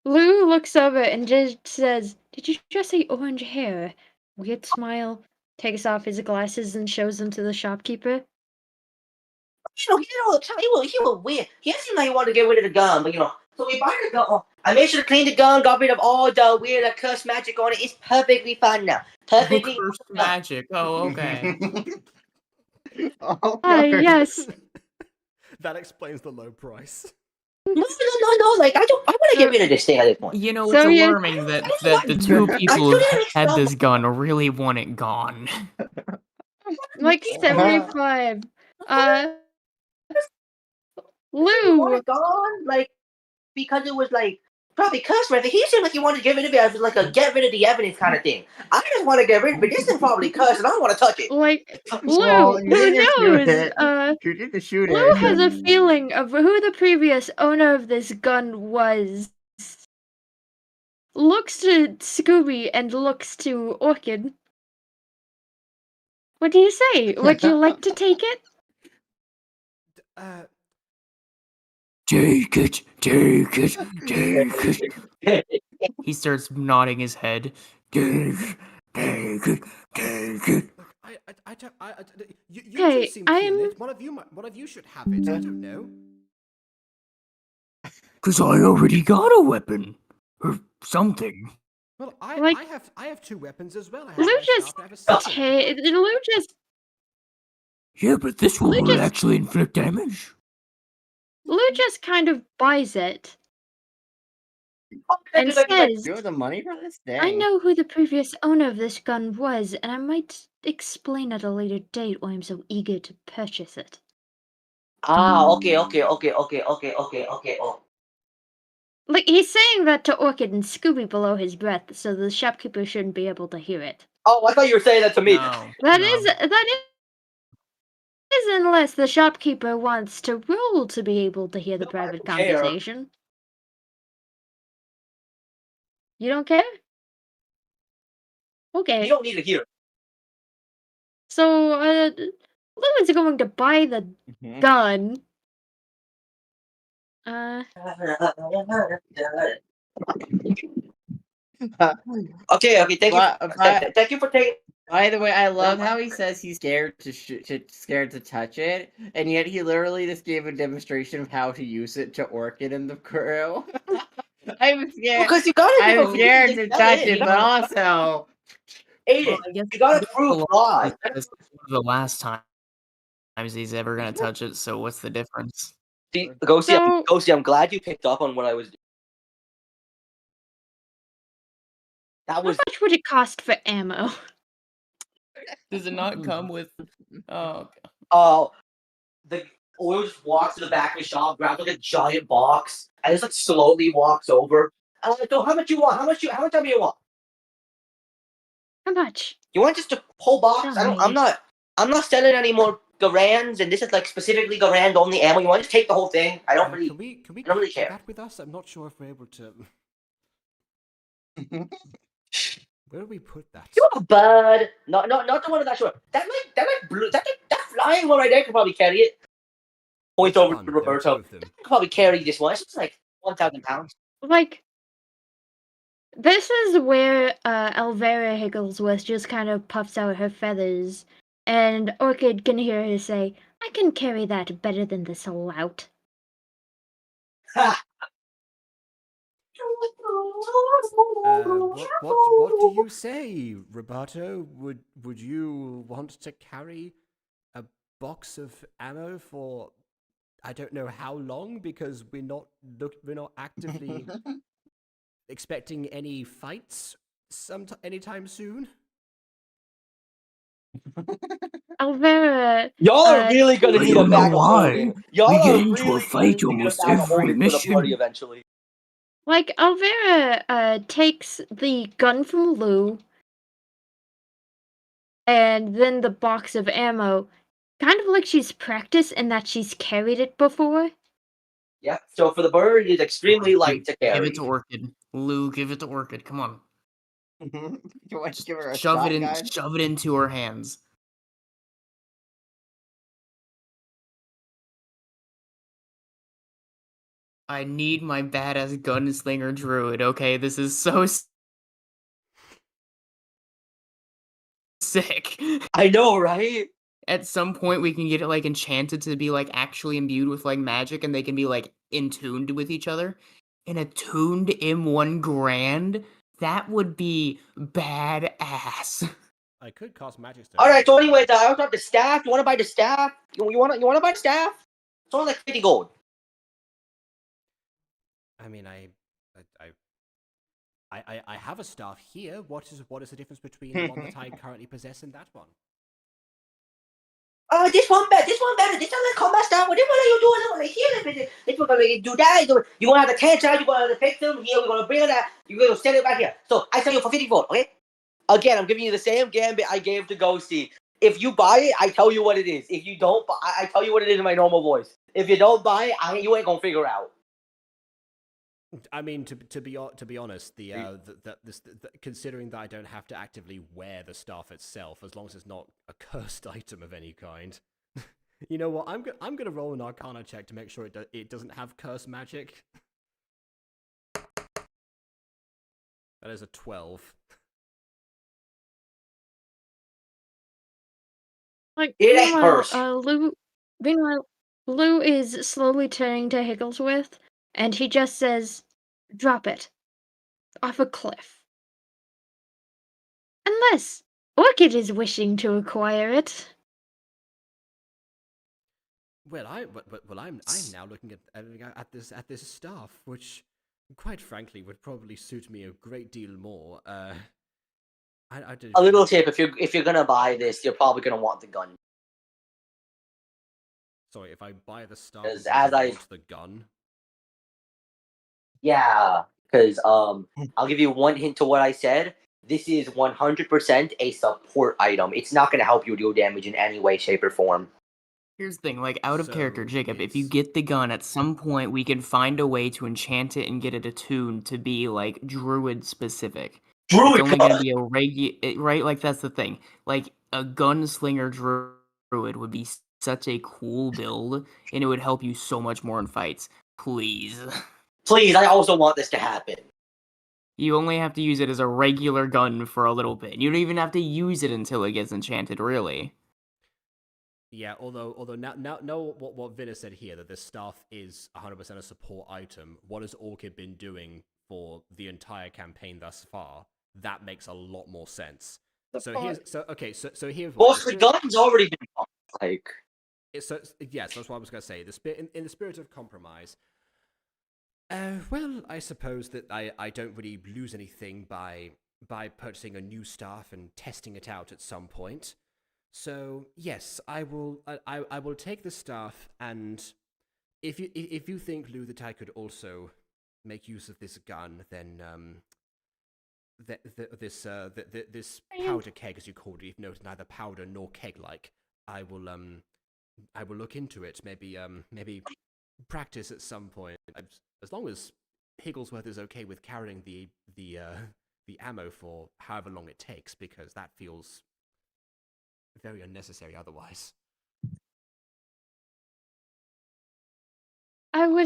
Lou looks over and just says, "Did you just say orange hair?" Weird smile, takes off his glasses and shows them to the shopkeeper. he did all the time. He was weird. He seemed like he wanted to get rid of the gun, but so we bought the gun. I made sure to clean the gun, got rid of all the weird cursed magic on it. It's perfectly fine now. Perfectly Cursed magic. Oh, okay. Yes. That explains the low price. No. Like I want to get rid of this thing at this point. You know, So it's you- alarming that the two people who had this gun really want it gone. Like 75. Want Lou. it gone, like because it was like probably cursed. Right? He seemed like he wanted to get rid of it as like a get rid of the evidence kind of thing. I just want to get rid of it. This is probably cursed, and I don't want to touch it. Like Lou, Well, you who didn't shoot knows? it. You didn't shoot Lou it. has a feeling of who the previous owner of this gun was. Looks to Scooby and looks to Orchid. What do you say? Would you like to take it? Take it. He starts nodding his head. Take it. I you two Okay, seem keen on I'm- it. One of you should have it. I don't know. Cause I already got a weapon. Or something. Well, Like- I have 2 weapons as well. I have Lou my just- staff, and I have a sickle. Okay, Lou just Yeah, but this one Well, will just- actually inflict damage. kind of buys it and Just like- says, You have the money for this? I Dang. know who the previous owner of this gun was, and I might explain at a later date why I'm so eager to purchase it. Okay. Oh. Like, he's saying that to Orchid and Scooby below his breath, so the shopkeeper shouldn't be able to hear it. Oh, I thought you were saying that to me. No. That no. is unless the shopkeeper wants to roll to be able to hear the No, I private don't care. conversation. You don't care? Okay. You don't need to hear. So, Lou is going to buy the Mhm. gun. Okay. Thank But- you. but- Thank you for taking. By the way, I love how he says he's scared scared to touch it, and yet he literally just gave a demonstration of how to use it to Orchid and the crew. I'm scared. Because you gotta give I'm a scared reason to sell touch it, it, you but know? also Aiden, Well, I guess- you gotta I guess prove the why. law is the last times he's ever gonna touch it. So what's the difference? See, Ghosty, So- Ghosty, I'm glad you picked up on what I was doing. That How was much would it cost for ammo? Does it not come with? Oh, the oil just walks to the back of the shop, grabs like a giant box, and just like slowly walks over. And I'm like, "So how much you want? How much of you want? How much? You want just a whole box? Tell me. I'm not selling any more Garands, and this is like specifically Garand only ammo. You want to just take the whole thing? I don't really. Can we I don't really share care. that with us? I'm not sure if we're able to. Where do we put that? You want a bud? Not the one of that short. That blue. That flying one right there could probably carry it. Point Which over one? to There are 2 Roberto. of them. Could probably carry this one. It's just like 1,000 pounds. Like, this is where Alvera Higglesworth just kind of puffs out her feathers, and Orchid can hear her say, I can carry that better than this lout. Ha! What do you say, Roberto? Would you want to carry a box of ammo for I don't know how long, because we're not actively expecting any fights anytime soon? Alvera, Y'all are really gonna I need a don't know bag of why. holding. Y'all We get are into a really fight gonna need a almost bag of every holding for the party mission. eventually. like, Alvera takes the gun from Lou, and then the box of ammo, kind of like she's practiced in that she's carried it before. Yeah. So for the bird, it's extremely light to carry. Give it to Orchid. Lou, give it to Orchid. Come on. you want to give her a Shove it in. shotgun? Shove it into her hands. I need my badass gunslinger druid. Okay, this is so sick. I know, right? At some point, we can get it like enchanted to be like actually imbued with like magic, and they can be like in tuned with each other. In a tuned M1 Grand, that would be badass. I could cast magic stone. All right. So anyway, I also have the staff. You want to buy the staff? You want to buy the staff? It's only like 50 gold. I mean, I have a staff here. What is the difference between the one that I currently possess and that one? This one better. This one better. This one like combat staff. What are you doing? This one like here. This one gonna do that. You gonna have the cancer. You gonna have the fix them here. We're gonna bring it out. You're gonna set it back here. So I sell you for 50 gold. Okay. Again, I'm giving you the same gambit I gave to Ghosty. If you buy it, I tell you what it is. If you don't, I tell you what it is in my normal voice. If you don't buy it, you ain't gonna figure out. I mean, to be honest, considering that I don't have to actively wear the staff itself, as long as it's not a cursed item of any kind. You know what? I'm gonna roll an Arcana check to make sure it doesn't have curse magic. That is a 12. Like, It hurts. meanwhile, Lou is slowly turning to Higglesworth, and he just says, "Drop it. Off a cliff. Unless Orchid is wishing to acquire it." Well, I'm now looking at this staff, which, quite frankly, would probably suit me a great deal more. I did A little tip: if you're gonna buy this, you're probably gonna want the gun. Sorry, if I buy the staff, Because I want the gun. Yeah, because I'll give you one hint to what I said. This is 100% a support item. It's not gonna help you deal damage in any way, shape, or form. Here's the thing, like, out of character, So, Jacob, if you it's- get the gun, at some point we can find a way to enchant it and get it attuned to be, like, druid specific. It's only gonna be a right? Like, that's the thing. Like, a gunslinger druid would be such a cool build, and it would help you so much more in fights. Please. Please, I also want this to happen. You only have to use it as a regular gun for a little bit. You don't even have to use it until it gets enchanted, really. Yeah, although now what Vinna said here, that this staff is 100% a support item. What has Orchid been doing for the entire campaign thus far? That makes a lot more sense. So here's here's Most of the gun's already been bought, like. Yes, that's what I was gonna say. In the spirit of compromise. Well, I suppose that I don't really lose anything by purchasing a new staff and testing it out at some point. So yes, I will take the staff, and if you think, Lou, that I could also make use of this gun, then this powder keg, as you called it, even though it's neither powder nor keg-like, I will look into it. Maybe practice at some point, as long as Higglesworth is okay with carrying the ammo for however long it takes, because that feels very unnecessary otherwise. I know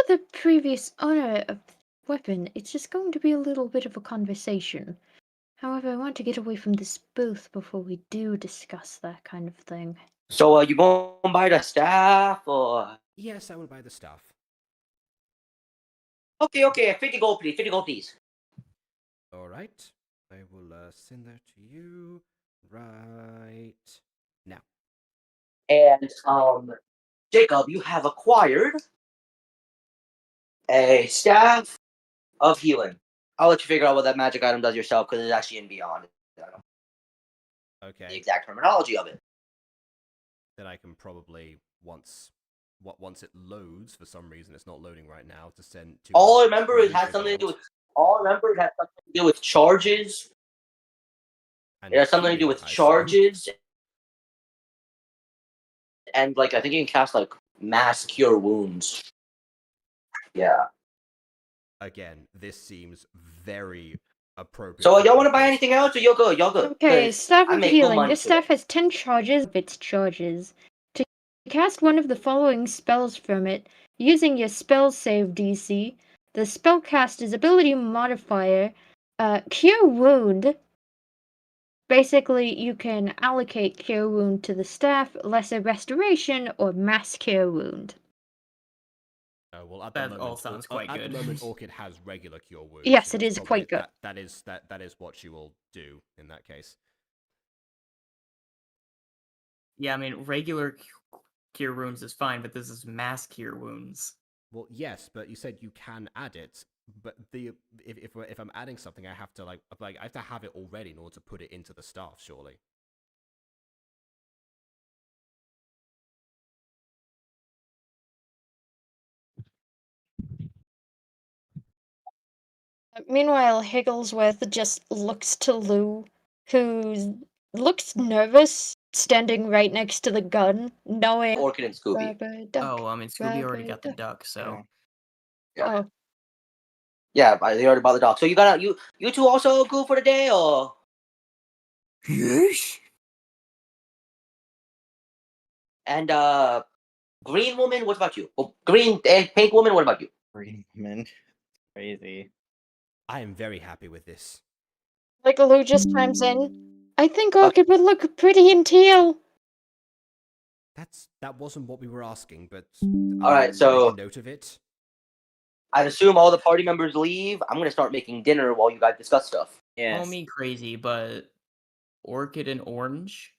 the previous owner of the weapon. It's just going to be a little bit of a conversation. However, I want to get away from this booth before we do discuss that kind of thing. So, you won't buy the staff, or? Yes, I will buy the staff. Okay, 50 gold, please. 50 gold, please. All right, I will send that to you right now. And Jacob, you have acquired a staff of healing. I'll let you figure out what that magic item does yourself, because it's actually in Beyond. Okay. The exact terminology of it. Then I can probably once it loads, for some reason it's not loading right now, to send to. All I remember it has something to do with charges. It has something to do with charges. And like I think you can cast like mass cure wounds. Yeah. Again, this seems very appropriate. So y'all want to buy anything else, or you're good? Y'all good? Okay, staff of healing. This today. staff has 10 charges of its charges. To cast one of the following spells from it, using your spell save DC, the spellcaster's ability modifier, Cure Wound. Basically, you can allocate Cure Wound to the staff, Lesser Restoration, or Mass Cure Wound. Well, at That the moment, all sounds quite at good. the moment, Orchid has regular cure wounds. Yes, so it is quite good. That is what she will do in that case. Yeah, I mean, regular cure wounds is fine, but this is mass cure wounds. Well, yes, but you said you can add it. But if I'm adding something, I have to I have to have it already in order to put it into the staff, surely. Meanwhile, Higglesworth just looks to Lou, who looks nervous, standing right next to the gun, knowing Orchid and Scooby. Rubber duck, Oh, I mean, Scooby already got the rubber duck, so. Yeah. Oh, Yeah, they already bought the dog. So you two also go for the day, or? Yes. And green woman, what about you? Oh, green and pink woman, what about you? Green woman. Crazy. I am very happy with this. like Lou just chimes in. I think Orchid would look pretty in teal. That wasn't what we were asking, but Alright, so make a note of it. I assume all the party members leave. I'm gonna start making dinner while you guys discuss stuff. Yes. Call me crazy, but Orchid and Orange?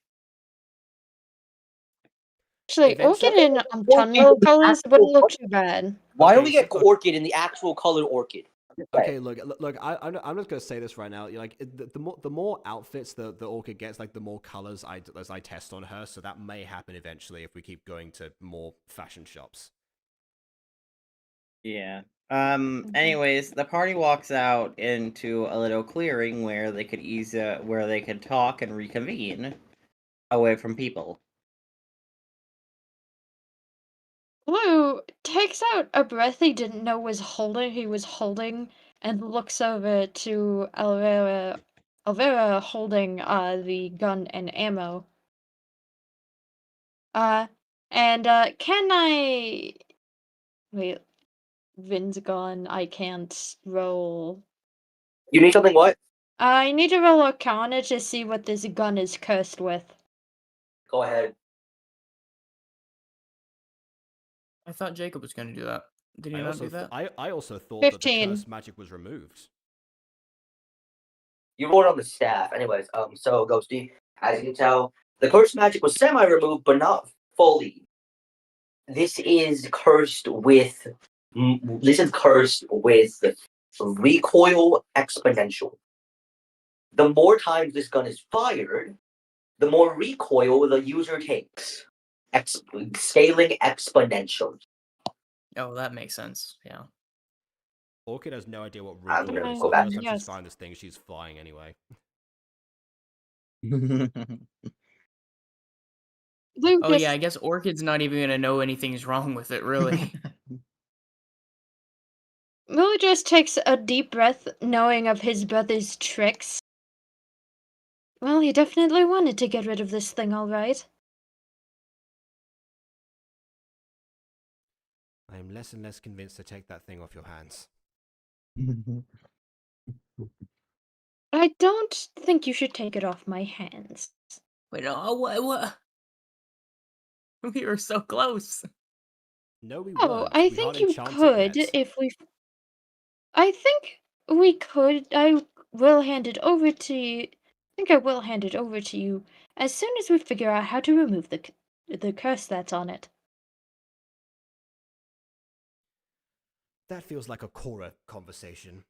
Actually, Orchid in autumnal colors wouldn't look too bad. Why don't we Okay, get Orchid in the actual colored Orchid? Okay, look. I'm just gonna say this right now. Like, the more outfits the Orchid gets, like the more colors I test on her. So that may happen eventually if we keep going to more fashion shops. Yeah. Anyways, the party walks out into a little clearing where they could talk and reconvene away from people. Blue takes out a breath he didn't know he was holding, and looks over to Elvira. Elvira holding the gun and ammo. Can I wait? Vin's gone. I can't roll. You need something what? I need to roll Arcana to see what this gun is cursed with. Go ahead. I thought Jacob was gonna do that. Did he not do that? I also thought that the 15. curse magic was removed. You rolled on the staff. Anyways, so Ghosty, as you can tell, the cursed magic was semi-removed, but not fully. This is cursed with recoil exponential. The more times this gun is fired, the more recoil the user takes. Scaling exponential. Oh, that makes sense. Yeah. Orchid has no idea what I'm recoil gonna is. go The back. first time Yes. she's firing this thing, she's flying anyway. Blue Oh just yeah, I guess Orchid's not even gonna know anything's wrong with it, really. Blue just takes a deep breath, knowing of his brother's tricks. Well, he definitely wanted to get rid of this thing, all right. I am less and less convinced to take that thing off your hands. I don't think you should take it off my hands. Wait, no, what? We were so close. No, we Oh, weren't. I We think aren't you enchanted could yet. if we. I think we could. I will hand it over to you. I think I will hand it over to you as soon as we figure out how to remove the curse that's on it. That feels like a Cora conversation.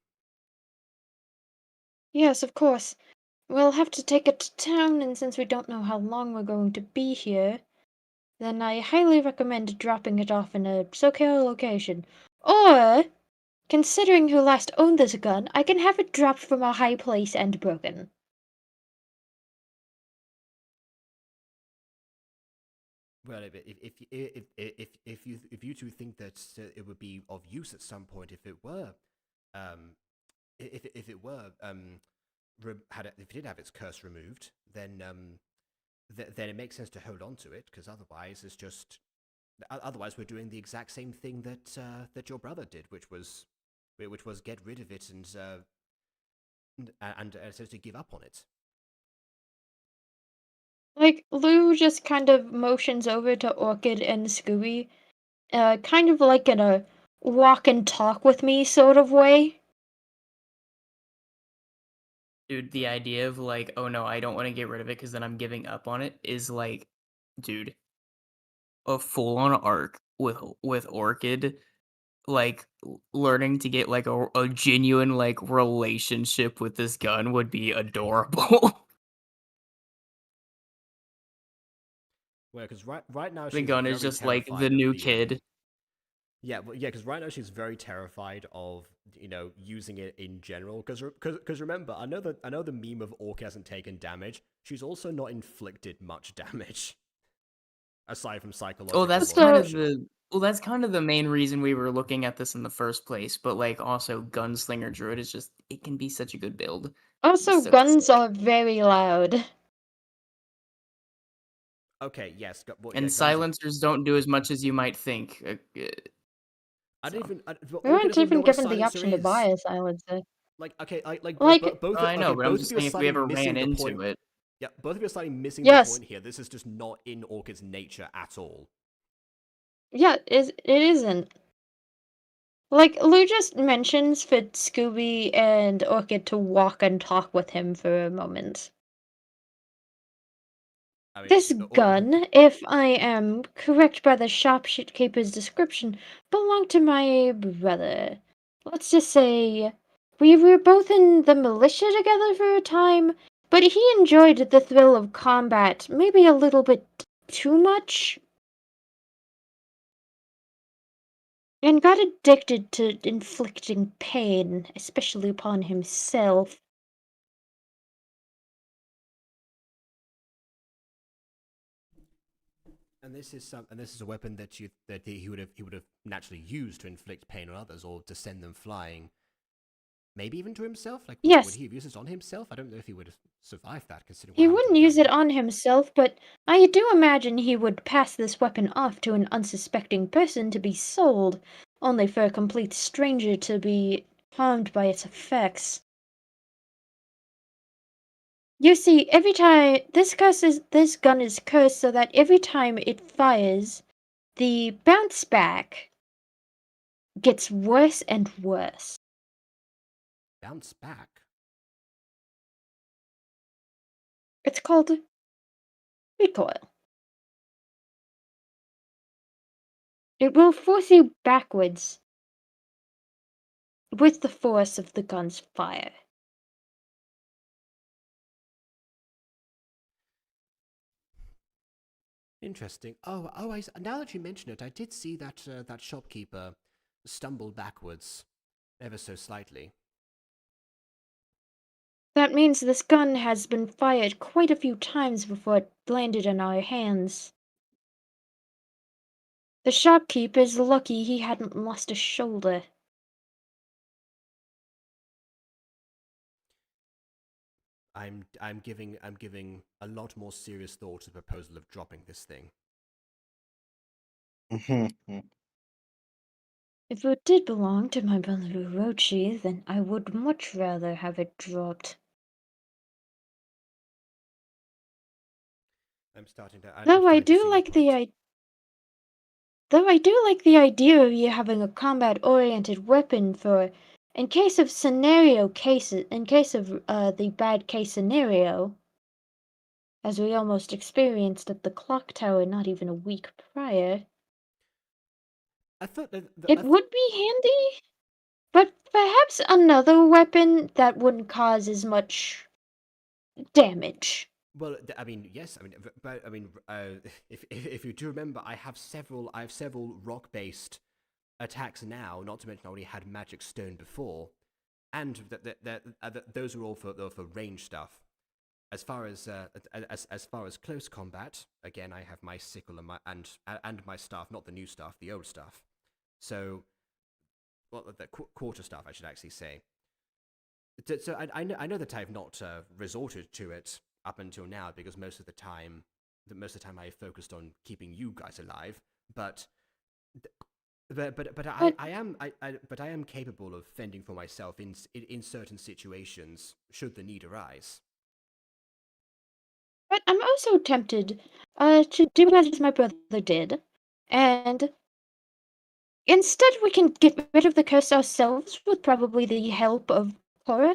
Yes, of course. We'll have to take it to town, and since we don't know how long we're going to be here, then I highly recommend dropping it off in a secure location. Or, considering who last owned this gun, I can have it dropped from a high place and broken. Well, if you two think that it would be of use at some point, if it did have its curse removed, then then it makes sense to hold on to it, because otherwise we're doing the exact same thing that your brother did, which was get rid of it and essentially give up on it. Like, Lou just kind of motions over to Orchid and Scooby, kind of like in a walk and talk with me sort of way. Dude, the idea of like, oh no, I don't want to get rid of it because then I'm giving up on it is like, dude, a full-on arc with Orchid, like learning to get like a genuine like relationship with this gun would be adorable. Well, because right now The she's gun is very just like terrified the of new kid. Yeah, well, yeah, because right now she's very terrified of using it in general. Because remember, I know the meme of Orc hasn't taken damage. She's also not inflicted much damage, aside from psychological. Oh, that's kind of the main reason we were looking at this in the first place. But like, also Gunslinger Druid is just it can be such a good build. Also, So guns sick. are very loud. Okay, yes, And silencers don't do as much as you might think. I don't even. We weren't even given the option to buy a silencer. Like, okay, Like, both. I know, okay, but I'm both just of you are saying if we slightly ever missing ran the into point. it. Yeah, both of you are slightly missing Yes. the point here. This is just not in Orchid's nature at all. Yeah, it isn't. Like, Lou just mentions for Scooby and Orchid to walk and talk with him for a moment. I mean, This gun, if I am correct by the shopkeeper's description, belonged to my brother. Let's just say we were both in the militia together for a time, but he enjoyed the thrill of combat maybe a little bit too much, and got addicted to inflicting pain, especially upon himself. And this is a weapon that he would have naturally used to inflict pain on others or to send them flying. Maybe even to himself. Like, Yes. would he have used it on himself? I don't know if he would have survived that. Considering He wouldn't use it on himself, but I do imagine he would pass this weapon off to an unsuspecting person to be sold, only for a complete stranger to be harmed by its effects. You see, every time this gun is cursed so that every time it fires, the bounce back gets worse and worse. Bounce back? It's called recoil. It will force you backwards with the force of the gun's fire. Interesting. Now that you mention it, I did see that that shopkeeper stumble backwards, ever so slightly. That means this gun has been fired quite a few times before it landed in our hands. The shopkeeper's lucky he hadn't lost a shoulder. I'm giving a lot more serious thought to the proposal of dropping this thing. If it did belong to my brother Orochi, then I would much rather have it dropped. I'm starting to. Though I do like the idea of you having a combat-oriented weapon for, in case of the bad case scenario, as we almost experienced at the clock tower not even a week prior. I thought It would be handy, but perhaps another weapon that wouldn't cause as much damage. Well, I mean, yes. I mean, but I mean, if you do remember, I have several rock-based attacks now. Not to mention, I already had magic stone before, and those are all for range stuff. As far as close combat, again, I have my sickle and my staff, not the new staff, the old staff. So, well, the quarter staff, I should actually say. So I know that I've not resorted to it up until now because most of the time I focused on keeping you guys alive. But I am capable of fending for myself in certain situations should the need arise. But I'm also tempted to do as my brother did, and instead we can get rid of the curse ourselves with probably the help of Cora.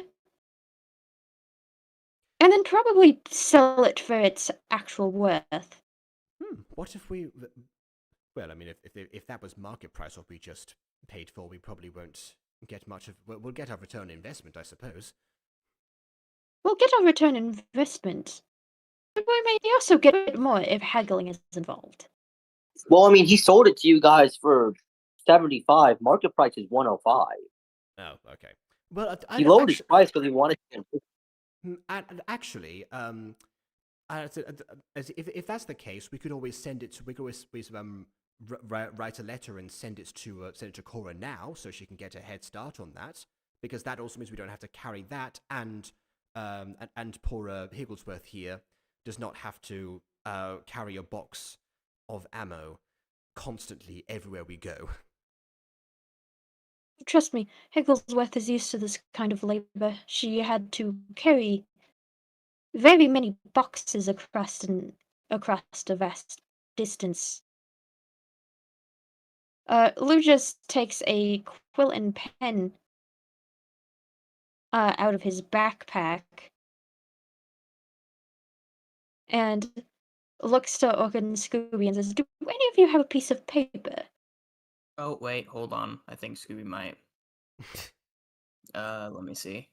And then probably sell it for its actual worth. What if we... Well, I mean, if that was market price what we just paid for, we probably won't get much of... We'll get our return on investment, I suppose. We'll get our return on investment. But we may also get a bit more if haggling is involved. Well, I mean, he sold it to you guys for 75. Market price is 105. Oh, okay. Well, he lowered his price because he wanted to... Actually, if that's the case, we could always send it. We could always write a letter and send it to Cora now, so she can get a head start on that. Because that also means we don't have to carry that, and poor Higglesworth here does not have to carry a box of ammo constantly everywhere we go. Trust me, Higglesworth is used to this kind of labor. She had to carry very many boxes across a vast distance. Lou just takes a quill and pen out of his backpack and looks to Orchid and Scooby and says, "Do any of you have a piece of paper?" Oh, wait, hold on. I think Scooby might. Let me see.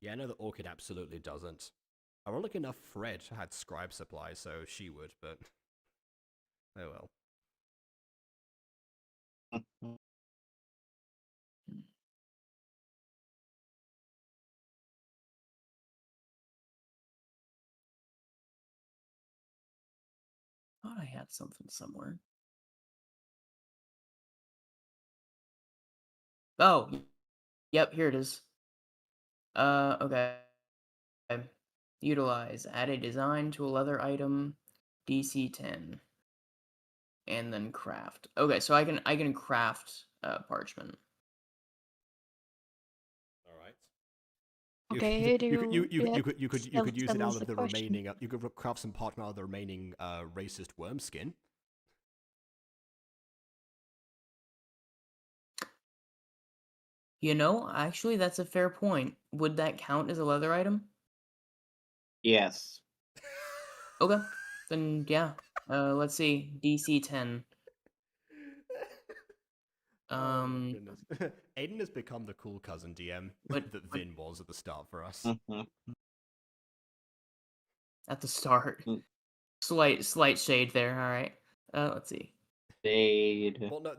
Yeah, I know that Orchid absolutely doesn't. Ironic enough, Fred had scribe supply, so she would, but... Oh well. Thought I had something somewhere. Oh, yep, here it is. Okay. Utilize, add a design to a leather item, DC 10. And then craft. Okay, so I can craft parchment. All right. Okay, You could use it out of the remaining. You could craft some parchment out of the remaining racist worm skin. You know, actually, that's a fair point. Would that count as a leather item? Yes. Okay, then yeah. Let's see, DC 10. Oh my goodness. Aiden has become the cool cousin DM that Vin was at the start for us. At the start, slight shade there. All right. Let's see. Shade. Well, no,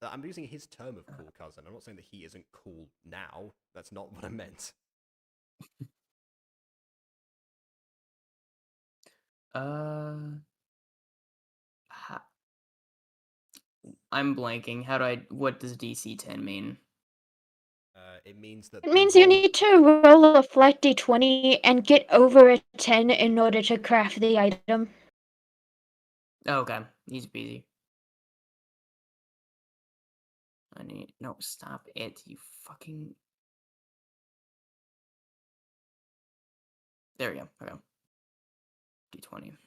I'm using his term of cool cousin. I'm not saying that he isn't cool now. That's not what I meant. I'm blanking. What does DC 10 mean? It means that It means you need to roll a flat d20 and get over a 10 in order to craft the item. Oh, okay, easy peasy. No, stop it, you fucking. There we go. Okay. D20.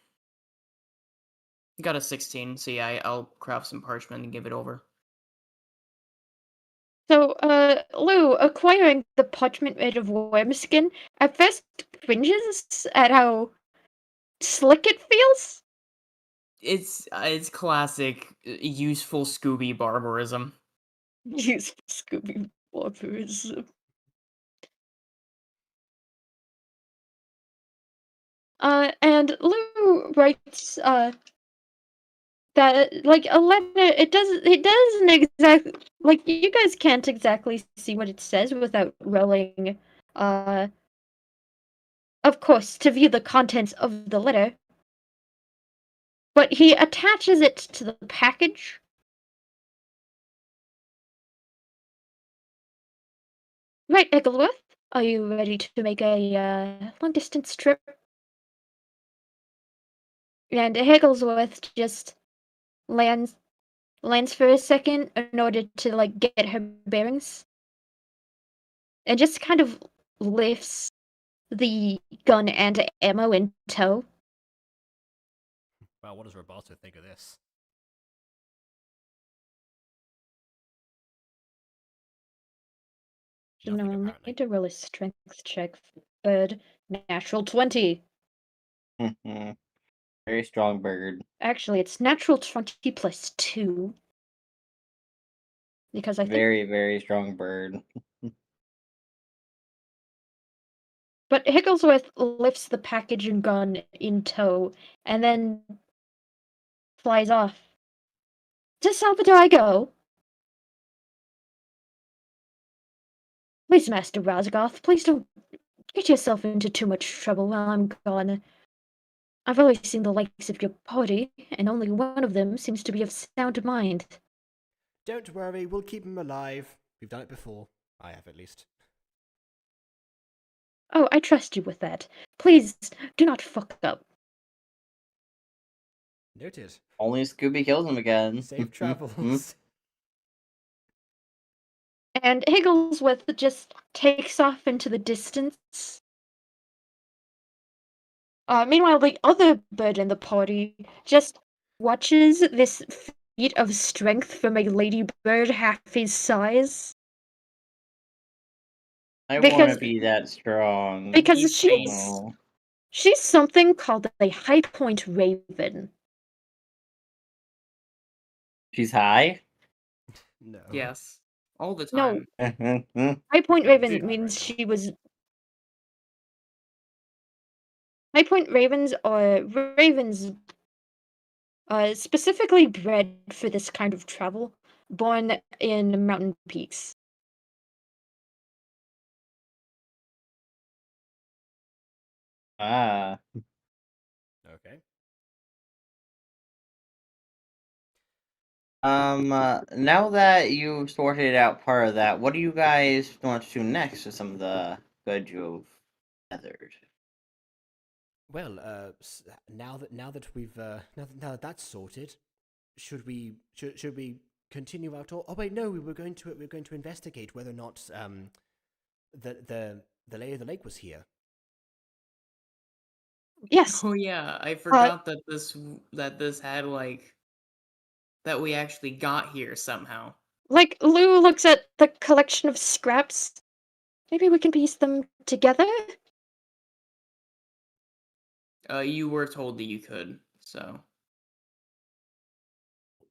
Got a 16, so yeah, I'll craft some parchment and give it over. So, Lou, acquiring the parchment made of worm skin at first cringes at how slick it feels. It's classic useful Scooby barbarism. Useful Scooby barbarism. And Lou writes, that, like, a letter, it doesn't exactly, like, you guys can't exactly see what it says without rolling, of course, to view the contents of the letter. But he attaches it to the package. Right, Egglesworth, are you ready to make a long-distance trip? And Higglesworth just lands for a second in order to, like, get her bearings. And just kind of lifts the gun and ammo in tow. Wow, what does Roberto think of this? No, I need to roll a strength check. Bird, natural 20. Very strong bird. Actually, it's natural 20 plus 2. Because I think... Very strong bird. But Higglesworth lifts the package and gun in tow, and then flies off. To Salvador I go. Please, Master Rosgoth, please don't get yourself into too much trouble while I'm gone. I've always seen the likes of your party, and only one of them seems to be of sound mind. Don't worry, we'll keep him alive. We've done it before. I have, at least. Oh, I trust you with that. Please, do not fuck up. Noted. Only Scooby kills him again. Safe travels. And Higglesworth just takes off into the distance. Meanwhile, the other bird in the party just watches this feat of strength from a ladybird half his size. I want to Because be that strong. because she's Oh. she's something called a high point raven. She's high? No. Yes, all the No, time. high point Yeah, raven she's high means right now. she was. High point ravens are ravens specifically bred for this kind of travel, born in mountain peaks. Ah. Okay. Now that you sorted out part of that, what do you guys want to do next with some of the goods you've gathered? Well, now that we've now that that's sorted, should we continue our tour? Oh wait, no, we were going to investigate whether or not the lay of the lake was here. Yes, Oh yeah, I forgot that this had like that we actually got here somehow. like Lou looks at the collection of scraps. Maybe we can piece them together? You were told that you could, so.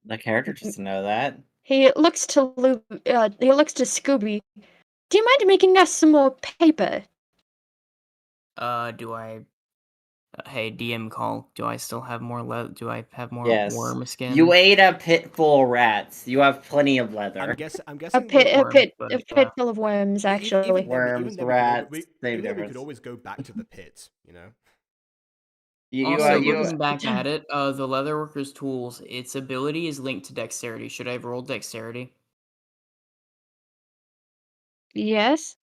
The character doesn't know that. He looks to Lou, he looks to Scooby. Do you mind making us some more paper? Do I? Hey, DM call. Do I still have more do I have more Yes. worm skin? You ate a pit full of rats. You have plenty of leather. I'm guessing. A pit but, full of worms, actually. Even then, Worms, even rats, then same we difference. could always go back to the pit. You know. Also, looking back at it, the leatherworker's tools, its ability is linked to dexterity. Should I have rolled dexterity? Yes.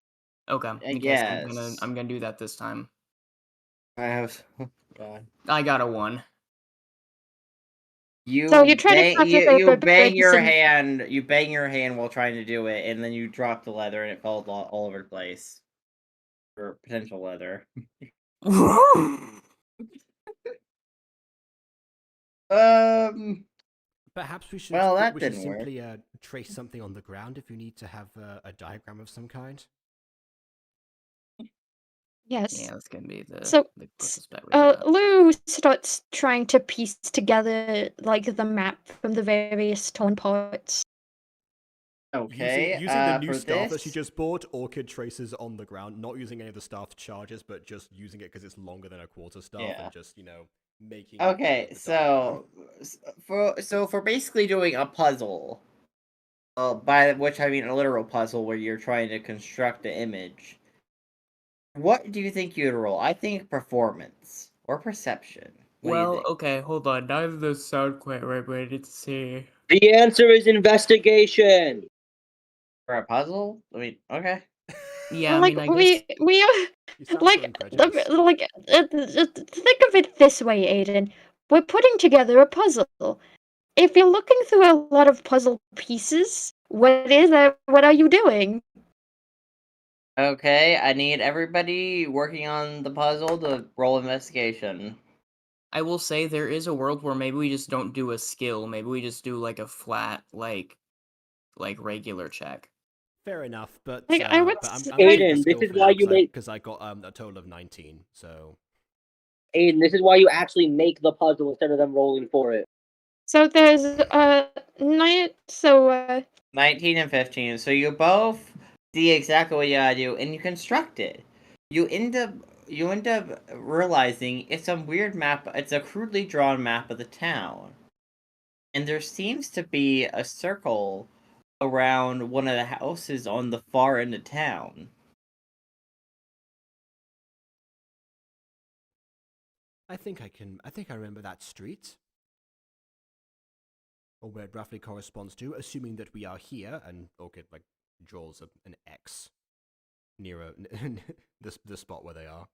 Okay. In case I'm gonna do that this time. I have. Oh, God. I got a 1. So you try to craft the paper, you but bang your some- hand. You bang your hand while trying to do it, and then you drop the leather, and it falls all over the place. For potential leather. Perhaps we should. Well, that we should didn't work. simply trace something on the ground if you need to have a diagram of some kind. Yes. Yeah, that's gonna be the closest bet we got. Lou starts trying to piece together like the map from the various torn parts. Okay. Using the new for staff that this, she just bought, Orchid traces on the ground, not using any of the staff charges, but just using it because it's longer than a quarter staff, and just making. Okay, so for basically doing a puzzle, by which I mean a literal puzzle where you're trying to construct the image. What do you think you'd roll? I think performance or perception. What do you Well, think? okay, hold on. Neither of those sound quite right, but I need to see. The answer is investigation. For a puzzle? I mean, okay. Yeah, I like mean, I guess. we like think of it this way, Aiden. We're putting together a puzzle. If you're looking through a lot of puzzle pieces, what is that? What are you doing? Okay, I need everybody working on the puzzle to roll investigation. I will say there is a world where maybe we just don't do a skill. Maybe we just do like a flat, like regular check. Fair enough, but I would but I'm Aiden, this is why you make because I got a total of 19. So Aiden, this is why you actually make the puzzle instead of them rolling for it. So there's night. So 19 and 15. So you both see exactly what you gotta do, and you construct it. You end up realizing it's a weird map. It's a crudely drawn map of the town, and there seems to be a circle around one of the houses on the far end of town. I think I remember that street, or where it roughly corresponds to, assuming that we are here, and Orchid draws an X near the spot where they are.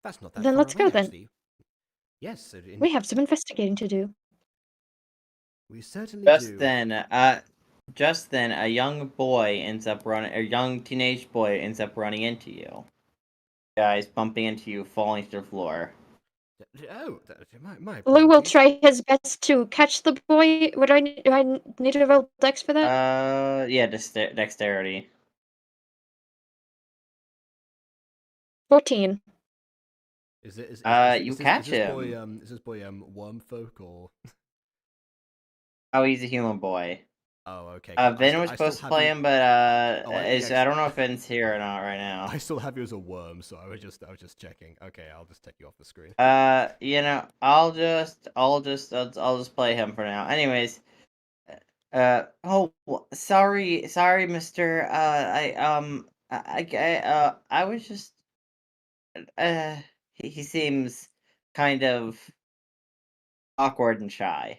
That's not that Then far let's away, go then. actually. Yes, We have some investigating to do. We certainly Just do. then, a young boy ends up running. A young teenage boy ends up running into you. Guys, bumping into you, falling to the floor. Oh, my Lou will apologies. try his best to catch the boy. Do I need to roll dex for that? Yeah, dexterity. 14. You catch him. Is this boy wormfolk or? Oh, he's a human boy. Oh, okay. Vin was supposed to play him, but I don't know if Vin's here or not right now. I still have you as a worm, so I was just checking. Okay, I'll just take you off the screen. I'll just play him for now. Anyways, sorry, Mister. I was just, he seems kind of awkward and shy.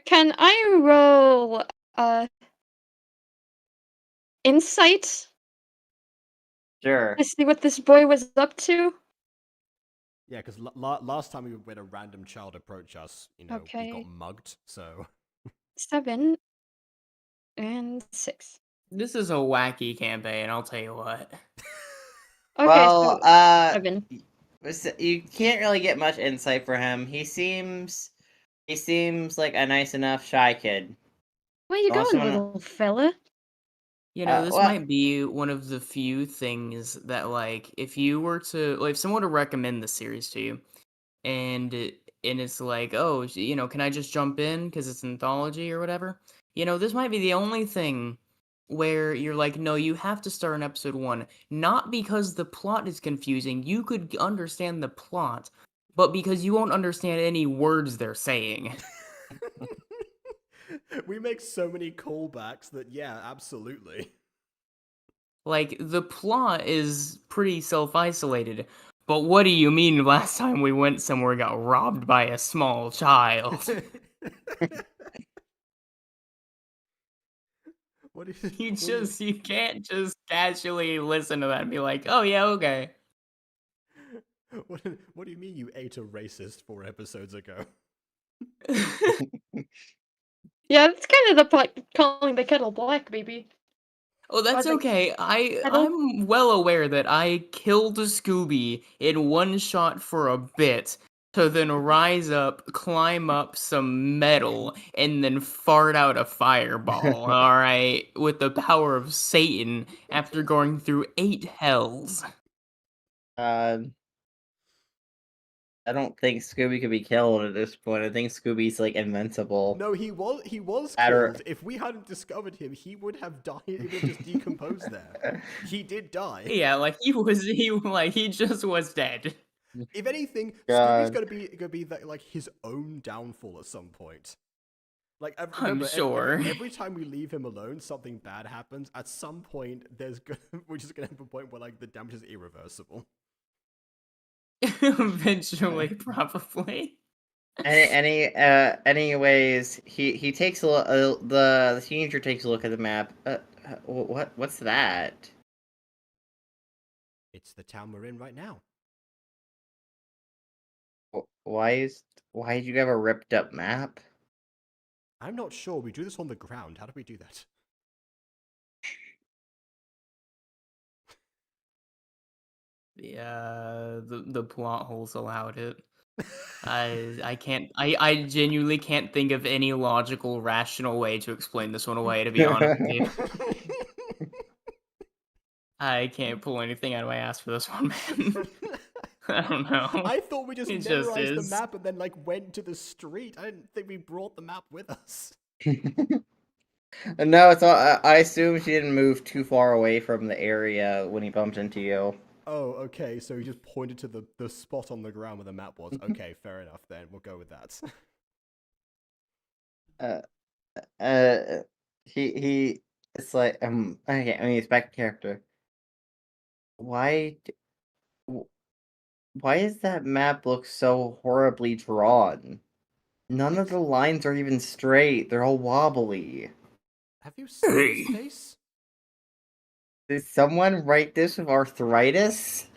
Can I roll insight Sure. to see what this boy was up to? Yeah, because last time we had a random child approach us, we Okay. got mugged. So 7 and 6. This is a wacky campaign, I'll tell you what. Okay, Well, so 7. you can't really get much insight for him. He seems like a nice enough shy kid. Where you going, little fella? This might be one of the few things that, like, if you were to, like, if someone were to recommend the series to you, and it's like, oh, can I just jump in because it's an anthology or whatever? This might be the only thing where you're like, no, you have to start in episode 1, not because the plot is confusing. You could understand the plot, but because you won't understand any words they're saying. we make so many callbacks that yeah, absolutely. Like, the plot is pretty self-isolated, but what do you mean last time we went somewhere got robbed by a small child? What You can't just casually listen to that and be like, oh yeah, okay. What do you mean you ate a racist 4 episodes ago? Yeah, it's kind of the plot calling the kettle black, baby. Oh, that's okay. I'm well aware that I killed a Scooby in one shot for a bit, to then rise up, climb up some metal, and then fart out a fireball, alright? With the power of Satan after going through 8 hells. I don't think Scooby could be killed at this point. I think Scooby's like invincible. No, he was killed. If we hadn't discovered him, he would have died. He would have just decomposed there. He did die. Yeah, like he just was dead. If anything, Scooby's gonna be like his own downfall at some point. Like remember, sure. Every time we leave him alone, something bad happens. At some point, we're just gonna have a point where like the damage is irreversible. Eventually, probably. Anyways, he takes a look. The teenager takes a look at the map. What's that? It's the town we're in right now. Why did you have a ripped up map? I'm not sure. We do this on the ground. How do we do that? The plot holes allowed it. I genuinely can't think of any logical, rational way to explain this one away, to be honest with you. I can't pull anything out of my ass for this one, man. I don't know. I thought we just memorized the map and then like went to the street. I didn't think we brought the map with us. No, it's all, I assume she didn't move too far away from the area when he bumped into you. Oh, okay, so he just pointed to the spot on the ground where the map was. Okay, fair enough then. We'll go with that. He it's like okay, I mean he's back to character. Why does that map look so horribly drawn? None of the lines are even straight. They're all wobbly. Have you seen his face? Did someone write this with arthritis?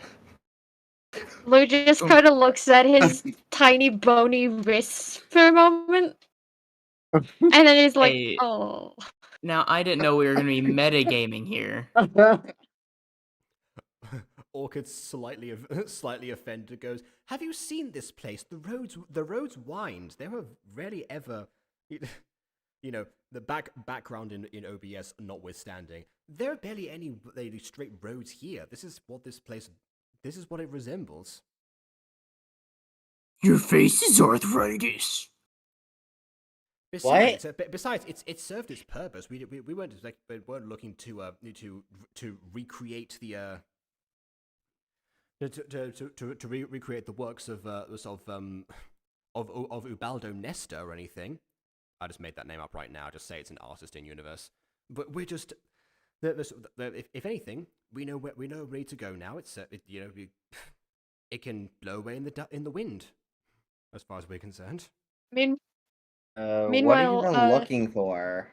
Lou just kind of looks at his tiny bony wrists for a moment, and then he's like, Hey, "Oh." now I didn't know we were gonna be metagaming here. Orchid slightly offended goes, "Have you seen this place? The roads wind. There are rarely ever, you know, the background in OBS notwithstanding, there are barely any straight roads here. This is what it resembles." Your face is arthritis. Besides, it served its purpose. We weren't looking to recreate the recreate the works of Ubaldo Nesta or anything. I just made that name up right now. Just say it's an artist in universe. But we're just if anything, we know where to go now. It's it can blow away in the wind, as far as we're concerned. Meanwhile, what are you even looking for?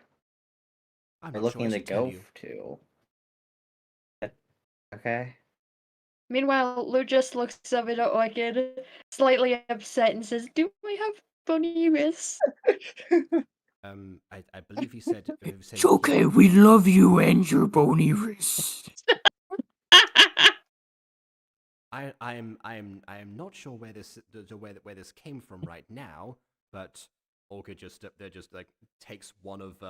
I'm We're not sure looking I to should tell go you. to. Okay. Meanwhile, Lou just looks up at Orchid, slightly upset, and says, "Do we have bony wrists?" I believe he said. It's okay, we love you and your bony wrists. I am not sure where this came from right now, but Olga just takes one of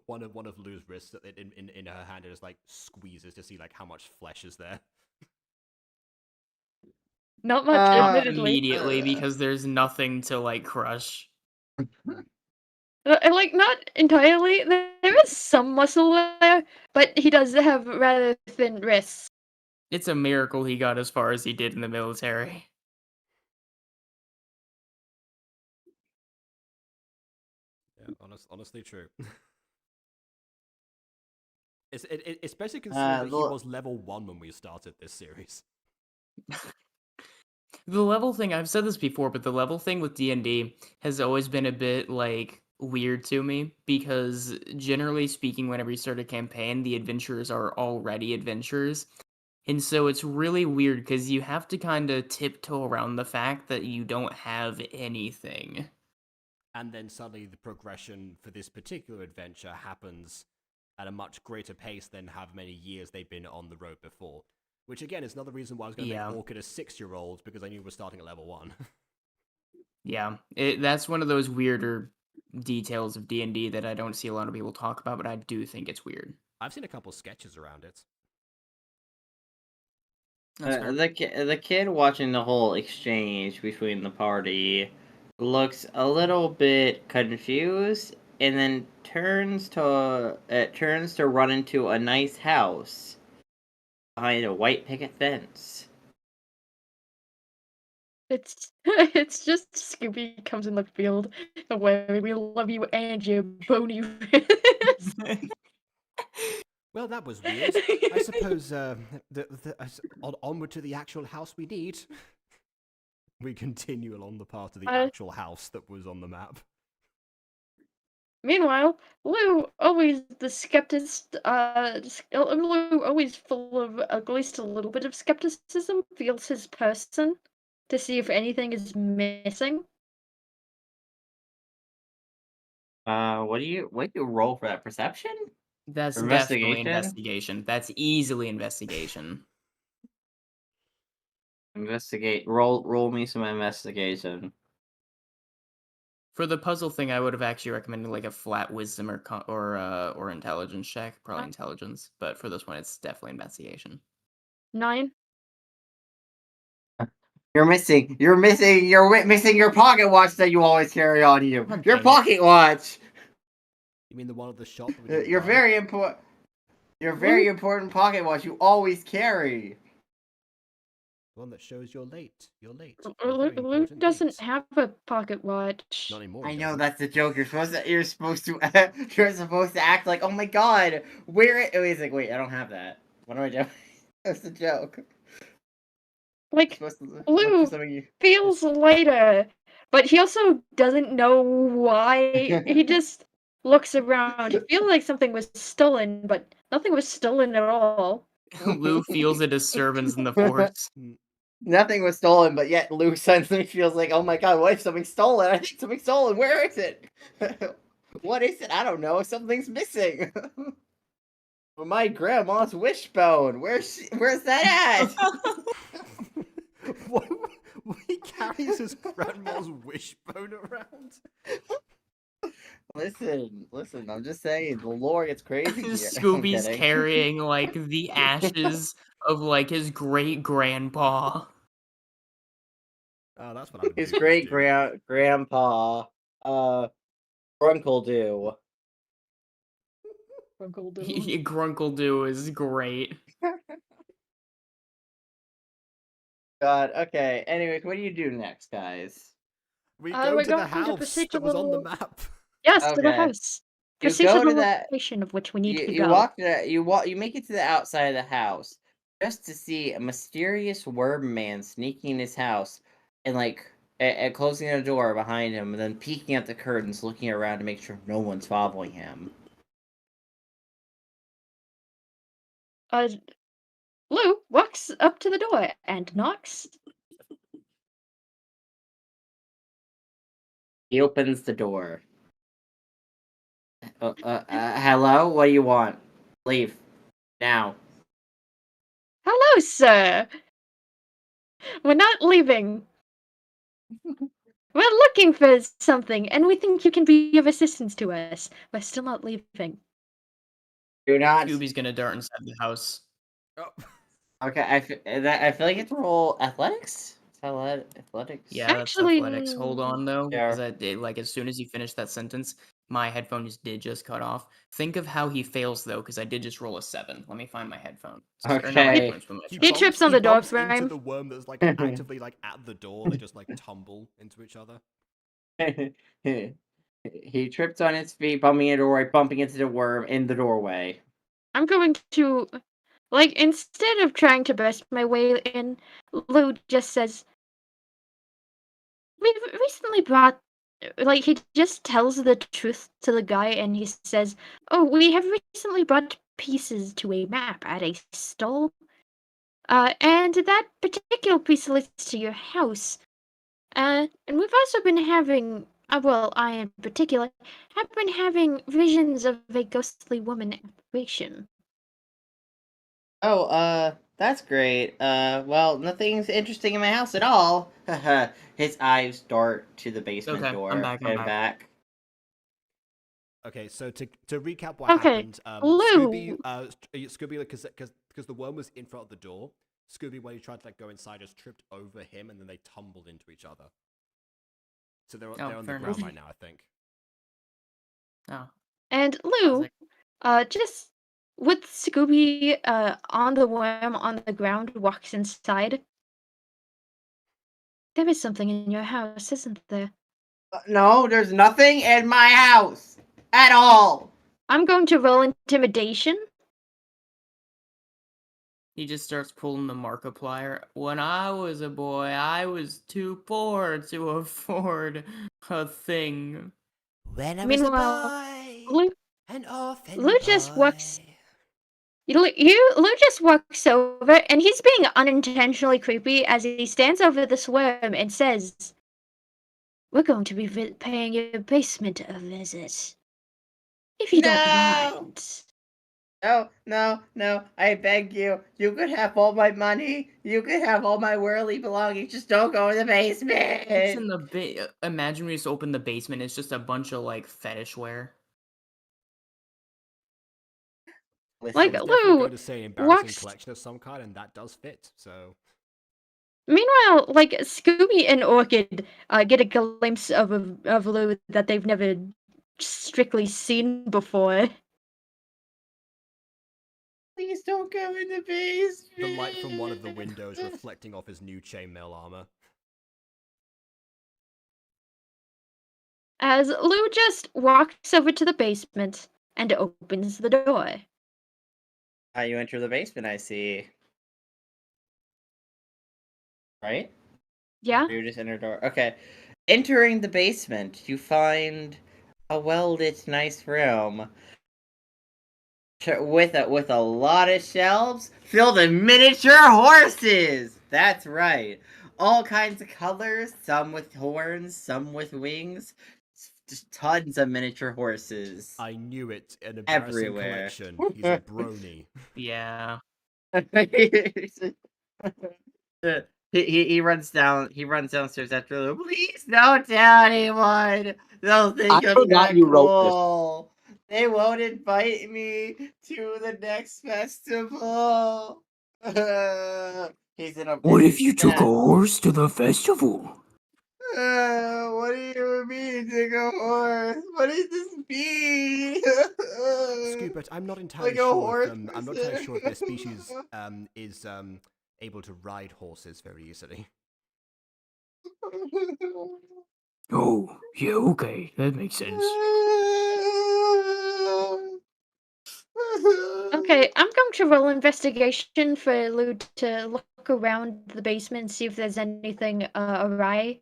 one of Lou's wrists in her hand and just squeezes to see how much flesh is there. Not much, admittedly. Immediately, because there's nothing to crush. Not entirely. There is some muscle there, but he does have rather thin wrists. It's a miracle he got as far as he did in the military. Yeah, honestly true. Especially considering that he was level 1 when we started this series. The level thing, I've said this before, but the level thing with D&D has always been a bit, weird to me, because generally speaking, whenever you start a campaign, the adventurers are already adventurers. And so it's really weird, because you have to kind of tiptoe around the fact that you don't have anything. And then suddenly the progression for this particular adventure happens at a much greater pace than how many years they've been on the road before. Which again is another reason why I was going to make Orchid a 6-year-old, because I knew we were starting at level 1. Yeah, that's one of those weirder details of D&D that I don't see a lot of people talk about, but I do think it's weird. I've seen a couple sketches around it. The kid watching the whole exchange between the party looks a little bit confused, and then turns to run into a nice house behind a white picket fence. It's just Scooby comes in the field where we love you and your bony wrists. Well, that was weird. I suppose onward to the actual house we need. We continue along the path to the actual house that was on the map. Meanwhile, Lou, always the skepticist, Lou, always full of at least a little bit of skepticism, feels his person to see if anything is missing. What do you roll for that? Perception? That's definitely investigation. That's easily investigation. Investigate. Roll me some investigation. For the puzzle thing, I would have actually recommended a flat wisdom or intelligence check, probably intelligence. But for this one, it's definitely investigation. 9. You're missing your pocket watch that you always carry on you. Your pocket watch. You mean the one at the shop? Your very important pocket watch you always carry. The one that shows you're late. You're late. Lou doesn't have a pocket watch. Not anymore. I know that's the joke. You're supposed to act like, oh my god, where? He's like, wait, I don't have that. What am I doing? That's the joke. Lou feels lighter, but he also doesn't know why. He just looks around. He feels like something was stolen, but nothing was stolen at all. Lou feels a disturbance in the force. Nothing was stolen, but yet Lou suddenly feels like, oh my god, what if something's stolen? I think something's stolen. Where is it? What is it? I don't know. Something's missing. My grandma's wishbone. Where's that at? What? He carries his grandma's wishbone around? Listen, I'm just saying, the lore gets crazy here. I'm Scooby's kidding. carrying like the ashes of like his great grandpa. Oh, that's what I would His do. great grandpa, Grunkle Do. Grunkle Do is great. God, okay. Anyways, what do you do next, guys? We we're go to the going to house proceed that was on the to- map. Yes, to the Okay. house. You Proceed to go the to that. location of which we need to You go. walk to that. You make it to the outside of the house just to see a mysterious worm man sneaking in his house and like closing the door behind him, and then peeking at the curtains, looking around to make sure no one's following him. Lou walks up to the door and knocks. He opens the door. Hello? What do you want? Leave. Now. Hello, sir. We're not leaving. We're looking for something, and we think you can be of assistance to us. We're still not leaving. Do not. Scooby's gonna dart inside the house. Oh. Okay, I feel like it's roll athletics? Athletics? Yeah, Actually, that's athletics. Hold on though, Yeah. because like as soon as you finish that sentence, my headphones did just cut off. Think of how he fails though, because I did just roll a 7. Let me find my headphones. Or not my Okay. headphones, but my He phone. trips on the door bumps into frame. the worm that's like actively like at the door. They just like tumble into each other. He trips on his feet, bumping into the worm in the doorway. I'm going to, like, instead of trying to burst my way in, Lou just says, we've recently brought, like, he just tells the truth to the guy and he says, oh, we have recently brought pieces to a map at a stall. And that particular piece leads to your house. And we've also been having, well, I in particular, have been having visions of a ghostly woman apparition. Oh, that's great. Well, nothing's interesting in my house at all. His eyes dart to the basement Okay, door I'm back, I'm and back. Okay, so to recap what Okay, happened, Lou. Scooby, because the worm was in front of the door. Scooby, when he tried to like go inside, just tripped over him, and then they tumbled into each other. So they're on the fair ground enough. right now, I think. Oh, And I was Lou, like, just with Scooby on the worm on the ground, walks inside. There is something in your house, isn't there? No, there's nothing in my house at all. I'm going to roll intimidation. he just starts pulling the Markiplier. When I was a boy, I was too poor to afford a thing. When I Meanwhile, was a boy, Lou, an orphan Lou just boy. walks. Lou just walks over, and he's being unintentionally creepy as he stands over this worm and says, "We're going to be paying your basement a visit, if you don't mind." No, I beg you. You could have all my money. You could have all my worldly belongings. Just don't go in the basement. It's in the imagine we just open the basement. It's just a bunch of like fetish wear. Like, I was definitely Lou going to say embarrassing walks. collection of some kind, and that does fit. So Meanwhile, like Scooby and Orchid get a glimpse of Lou that they've never strictly seen before. Please don't go in the basement. the light from one of the windows reflecting off his new chainmail armor. As Lou just walks over to the basement and opens the door. You enter the basement, I see. Right? Yeah? You just enter door. Okay. Entering the basement, you find a well-lit, nice room with a lot of shelves filled with miniature horses That's right. All kinds of colors, some with horns, some with wings. Just tons of miniature horses. I knew it. An embarrassing Everywhere. collection. He's a brony. Yeah. He runs downstairs after the please don't tell anyone. They'll think I I'm forgot not you wrote this. cool. They won't invite me to the next festival. He's in a What big if you took a mess. horse to the festival? What do you mean, take a horse? What does this mean? Scoopert, I'm not entirely Like a sure. horse I'm not entirely sure if their person. species is able to ride horses very easily. Oh, yeah, okay, that makes sense. Okay, I'm going to roll investigation for Lou to look around the basement and see if there's anything awry.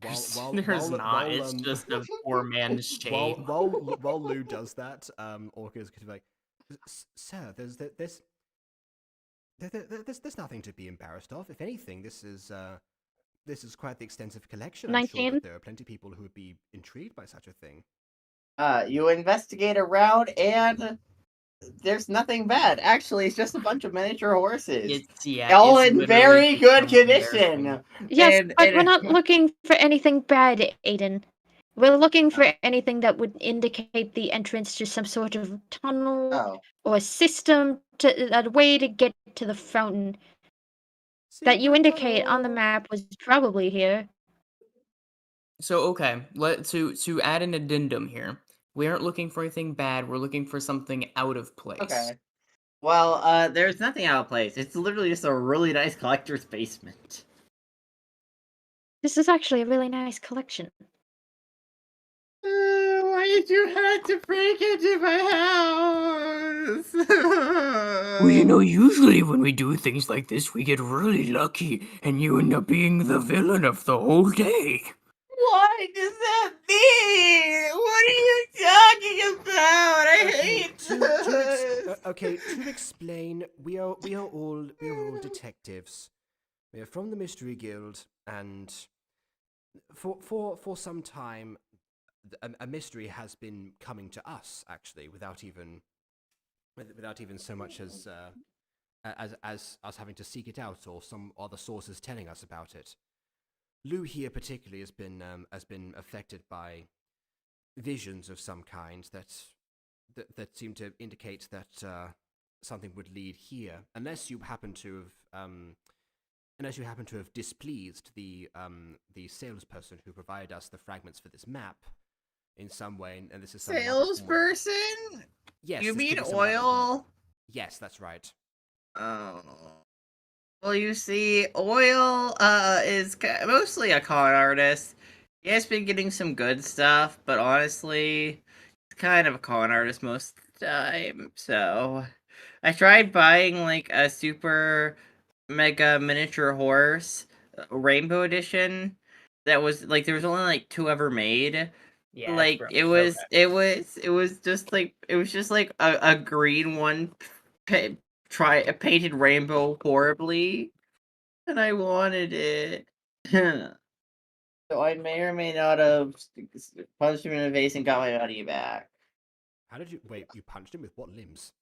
There's not. It's just a poor man's shape. While Lou does that, Orca's kind of like, sir, there's nothing to be embarrassed of. If anything, this is quite the extensive collection. I'm sure 19. that there are plenty of people who would be intrigued by such a thing. You investigate around and there's nothing bad. Actually, it's just a bunch of miniature horses. All it's in literally very just good some condition. Yes, And- but and- we're not looking for anything bad, Aiden. We're looking for anything that would indicate the entrance to some sort of tunnel Oh. or system, a way to get to the fountain that you indicate on the map was probably here. So okay, to add an addendum here. We aren't looking for anything bad. We're looking for something out of place. Okay. Well, there's nothing out of place. It's literally just a really nice collector's basement. This is actually a really nice collection. Why did you have to break into my house? Well, you know, usually when we do things like this, we get really lucky, and you end up being the villain of the whole day. What does that mean? What are you talking about? I hate this. Okay, to explain, we are all detectives. We are from the Mystery Guild, and for some time, a mystery has been coming to us, actually, without even so much as us having to seek it out, or some other sources telling us about it. Lou here particularly has been affected by visions of some kind that seem to indicate that something would lead here, unless you happen to have displeased the salesperson who provided us the fragments for this map in some way, and this is some Salesperson? Yes. You this mean could be some other form of- oil? Yes, that's right. Oh. Well, you see, Oil is mostly a con artist. He has been getting some good stuff, but honestly, he's kind of a con artist most of the time. So, I tried buying like a super mega miniature horse, Rainbow Edition. That was like there was only like 2 ever made. Yeah, Like it was just like a green one painted rainbow horribly, and I wanted it. So I may or may not have punched him in the face and got my money back. How did you wait? You punched him with what limbs?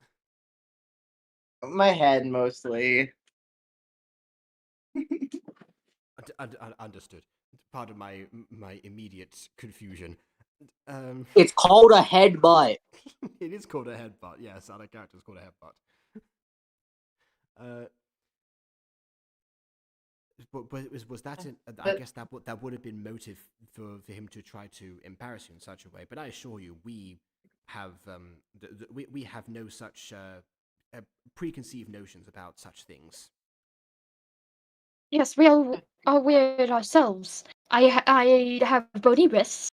My head mostly. Understood. Pardon my immediate confusion. It's called a headbutt. It is called a headbutt. Yes, our character is called a headbutt. But was that? I guess that would have been motive for him to try to embarrass you in such a way. But I assure you, we have we have no such preconceived notions about such things. Yes, we all are weird ourselves. I have bony wrists.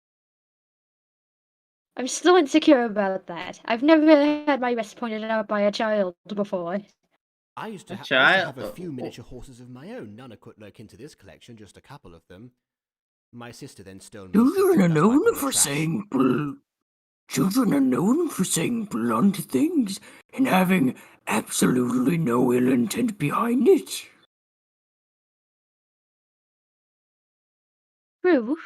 I'm still insecure about that. I've never had my wrist pointed out by a child before. I used to child? have a few miniature horses of my own. None could look into this collection, just a couple of them. My sister then stole me. Children are known for saying blunt things and having absolutely no ill intent behind it. True.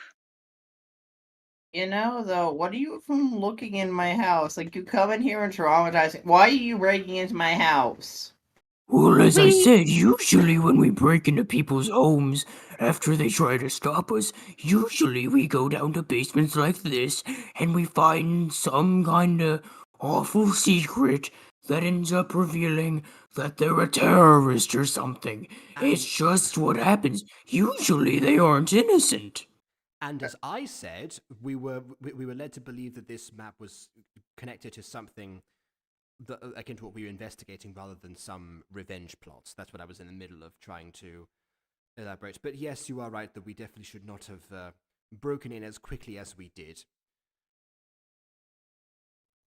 You know, though, what are you from looking in my house? Like, you come in here and traumatize me. Why are you breaking into my house? Well, as I We- said, usually when we break into people's homes after they try to stop us, usually we go down to basements like this and we find some kinda awful secret that ends up revealing that they're a terrorist or something. It's just what happens. Usually they aren't innocent. And as I said, we were led to believe that this map was connected to something akin to what we were investigating, rather than some revenge plots. That's what I was in the middle of trying to elaborate. But yes, you are right that we definitely should not have broken in as quickly as we did.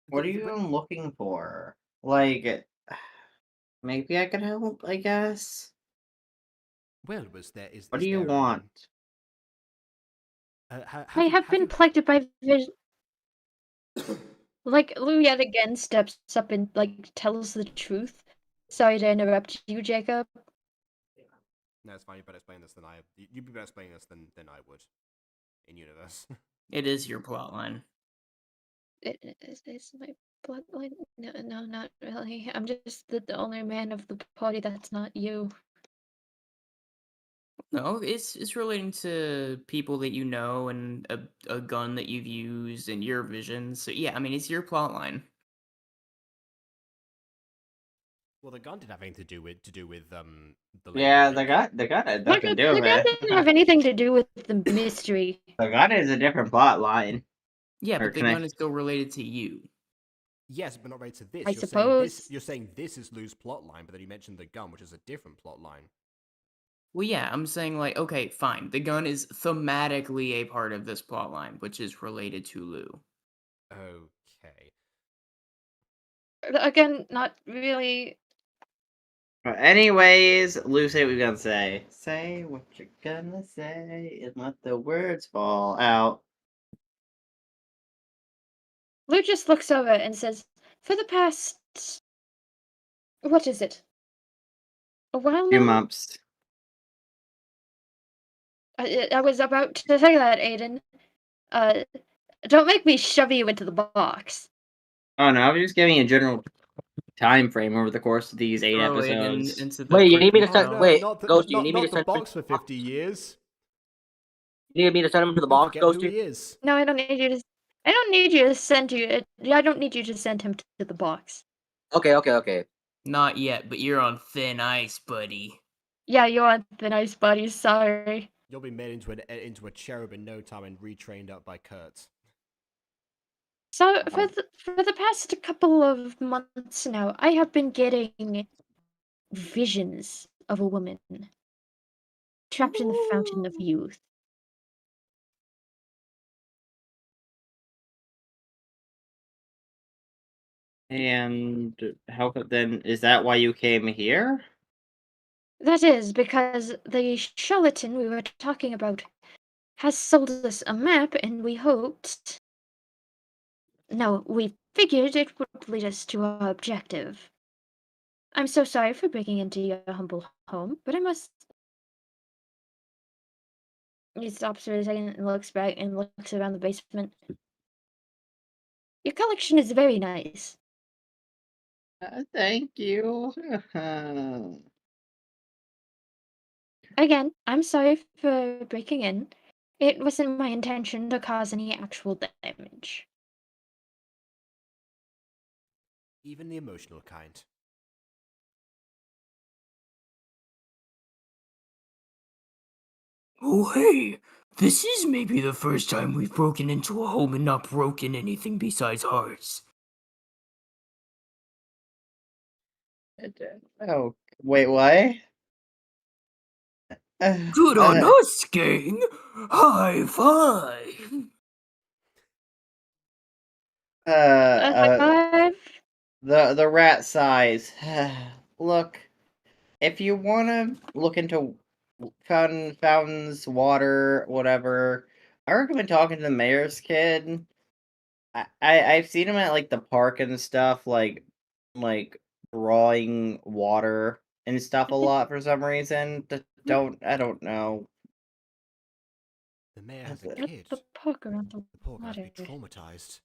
What are you even looking for? Like, maybe I could help, I guess? Well, was there is? What is do you there, want? I have been plagued by vision. Like, Lou yet again steps up and, like, tells the truth. Sorry to interrupt you, Jacob. No, it's fine. You better explain this than I. You'd be better explaining this than I would. In universe. It is your plotline. It's my bloodline. No, not really. I'm just the only man of the party that's not you. No, it's relating to people that you know and a gun that you've used and your visions. So yeah, I mean it's your plotline. Well, the gun didn't have anything to do with the lady, Yeah, right? the gun had The nothing to do with gun it. didn't have anything to do with the mystery. The gun is a different plot line. Yeah, Or but the connect- gun is still related to you. Yes, but not related to this. I You're suppose. Saying this, you're saying this is Lou's plotline, but then you mentioned the gun, which is a different plotline. Well, yeah, I'm saying like, okay, fine. The gun is thematically a part of this plotline, which is related to Lou. Okay. Again, not really. Anyways, Lou, say what you're gonna say. Say what you're gonna say and let the words fall out. Lou just looks over and says, "For the past, what is it? A while Few now?" months. I was about to say that, Aiden. Don't make me shove you into the box. Oh no, I was just giving you a general time frame over the course of these 8 Throw it episodes. into the Wait, you need me to freaking send? hell. Wait, not the, Ghosty, not, you need me not to the send? box for 50 years. You need me to send him to the Don't box, forget who he Ghosty? is. No, I don't need you to. I don't need you to send you. I don't need you to send him to the box. Okay. Not yet, but you're on thin ice, buddy. Yeah, you want the nice buddies. Sorry. You'll be made into a cherub in no time and retrained up by Kurt. So for the past couple of months now, I have been getting visions of a woman trapped in the fountain of youth. And how could then? Is that why you came here? That is because the charlatan we were talking about has sold us a map, and we hoped. No, we figured it would lead us to our objective. I'm so sorry for breaking into your humble home, but I must. He stops for a second and looks back and looks around the basement. Your collection is very nice. Thank you. Again, I'm sorry for breaking in. It wasn't my intention to cause any actual damage. Even the emotional kind. Oh, hey, this is maybe the first time we've broken into a home and not broken anything besides hearts. Oh, wait, what? Good on us, gang! High five! High five? The rat size. Look, if you wanna look into fountains, water, whatever, I recommend talking to the mayor's kid. I've seen him at like the park and stuff, like drawing water and stuff a lot for some reason. I don't know. The mayor has a Let kid. the poke around the The poor guy's be water. traumatized.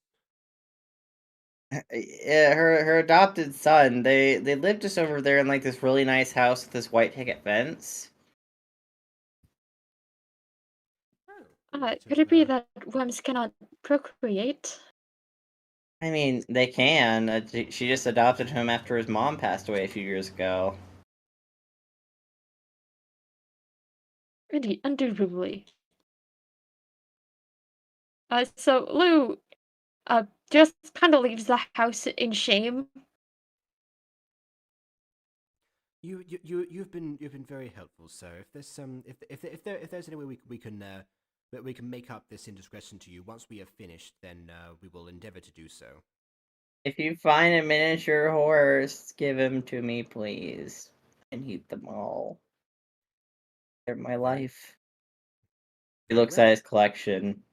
Yeah, her adopted son. They live just over there in like this really nice house with this white picket fence. Could it be that worms cannot procreate? I mean, they can. She just adopted him after his mom passed away a few years ago. Really, undoubtedly. So Lou, just kind of leaves the house in shame. You've been very helpful, sir. If there's any way we can make up this indiscretion to you once we have finished, then we will endeavor to do so. If you find a miniature horse, give him to me, please. I need them all. They're my life. He looks at his collection.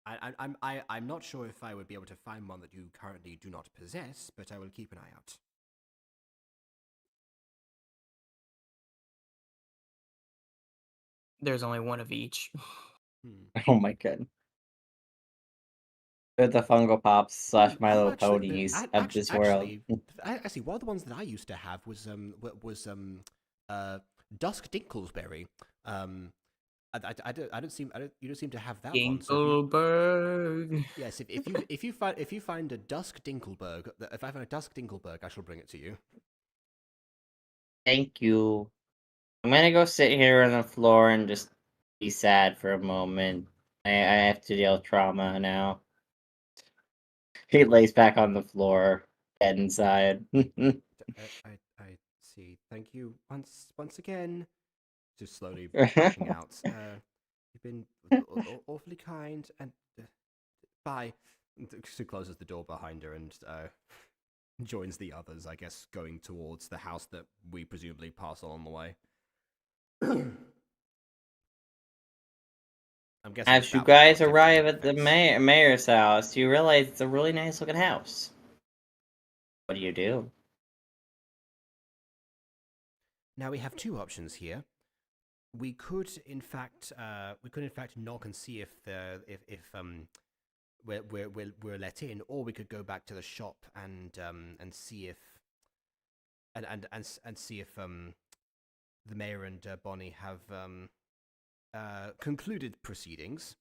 I'm not sure if I would be able to find one that you currently do not possess, but I will keep an eye out. There's only one of each. Oh my god. They're the Funko Pops / My Little Ponies of this world. Actually, one of the ones that I used to have was Dusk Dinklesberry. You don't seem to have that one. Dinkelberg. Yes, if you find a Dusk Dinkelberg, if I find a Dusk Dinkelberg, I shall bring it to you. Thank you. I'm gonna go sit here on the floor and just be sad for a moment. I have to deal with trauma now. He lays back on the floor, head inside. I see. Thank you once again. Just slowly backing out. You've been awfully kind, and bye. She closes the door behind her and joins the others, I guess, going towards the house that we presumably pass along the way. I'm guessing As you guys arrive at the mayor's house, you realize it's a really nice looking house. What do you do? Now we have two options here. We could, in fact, knock and see if we're let in, or we could go back to the shop and see if see if the mayor and Bonnie have concluded proceedings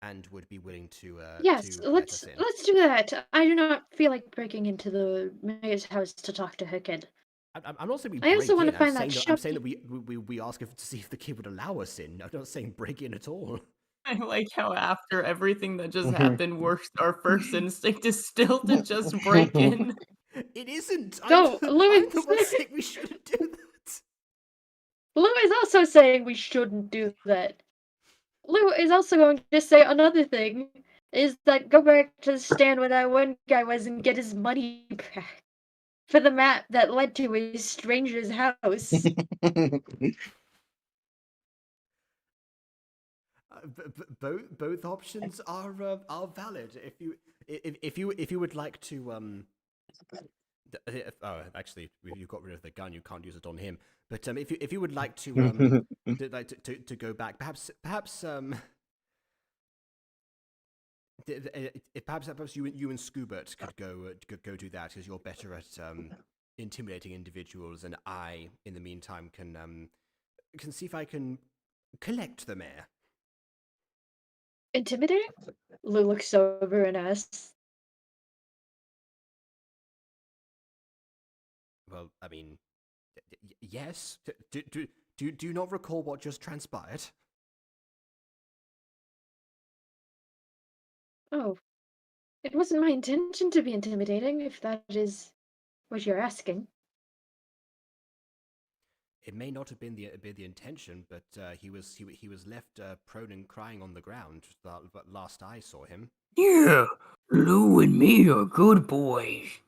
and would be willing to. Yes, let's do that. I do not feel like breaking into the mayor's house to talk to her kid. I'm not saying we I also want to find that I'm saying that we ask to see if the kid would allow us in. I'm not saying break in at all. I like how after everything that just happened, our first instinct is still to just break in. It isn't. No, I'm the one saying we shouldn't do that. Lou is also saying we shouldn't do that. Lou is also going to say another thing, is that go back to the stand where that one guy was and get his money back for the map that led to his stranger's house. Both options are valid. If you would like to actually, you got rid of the gun. You can't use it on him. But if you would like to to go back, perhaps perhaps you and Scoobert could go do that, because you're better at intimidating individuals, and I, in the meantime, can see if I can collect the mayor. Intimidating? Lou looks over and asks. Well, I mean, yes. Do you not recall what just transpired? Oh, it wasn't my intention to be intimidating, if that is what you're asking. It may not have been the intention, but he was left prone and crying on the ground. But last I saw him. Yeah, Lou and me are good boys.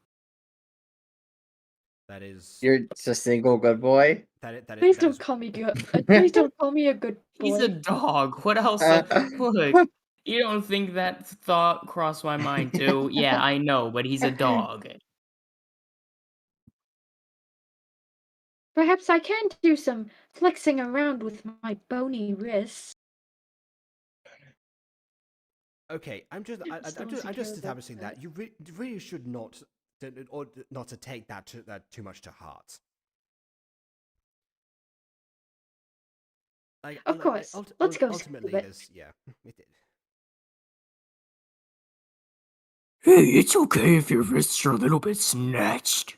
That is. You're just a single good boy. Please don't call me good. Please don't call me a good boy. He's a dog. What else? Look, you don't think that thought crossed my mind too? Yeah, I know, but he's a dog. Perhaps I can do some flexing around with my bony wrists. Okay, I'm just establishing that you really should not to take that too much to heart. Of course. Let's go. Ultimately, there's it did. Hey, it's okay if your wrists are a little bit snatched.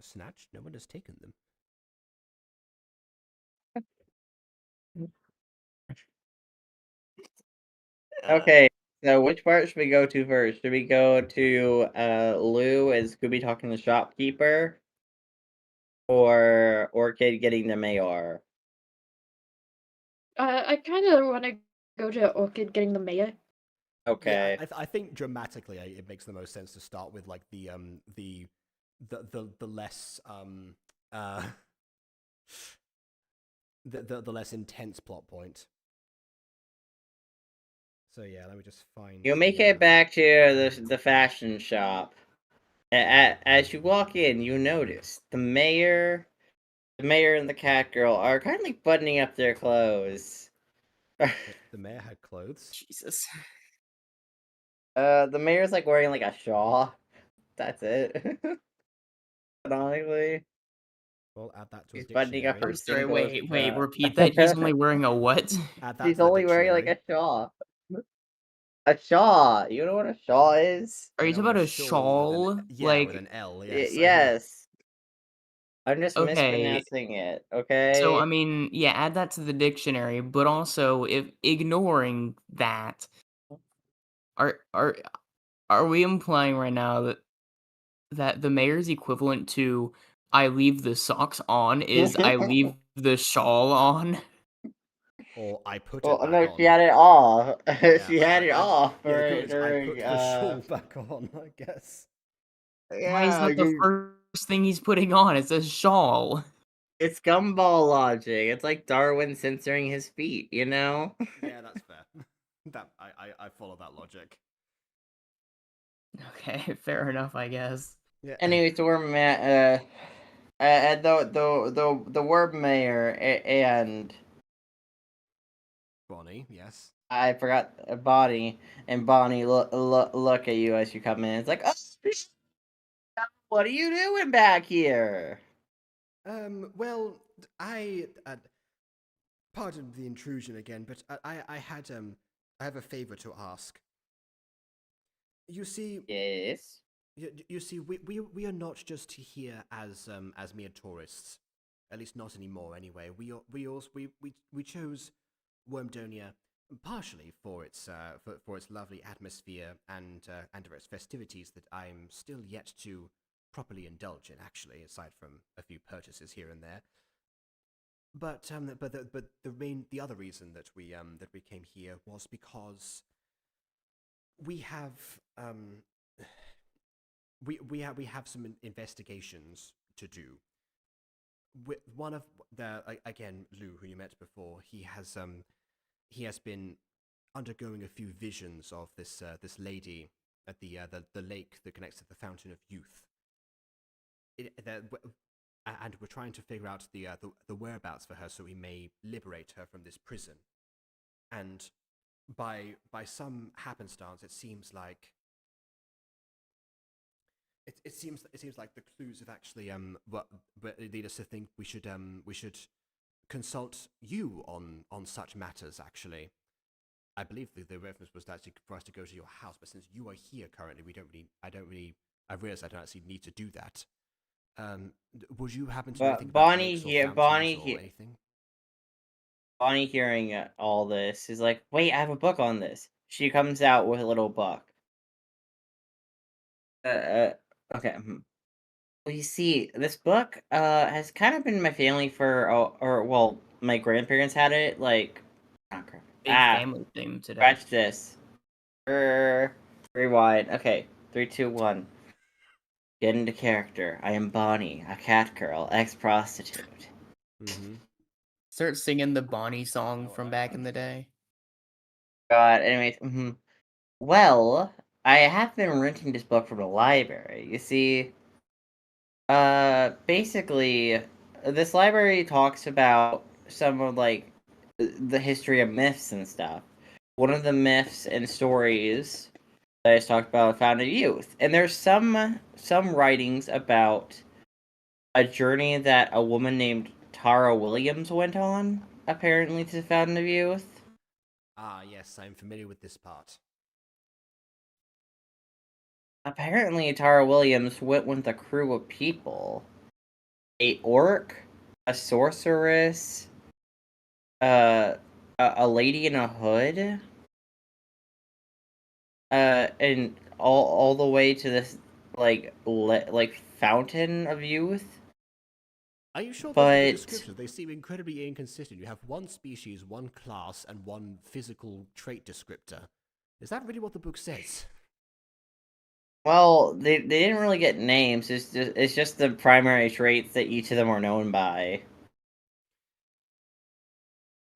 Snatched? No one has taken them. Okay, so which part should we go to first? Should we go to Lou as Scooby talking to the shopkeeper? Or Orchid getting the mayor? I kind of want to go to Orchid getting the mayor. Okay. Yeah, I think dramatically it makes the most sense to start with like the less the less intense plot point. So yeah, let me just find. You make it back to the fashion shop. As you walk in, you notice the mayor and the cat girl are kind of like buttoning up their clothes. The mayor had clothes. Jesus. The mayor's like wearing like a shawl. That's it. Canonically. Well, add that to He's a buttoning up dictionary. her Sorry, singles. wait, repeat that. He's only wearing a what? Add that He's to the only wearing like dictionary. a shawl. A shawl. You know what a shawl is? Are you talking about a shawl? Yeah, with an L. Yes. Yes. I'm just Okay. mispronouncing it. Okay. So I mean, yeah, add that to the dictionary, but also if ignoring that, are we implying right now that the mayor's equivalent to I leave the socks on is I leave the shawl on? Or I put Well, it back no, on. she had it off. Yeah, she had it off Yeah, the during. equivalent is I put the shawl back on, I guess. Why is Yeah, that the first thing he's putting on? It's a shawl. it's gumball logic. It's like Darwin censoring his feet, you know? Yeah, that's fair. That I follow that logic. Okay, fair enough, I guess. Yeah. Anyway, so we're the word mayor and Bonnie, yes. I forgot Bonnie, and Bonnie look at you as you come in. It's like, oh, what are you doing back here? Well, I pardon the intrusion again, but I have a favor to ask. You see, Yes. you see, we are not just here as mere tourists, at least not anymore. Anyway, we chose Wormdonia partially for its for its lovely atmosphere and for its festivities that I'm still yet to properly indulge in. Actually, aside from a few purchases here and there. But the other reason that we came here was because we have we have some investigations to do. One of the again, Lou, who you met before, he has been undergoing a few visions of this lady at the lake that connects to the Fountain of Youth. And we're trying to figure out the whereabouts for her so we may liberate her from this prison. And by some happenstance, it seems like it seems like the clues have actually but lead us to think we should consult you on such matters. Actually, I believe the reference was actually for us to go to your house, but since you are here currently, I realize I don't actually need to do that. Would you happen to know anything about lakes or fountains or anything? Bonnie hearing all this is like, wait, I have a book on this. She comes out with a little book. Okay. Well, you see, this book has kind of been in my family for, or well, my grandparents had it, like, Big family theme today. Scratch this. Rewind. Okay, 3, 2, 1. Get into character. I am Bonnie, a cat girl, ex-prostitute. Mm-hmm. Start singing the Bonnie song from back in the day. God, anyways, Well, I have been renting this book from the library. You see, Basically, this library talks about some of like the history of myths and stuff. One of the myths and stories that I just talked about Fountain of Youth, and there's some writings about a journey that a woman named Tara Williams went on, apparently to the Fountain of Youth. Ah, yes, I'm familiar with this part. Apparently, Tara Williams went with a crew of people. A orc, a sorceress, a lady in a hood, and all the way to this like fountain of youth. Are you sure those are the But descriptions? They seem incredibly inconsistent. You have one species, one class, and one physical trait descriptor. Is that really what the book says? well, they didn't really get names. It's just the primary traits that each of them are known by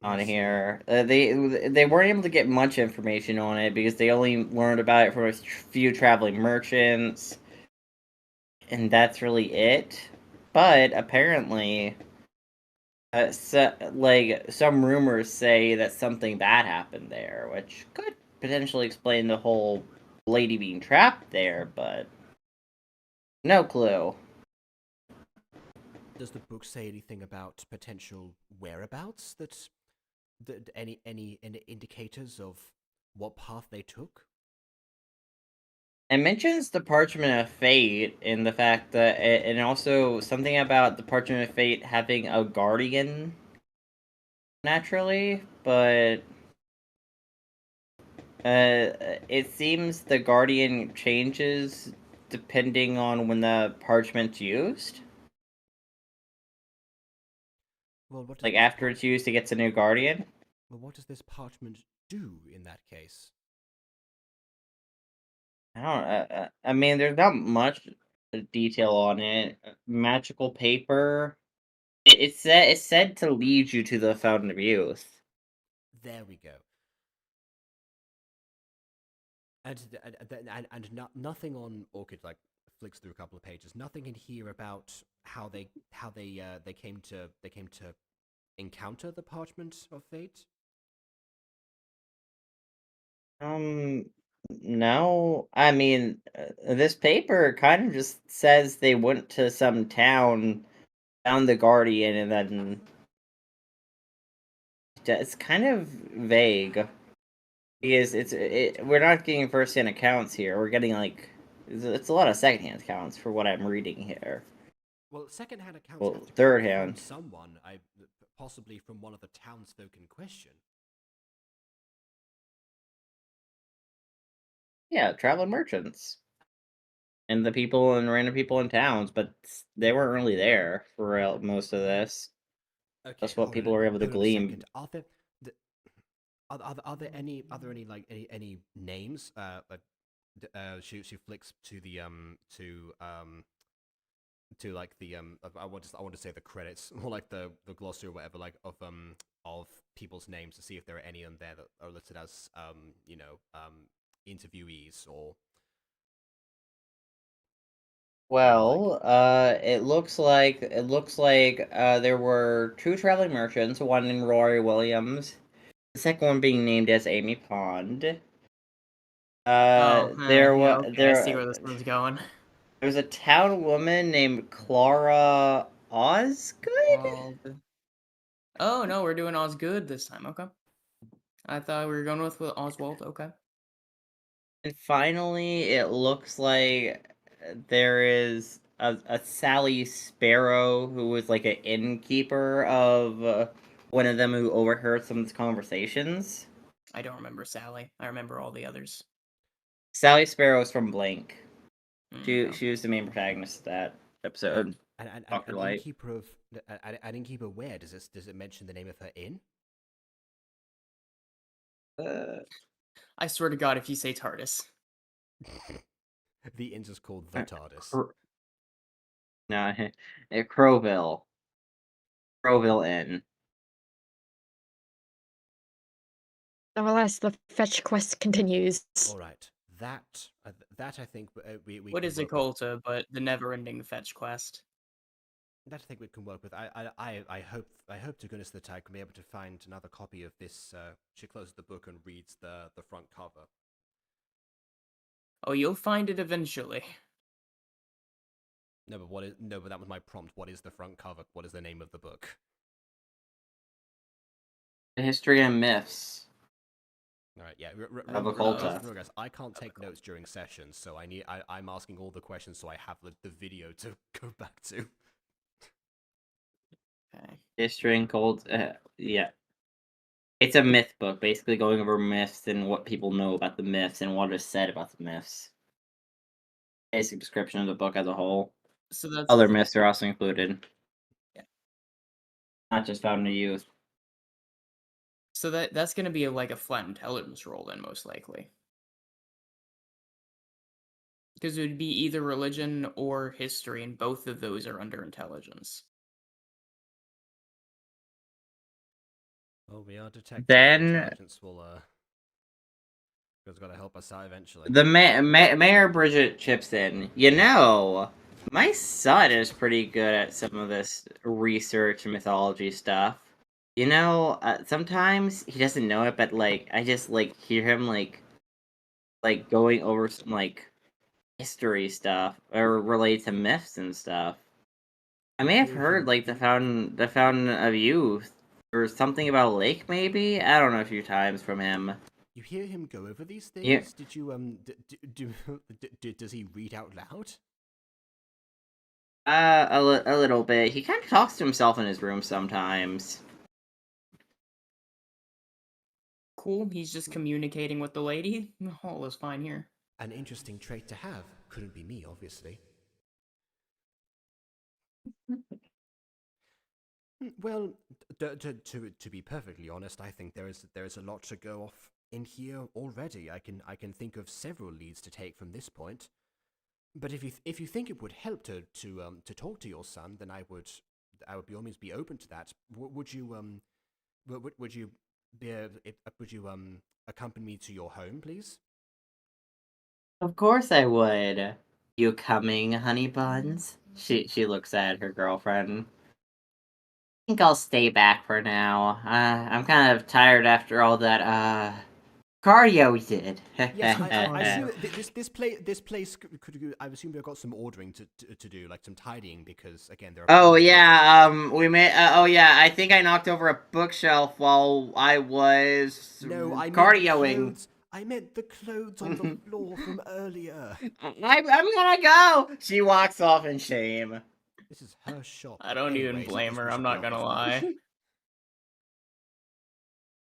on here. They weren't able to get much information on it because they only learned about it from a few traveling merchants, and that's really it. But apparently, some rumors say that something bad happened there, which could potentially explain the whole lady being trapped there, but no clue. Does the book say anything about potential whereabouts? Any indicators of what path they took? It mentions the Parchment of Fate and the fact that, and also something about the Parchment of Fate having a guardian naturally, but it seems the guardian changes depending on when the parchment's used. Well, what Like after it's used, it gets a new guardian. Well, what does this parchment do in that case? I don't. I mean, there's not much detail on it. Magical paper. It's said to lead you to the Fountain of Youth. There we go. And nothing on Orchid like flicks through a couple of pages. Nothing in here about how they came to encounter the Parchment of Fate. No. I mean, this paper kind of just says they went to some town, found the guardian, and then it's kind of vague. Because we're not getting first-hand accounts here. We're getting like it's a lot of second-hand accounts for what I'm reading here. Well, second-hand accounts Well, have to come third-hand. from someone, possibly from one of the townsfolk in question. Yeah, traveling merchants. And the people and random people in towns, but they weren't really there for most of this. Okay, That's what people were able to hold on a glean. second. Are there any like any names? She flicks to the to like the I want to say the credits, more like the glossary or whatever, like of people's names, to see if there are any on there that are listed as interviewees or. Well, it looks like there were two traveling merchants, one named Rory Williams, the second one being named as Amy Pond. There Yeah, was okay, I see where this one's going. There was a town woman named Clara Osgood. Oh no, we're doing Osgood this time. Okay, I thought we were going with Oswald. Okay. And finally, it looks like there is a Sally Sparrow who was like an innkeeper of one of them who overheard some of these conversations. I don't remember Sally. I remember all the others. Sally Sparrow is from Blank. No. She was the main protagonist of that episode. An innkeeper of an innkeeper where does it mention the name of her inn? I swear to God, if you say TARDIS. The inn's just called the TARDIS. No, Crowville. Crowville Inn. Nevertheless, the fetch quest continues. All right, That I think we What can is work with. Okulta but the never-ending fetch quest? That I think we can work with. I hope to goodness that I can be able to find another copy of this. She closes the book and reads the front cover. Oh, you'll find it eventually. No, but that was my prompt. What is the front cover? What is the name of the book? The History and Myths. All right, yeah. Of Okulta. Remember, guys, I can't take notes during sessions, so I'm asking all the questions so I have the video to go back to. Okay. History and Cult. Yeah. It's a myth book, basically going over myths and what people know about the myths and what is said about the myths. Basic description of the book as a whole. So that's Other myths are also included. Yeah. Not just found in youth. So that's gonna be like a flat intelligence roll then, most likely. Because it would be either religion or history, and both of those are under intelligence. Well, we are detectives. Then Intelligence will has got to help us out eventually. the Mayor Bridget chips in. You know, my son is pretty good at some of this research and mythology stuff. You know, sometimes he doesn't know it, but like I just like hear him like going over some like history stuff or related to myths and stuff. I may have heard like the fountain of youth or something about a lake, maybe. I don't know, a few times from him. You hear him go over these things? Yeah. Did you does he read out loud? A little bit. He kind of talks to himself in his room sometimes. Cool, he's just communicating with the lady. All is fine here. An interesting trait to have. Couldn't be me, obviously. Well, to be perfectly honest, I think there is a lot to go off in here already. I can think of several leads to take from this point. But if you think it would help to talk to your son, then I would by all means be open to that. Would you accompany me to your home, please? Of course I would. You coming, honey buns? She looks at her girlfriend. I think I'll stay back for now. I'm kind of tired after all that cardio we did. Yes, I assume this place could. I assume we've got some ordering to do, like some tidying, because again there are. Oh yeah, we may. Oh yeah, I think I knocked over a bookshelf while I was cardioing. I meant the clothes on the floor from earlier. I'm gonna go. She walks off in shame. This is her shop. I don't even blame her. I'm not gonna lie.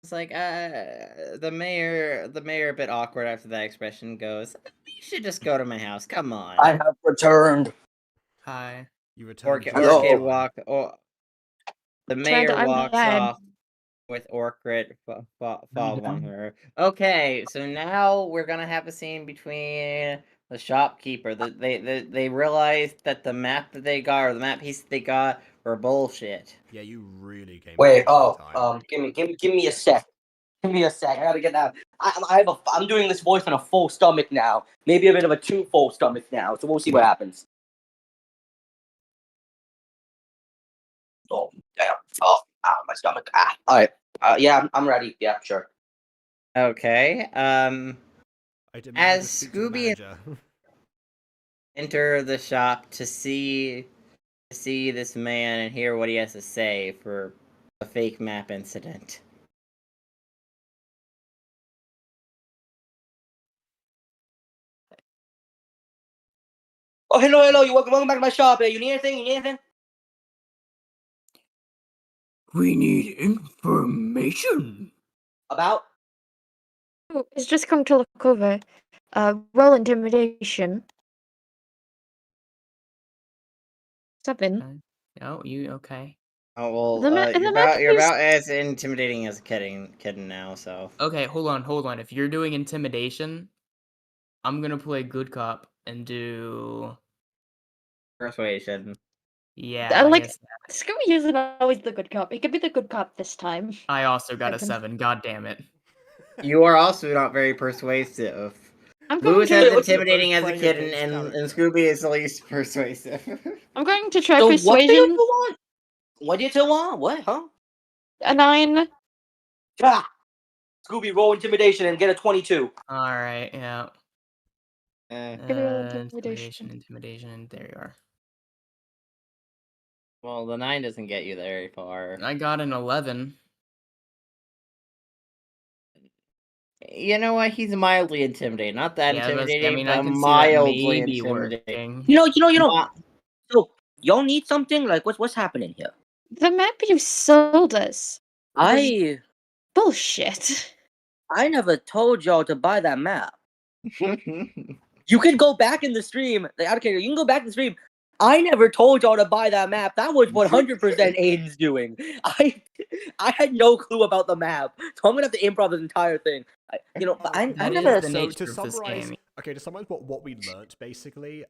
It's like, the mayor a bit awkward after that expression goes, you should just go to my house, come on. I have returned. Hi. You returned. The mayor walks off with Orchid following her. Okay, so now we're gonna have a scene between the shopkeeper. They realized that the map that they got, or the map piece that they got, were bullshit. Yeah, you really came. Wait, give me a sec. Give me a sec. I gotta get that. I'm doing this voice on a full stomach now. Maybe a bit of a too full stomach now. So we'll see what happens. Oh damn! Oh, my stomach. All right. Yeah, I'm ready. Yeah, sure. Okay. As Scooby enter the shop to see this man and hear what he has to say for a fake map incident. Oh, hello. You welcome back to my shop. You need anything? We need information. About? Oh, it's just come to look over. Roll intimidation. 7. Oh, you okay? Oh well, you're about as intimidating as a kitten now. So okay, hold on. If you're doing intimidation, I'm gonna play good cop and do persuasion. Yeah, like Scooby isn't always the good cop. He could be the good cop this time. I also got a 7. God damn it! You are also not very persuasive. I'm I'm going Lou's to. as Both intimidating as a playing kid, against and character. Scooby is the least persuasive. I'm going to try So what do persuasion. you want? What do you two want? What, huh? A 9. Ah! Scooby, roll intimidation and get a 22. Alright, yeah. Give me roll intimidation. Intimidation, there you are. Well, the 9 doesn't get you very far. I got an 11. You know what? He's mildly intimidating. Not that Yeah, I intimidating, I but can see that mildly maybe intimidating. working. You know. So, y'all need something? Like, what's happening here? The map you sold us. Bullshit. I never told y'all to buy that map. You can go back in the stream. Like, I don't care. You can go back in the stream. I never told y'all to buy that map. That was 100% Aiden's doing. I had no clue about the map, so I'm gonna have to improv this entire thing. I That never. is the So nature to of this summarize, game. okay, to summarize what we learnt basically,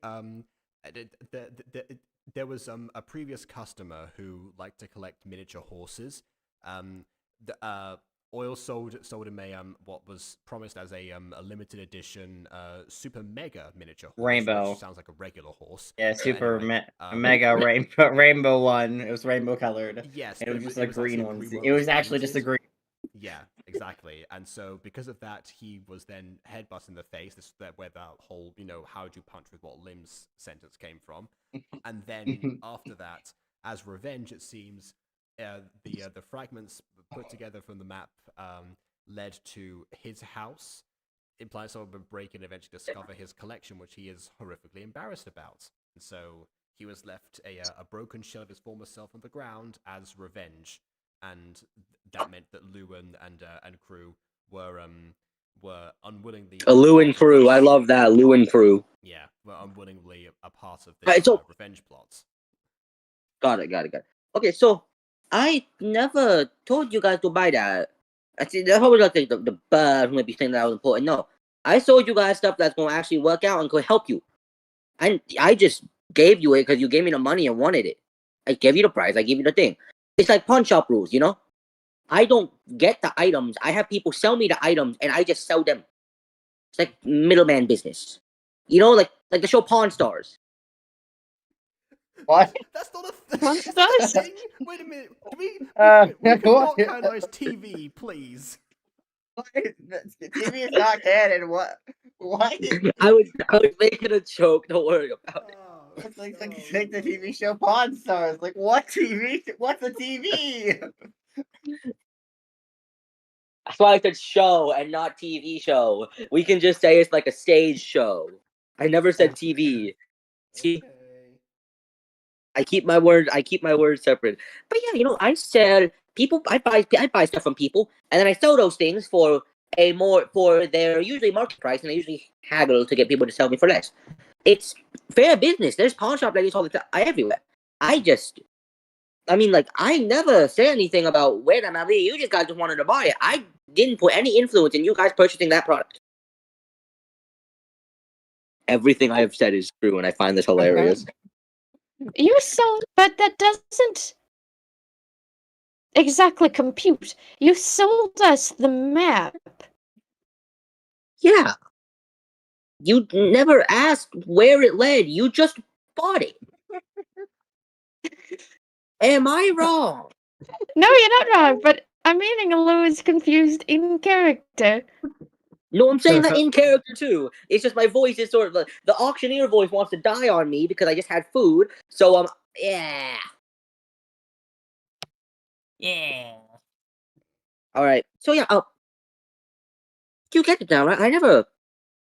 there was a previous customer who liked to collect miniature horses. Oil sold him a what was promised as a limited edition super mega miniature horse, Rainbow. which sounds like a regular horse. Yeah, super Anyway, mega rainbow one. It was rainbow colored. Yes, And it was just it a was green actually a one. green one It was with actually just a limited. green. Yeah, exactly. And so because of that, he was then headbutt in the face. This is where that whole, how do you punch with what limbs sentence came from. And then after that, as revenge, it seems, the fragments put together from the map led to his house, implying someone would break in and eventually discover his collection, which he is horrifically embarrassed about. And so he was left a broken shell of his former self on the ground as revenge. And that meant that Lou and crew were unwillingly Lou and crew. I love that. Lou and crew. Yeah, were unwillingly a part of Right, this so- revenge plot. Got it. Okay, so I never told you guys to buy that. I see. That's probably like the bird who might be saying that was important. No, I sold you guys stuff that's gonna actually work out and could help you. And I just gave you it because you gave me the money and wanted it. I gave you the price. I gave you the thing. It's like pawn shop rules, I don't get the items. I have people sell me the items, and I just sell them. It's like middleman business. Like the show Pawn Stars. What? That's not a What's thing. that? Wait a minute. Can we what? not canonize TV, please? TV is not canon. What? I was making a joke. Don't worry about it. Oh, It's like no. the TV show Pawn Stars. Like, what TV? What's a TV? That's why I said show and not TV show. We can just say it's like a stage show. I never said TV. See, Okay. I keep my words separate. But yeah, I sell people. I buy stuff from people, and then I sell those things for their usually market price, and I usually haggle to get people to sell me for less. It's fair business. There's pawn shop ladies all the time, everywhere. I never said anything about where I'm at. You just guys just wanted to buy it. I didn't put any influence in you guys purchasing that product. Everything I have said is true, and I find this hilarious. You sold, but that doesn't exactly compute. You sold us the map. Yeah. You never asked where it led. You just bought it. Am I wrong? No, you're not wrong, but I'm meaning Lou is confused in character. No, I'm saying that in character too. It's just my voice is sort of the auctioneer voice wants to die on me because I just had food. So yeah. Yeah. All right. So yeah. You get it now, right? I never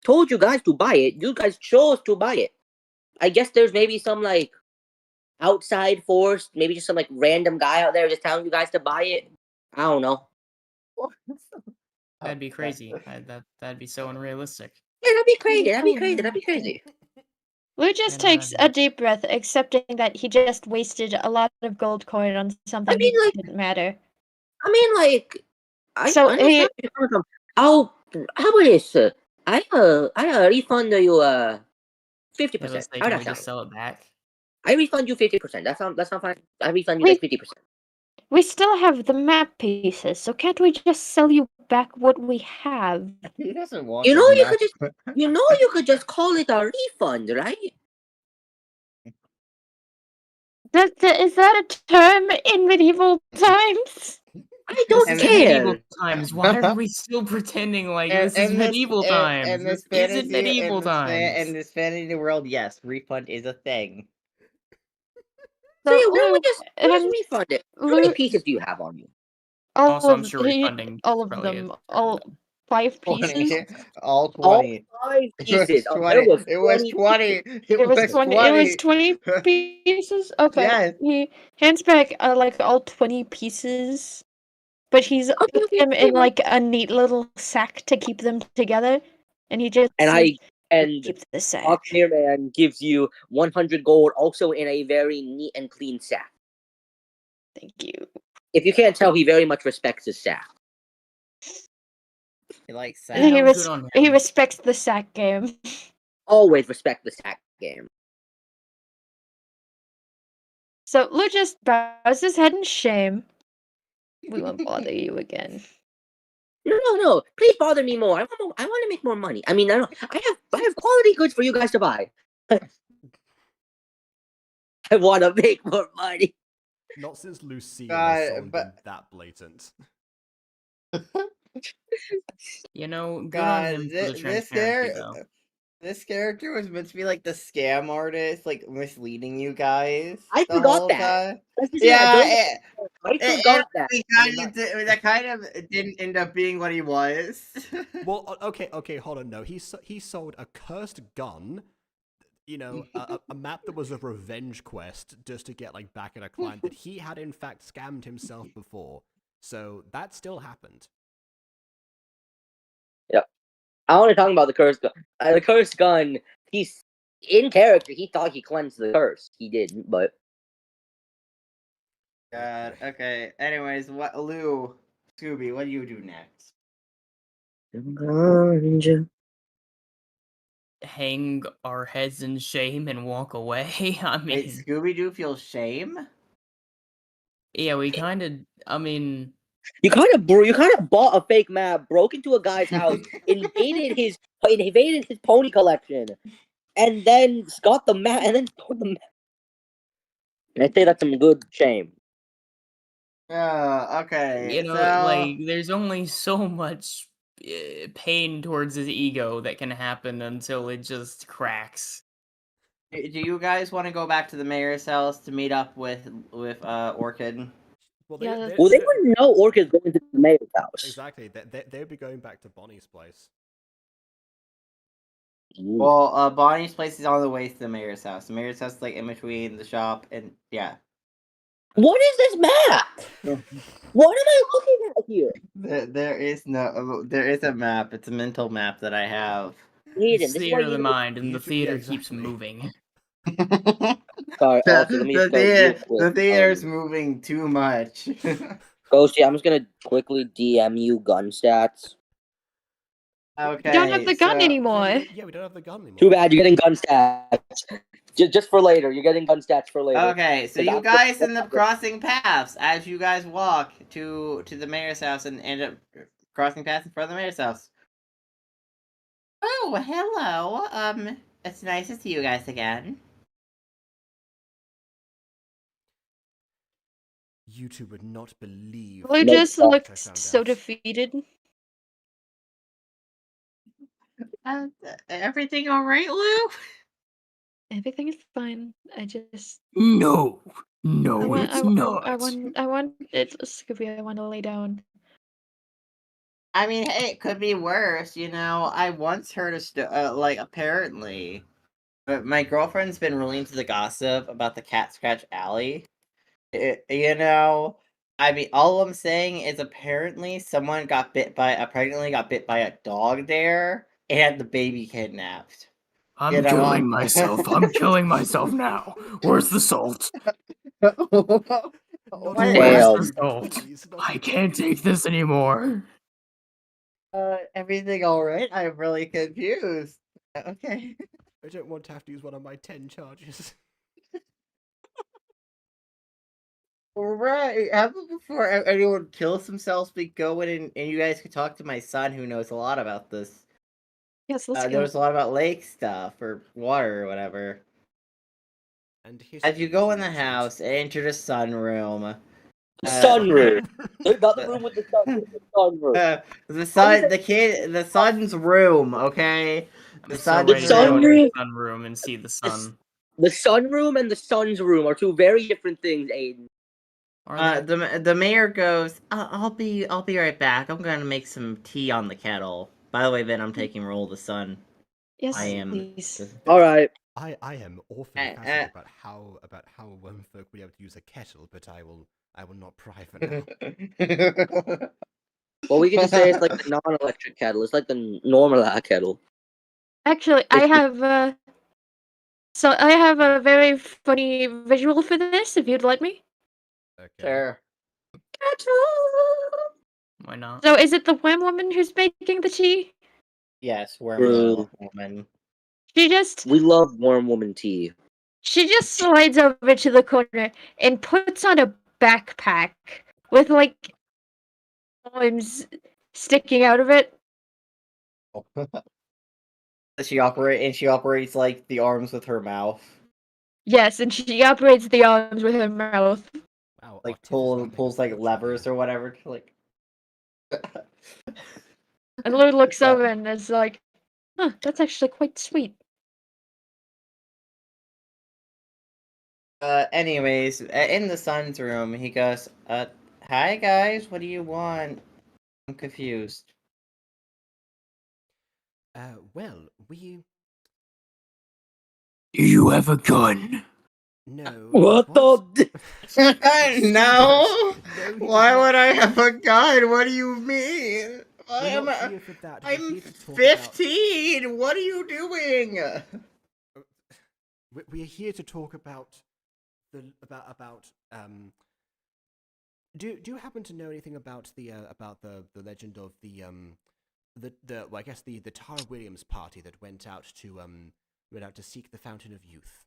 told you guys to buy it. You guys chose to buy it. I guess there's maybe some outside force, maybe just some random guy out there just telling you guys to buy it. I don't know. That'd be crazy. That'd be so unrealistic. Yeah, that'd be crazy. That'd be crazy. Lou just Yeah, no, takes no. a deep breath, accepting that he just wasted a lot of gold coin on something that didn't matter. I So, understand where you're coming from. How about this? I refund you 50%. Let's say, How can that we just sound? sell it back? I refund you 50%. That sound fine. I refund you Wait. 50%. We still have the map pieces, so can't we just sell you back what we have. He doesn't want You the know, map. you could just call it a refund, right? Is that a term in medieval times? I don't This is And- medieval care. times. Why are we still pretending like this is in medieval times? In this This isn't fantasy, medieval in times. this fantasy world, yes, refund is a thing. So yeah, why Lou, don't we just and refund it? How Lou- many pieces do you have on you? all Also, I'm of sure refunding all of probably them, is all 5 pieces. 20. All All 20. 5 It was pieces. 20. There was It was 20 20. pieces. It was 20. It was 20 pieces. Okay, Yes. he hands back like all 20 pieces, but he's Okay, put them in like a neat little sack to keep them together, and he just And says, and keep the sack. Auctioneer Man gives you 100 gold, also in a very neat and clean sack. Thank you. If you can't tell, he very much respects his sack. He likes Yeah, that. no, good on He him. respects the sack game. Always respect the sack game. So Lou just bows his head in shame. We won't bother you again. No. Please bother me more. I want to make more money. I mean, I have quality goods for you guys to buy. I want to make more money. Not since Lucille God, has someone but- been that blatant. You know, good on God, him for the transparency, though. this character was meant to be like the scam artist, like misleading you guys. I the forgot whole that. time. That's the thing, Yeah, I forgot that. that kind of didn't end up being what he was. Well, okay, hold on. No, he sold a cursed gun. You know, a map that was a revenge quest just to get like back at a client that he had in fact scammed himself before. So that still happened. Yep. I want to talk about the cursed gun. The cursed gun. He's in character. He thought he cleansed the curse. He didn't, but God. Okay. Anyways, Lou, Scooby, what do you do next? Ganja. Hang our heads in shame and walk away. I mean, Wait, Scooby Doo feels shame? yeah, we kind of. I mean, You kind of bought a fake map, broke into a guy's house, invaded his pony collection, and then got the map, and then stole the map. And I say that's some good shame. Okay. you know, so... like there's only so much pain towards his ego that can happen until it just cracks. Do you guys want to go back to the mayor's house to meet up with Orchid? Well, Yeah, Well, they wouldn't know Orchid's going to the mayor's house. Exactly. They would be going back to Bonnie's place. Ooh. Well, Bonnie's place is on the way to the mayor's house. The mayor's house is like in between the shop and yeah. What is this map? What am I looking at here? There is a map. It's a mental map that I have. Hayden, It's this is theater why of the you mind, and the Yeah, theater keeps exactly. moving. Sorry, also, let me just go real quick. The theater's moving too much. Ghosty, I'm just gonna quickly DM you gun stats. Okay. You don't have the gun anymore. Yeah, we don't have the gun anymore. Too bad, you're getting gun stats. Just for later. You're getting gun stats for later. Okay, so you guys end up crossing paths as you guys walk to the mayor's house and end up crossing paths in front of the mayor's house. Oh, hello. It's nice to see you guys again. You two would not believe. Lou Nope. just Oh. looked I found so out. defeated. Everything all right, Lou? Everything is fine. I just No, I no, want it's I, not. I want it's Scooby. I want to lay down. I mean, hey, it could be worse, you know. I once heard apparently, but my girlfriend's been really into the gossip about the Cat Scratch Alley. You know, I mean, all I'm saying is apparently someone got bit by a dog there and the baby kidnapped. I'm You know killing what? myself. I'm killing myself now. Where's the salt? Not What? again, Well. Where's the Scooby, salt? please, not I again. can't take this anymore. Everything all right? I'm really confused. Okay. I don't want to have to use one of my 10 charges. Right. How about before anyone kills themselves, we go in and you guys can talk to my son who knows a lot about this. Yes, let's go. Knows a lot about lake stuff or water or whatever. And As you go in the history, house, enter the sunroom. Sunroom. Not the room with the sun. The sunroom. The son's room. Okay, I'm so The ready to go to the sunroom. sunroom and see the sun. The sunroom and the sun's room are two very different things, Aiden. The mayor goes, I'll be right back. I'm gonna make some tea on the kettle. By the way, then I'm taking roll of the sun. Yes, I am. please. All right. I am awfully fascinated about how folk will be able to use a kettle, but I will not pry for now. Well, we can just say it's like the non-electric kettle. It's like the normal kettle. Actually, I have a very funny visual for this, if you'd let me. Okay. Sure. Why not? So, is it the worm woman who's making the tea? Yes, worm woman. We love worm woman tea. She just slides over to the corner and puts on a backpack with like arms sticking out of it. She operates like the arms with her mouth. Yes, and she operates the arms with her mouth. Wow, like pulls like levers or whatever to like. And Lou looks over and is like, "Huh, that's actually quite sweet." Anyways, in the son's room, he goes, hi guys, what do you want? I'm confused. Well, we... Do you have a gun? No. What the? No. Why would I have a gun? What do you mean? I'm 15. What are you doing? We are here to talk about Do you happen to know anything about the legend of the well, I guess the Tara Williams party that went out to seek the Fountain of Youth?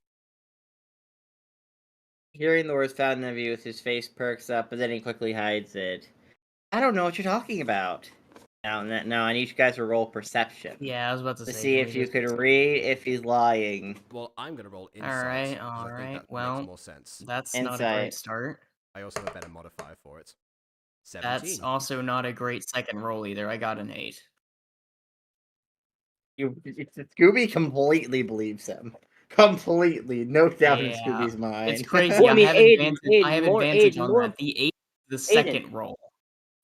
Hearing the words Fountain of Youth, his face perks up, but then he quickly hides it. I don't know what you're talking about. Now I need you guys to roll perception. Yeah, I was about to say. See if you could read if he's lying. Well, I'm gonna roll insight. All right. Well, makes more sense. That's not a great start. I also have a better modifier for it. 17. That's also not a great second roll either. I got an 8. Scooby completely believes him. Completely, no doubt in Scooby's mind. It's crazy. Well, I mean, I have advantage on that. The 8, the second roll.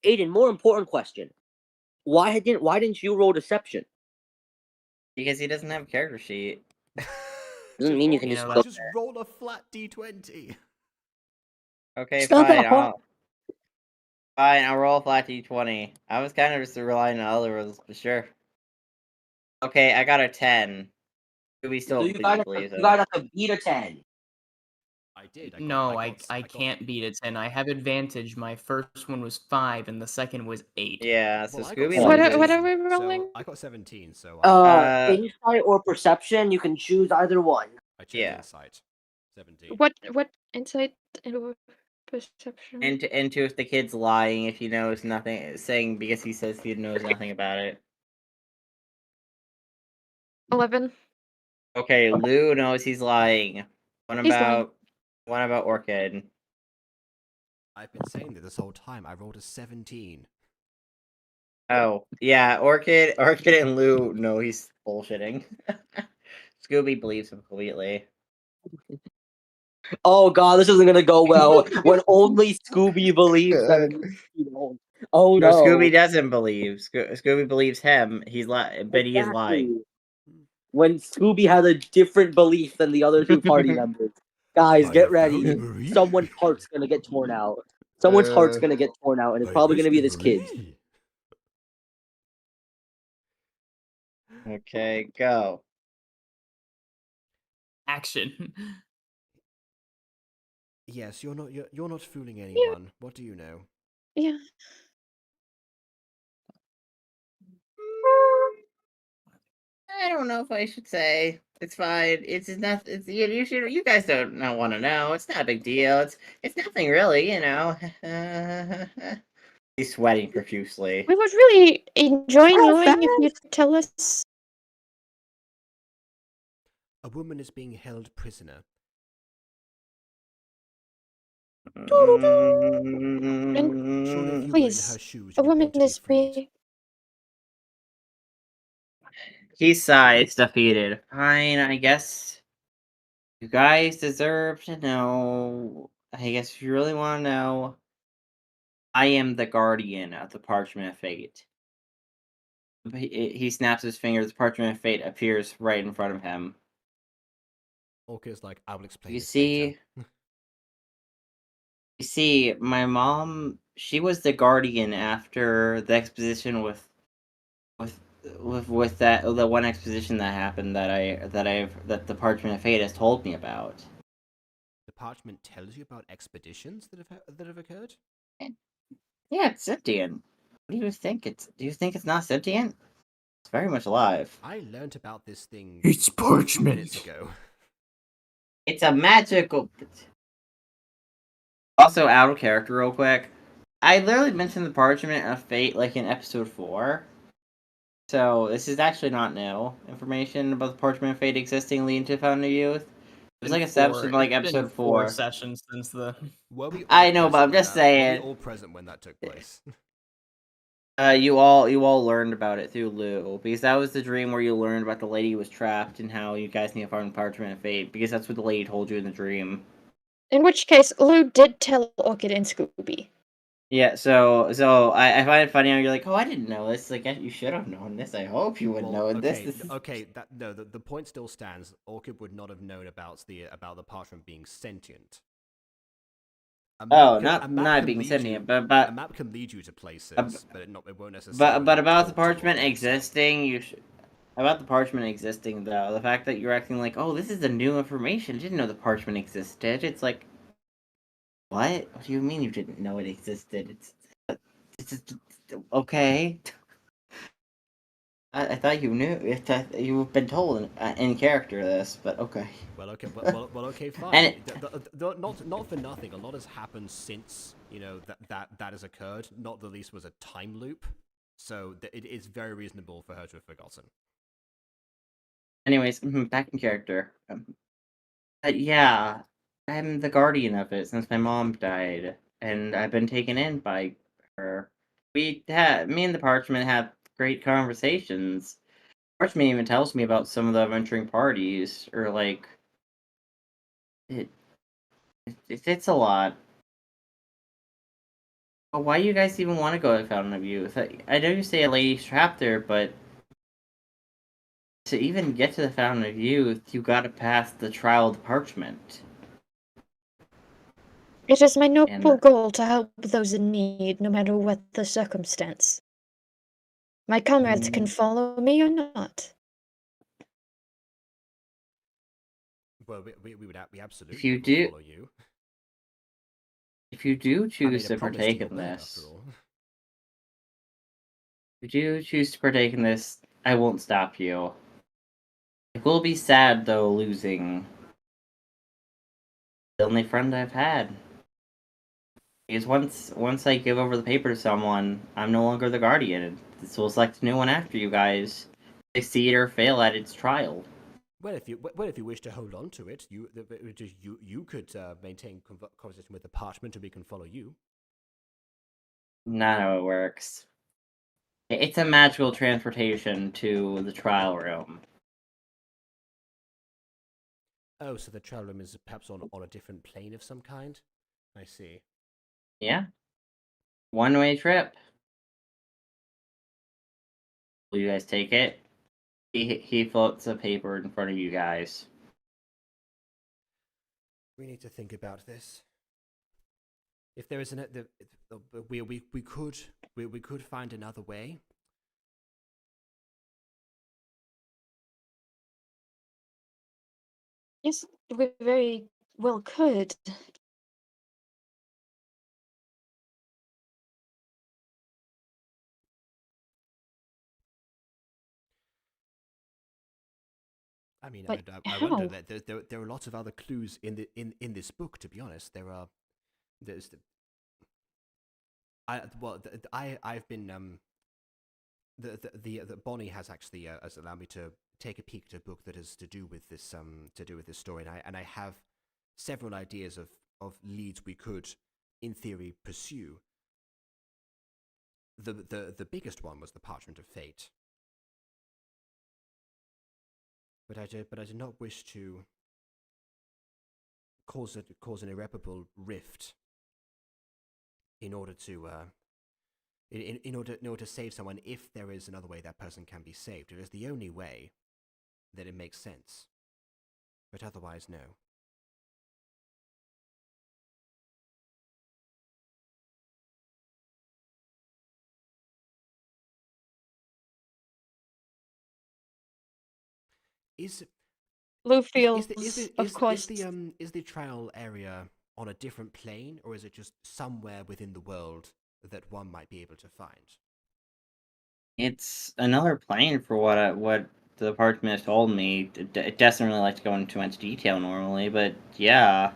Aiden, more important question. Why didn't you roll deception? Because he doesn't have a character sheet. Doesn't mean you can just roll a flat d20. Okay, fine. I'll roll a flat d20. I was kind of just relying on other rules, but sure. Okay, I got a 10. Scooby still believes it. You got a beat a 10. I did. I can't beat a 10. I have advantage. My first one was 5, and the second was 8. Yeah, so Scooby. What are we rolling? So I got 17. So insight or perception, you can choose either one. I chose insight. 17. What insight or perception? Into if the kid's lying, if he knows nothing, saying because he says he knows nothing about it. 11. Okay, Lou knows he's lying. What about Orchid? I've been saying that this whole time. I rolled a 17. Oh, yeah, Orchid and Lou know he's bullshitting. Scooby believes him completely. Oh god, this isn't gonna go well. When only Scooby believes that. Oh no, Scooby doesn't believe. Scooby believes him. He's but he is lying. When Scooby has a different belief than the other two party members. Guys, get ready. Someone's heart's gonna get torn out. Someone's heart's gonna get torn out, and it's probably gonna be this kid. Okay, go. Action. Yes, you're not fooling anyone. Yeah. What do you know? Yeah. I don't know if I should say. It's fine. It's not. It's you should. You guys don't not want to know. It's not a big deal. It's nothing really. You know. He's sweating profusely. We would really enjoy Oh, knowing if you tell us. A woman is being held prisoner. Surely if you were in Please, her shoes, a you would woman want to be is freed. free. He sighs, defeated. Fine, I guess you guys deserve to know. I guess if you really want to know, I am the guardian of the Parchment of Fate. He snaps his fingers. The Parchment of Fate appears right in front of him. Orca's like, I will explain You this see, later. you see, my mom, she was the guardian after the exposition with that the one exposition that happened that the Parchment of Fate has told me about. The parchment tells you about expeditions that have occurred? Yeah, it's sentient. What do you think? Do you think it's not sentient? It's very much alive. I learnt about this thing It's 2 minutes parchment. ago. It's a magical. Also, out of character, real quick. I literally mentioned the Parchment of Fate like in episode 4. So this is actually not new information about the Parchment of Fate existing leading to Fountain of Youth. It was like a episode, like It's been episode 4 4. sessions since the. Were we all I know, but I'm present just when that- Were saying. we all present when that took place? You all learned about it through Lou, because that was the dream where you learned about the lady who was trapped and how you guys need to find the Parchment of Fate, because that's what the lady told you in the dream. In which case, Lou did tell Orchid and Scooby. Yeah, so I find it funny how you're like, oh, I didn't know this. Like, you should have known this. I hope you would know this. Okay. The point still stands. Orchid would not have known about the parchment being sentient. Not being sentient, a but map can lead you to places, but it won't necessarily. but about the talk to parchment Orchid. existing, about the parchment existing though, the fact that you're acting like, oh, this is the new information. I didn't know the parchment existed. It's like, what? What do you mean you didn't know it existed? It's okay. I thought you knew. You've been told in character this, but okay. Well, okay, fine. And not for nothing. A lot has happened since that has occurred. Not the least was a time loop, so it is very reasonable for her to have forgotten. Anyways, back in character. Yeah, I'm the guardian of it since my mom died, and I've been taken in by her. Me and the Parchment have great conversations. Parchment even tells me about some of the venturing parties, or like, it's a lot. But why do you guys even want to go to Fountain of Youth? I know you say a lady's trapped there, but to even get to the Fountain of Youth, you gotta pass the trial of the Parchment. It is my noble goal to help those in need, no matter what the circumstance. My comrades can follow me or not. Well, we absolutely If you will do, follow you. if you do choose to partake in this, if you do choose to partake in this, I won't stop you. It will be sad though losing the only friend I've had. Because once I give over the paper to someone, I'm no longer the guardian, and this will select a new one after you guys succeed or fail at its trial. Well, if you wish to hold on to it, you could maintain conversation with the parchment, and we can follow you. Not how it works. It's a magical transportation to the trial room. Oh, so the trial room is perhaps on a different plane of some kind? I see. Yeah. One-way trip. Will you guys take it? He floats a paper in front of you guys. We need to think about this. If there is we could find another way. Yes, we very well could. I mean, But I wonder how? that there are lots of other clues in this book. To be honest, there's I've been the Bonnie has actually has allowed me to take a peek at a book that is to do with this story, and I have several ideas of leads we could, in theory, pursue. The biggest one was the Parchment of Fate, but I did not wish to cause an irreparable rift in order to in order to save someone. If there is another way that person can be saved, it is the only way that it makes sense. But otherwise, no. Is Lou is feels, the is the of course. is the trial area on a different plane, or is it just somewhere within the world that one might be able to find? It's another plane for what the department has told me. It doesn't really like to go into too much detail normally, but yeah.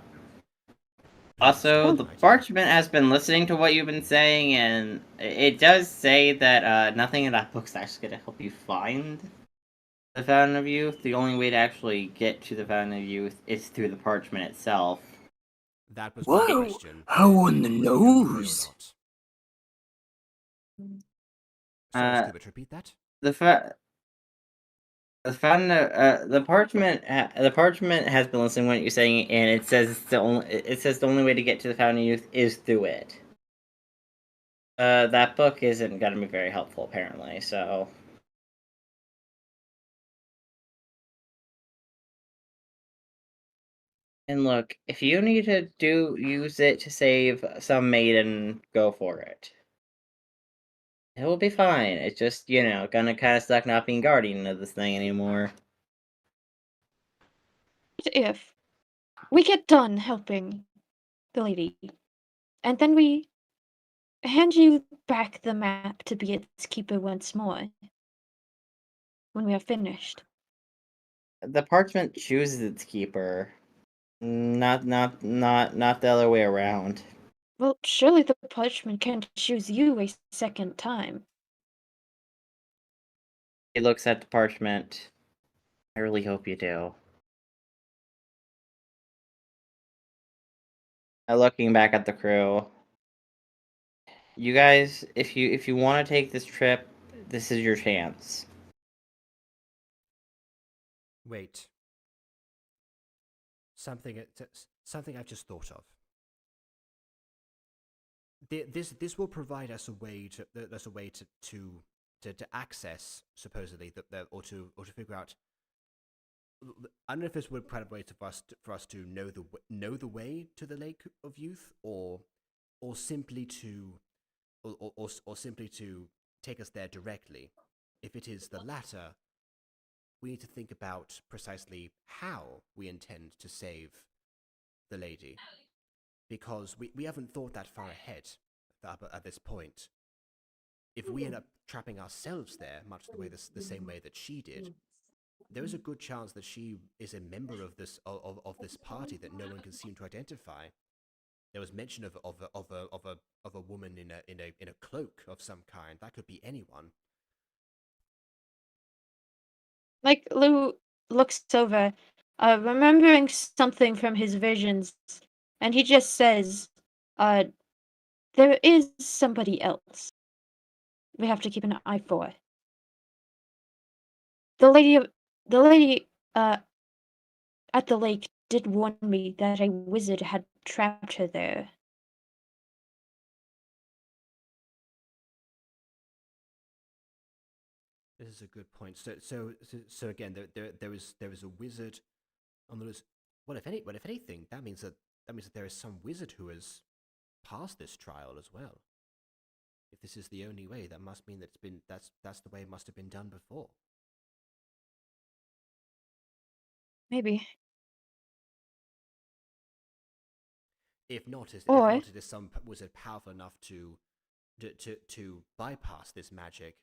Also, the Alright. parchment has been listening to what you've been saying, and it does say that nothing in that book's actually going to help you find the Fountain of Youth. The only way to actually get to the Fountain of Youth is through the parchment itself. That was my Whoa, question. how on the Was it the only way or nose? not? Sorry, Uh, Scuba, repeat that. the fa- the fountain, the parchment has been listening to what you're saying, and it says the only way to get to the Fountain of Youth is through it. That book isn't gonna be very helpful, apparently. So, and look, if you need to use it to save some maiden, go for it. It will be fine. It's just, gonna kind of suck not being guardian of this thing anymore. If we get done helping the lady, and then we hand you back the map to be its keeper once more when we are finished. The parchment chooses its keeper, not the other way around. Well, surely the parchment can't choose you a second time. He looks at the parchment. I really hope you do. Looking back at the crew, you guys, if you want to take this trip, this is your chance. Wait. Something I've just thought of. This will provide us a way to access, supposedly, or to figure out. I don't know if this would provide a way for us to know the way to the Lake of Youth, or simply to or simply to take us there directly. If it is the latter, we need to think about precisely how we intend to save the lady, because we haven't thought that far ahead at this point. If we end up trapping ourselves there, much the same way that she did, there is a good chance that she is a member of this party that no one can seem to identify. There was mention of a woman in a cloak of some kind. That could be anyone. Like, Lou looks over, remembering something from his visions, and he just says, there is somebody else we have to keep an eye for. The lady, at the lake did warn me that a wizard had trapped her there. This is a good point. So again, there is a wizard on the list. Well, if anything, that means that there is some wizard who has passed this trial as well. If this is the only way, that must mean that that's the way it must have been done before. Maybe. If not, Or it is some wizard powerful enough to bypass this magic,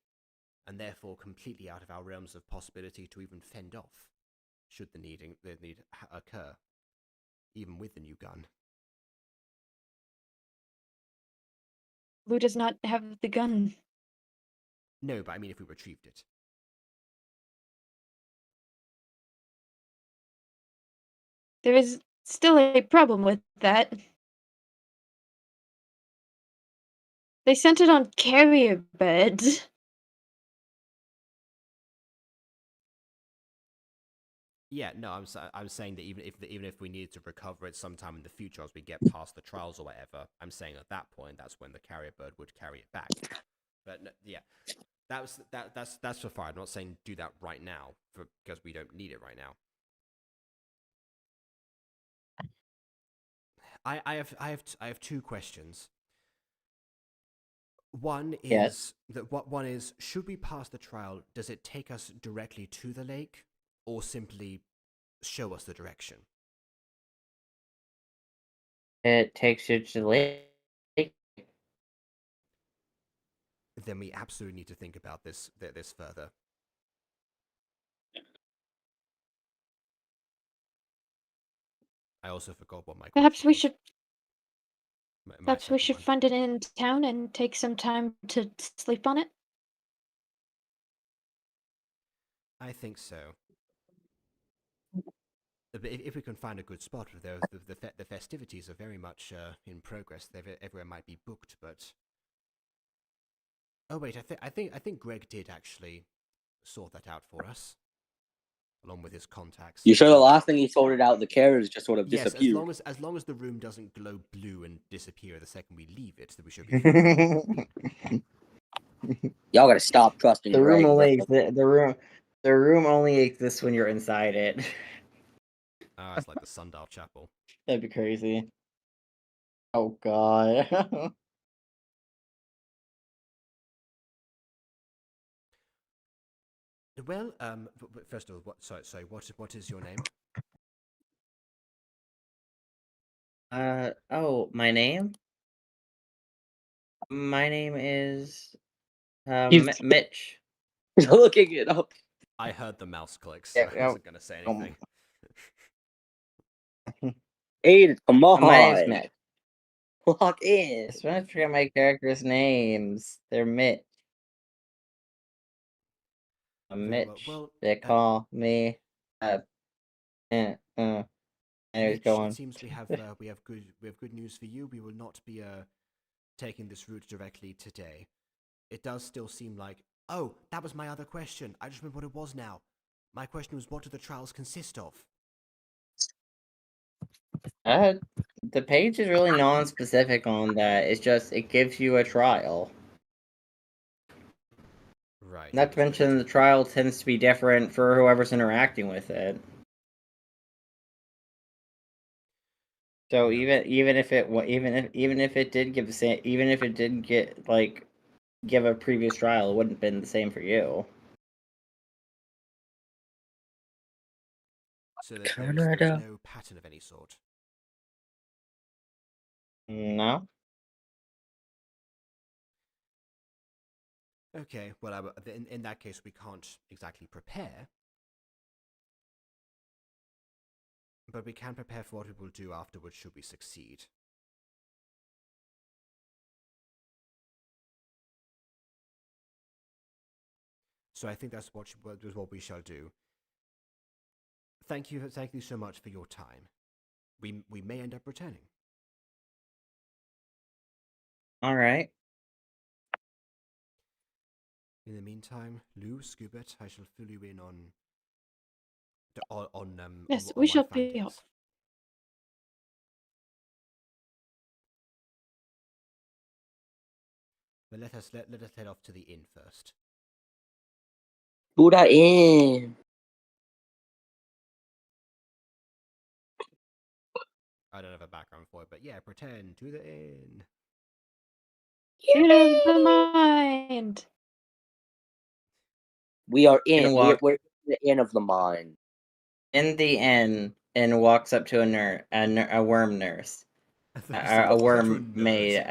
and therefore completely out of our realms of possibility to even fend off should the need occur, even with the new gun. Lou does not have the gun. No, but I mean if we retrieved it. There is still a problem with that. They sent it on carrier beds. Yeah, no, I'm saying that even if we needed to recover it sometime in the future as we get past the trials or whatever, I'm saying at that point that's when the carrier bird would carry it back. But no, yeah, that's for fire. I'm not saying do that right now because we don't need it right now. I have two questions. One is one is, should we pass the trial? Does it take us directly to the lake, or simply show us the direction? It takes you to the lake. Then we absolutely need to think about this further. I also forgot what my Perhaps question we was. should. Perhaps we should find it in town and take some time to sleep on it. I think so. But if we can find a good spot, the festivities are very much in progress. Everywhere might be booked, but oh wait, I think Greg did actually sort that out for us, along with his contacts. You sure the last thing he sorted out, the carriers just sort of disappeared? Yes, as long as the room doesn't glow blue and disappear the second we leave it, then we should be fine. Y'all gotta stop trusting The room Greg. the room only exists when you're inside it. It's like the Sundial Chapel. That'd be crazy. Oh god. Well, first of all, what is your name? My name? My name is Mitch. Looking it up. I heard the mouse click, so I wasn't gonna say anything. Aiden, come on. My name's Mitch. Lock in. I just forget my characters' names. They're Mitch. Mitch. Well, they call me. Anyways, Mitch, go on. It seems we have good news for you. We will not be taking this route directly today. It does still seem like. Oh, that was my other question. I just remember what it was now. My question was, what do the trials consist of? The page is really non-specific on that. It's just it gives you a trial. Right. Not to mention the trial tends to be different for whoever's interacting with it. So even if it did give the same, even if it did give a previous trial, it wouldn't have been the same for you. So there's no pattern of any sort. No. Okay, well, in that case, we can't exactly prepare. But we can prepare for what we will do afterwards should we succeed. So I think that's what we shall do. Thank you so much for your time. We may end up returning. All right. In the meantime, Lou, Scoobert, I shall fill you in on. Yes, we shall be off. But let us head off to the inn first. Do that in. I don't have a background for it, but yeah, pretend to the inn. Inn of the mind. We are in. We're in the inn of the mind. In the inn, and walks up to a worm nurse. A worm maid.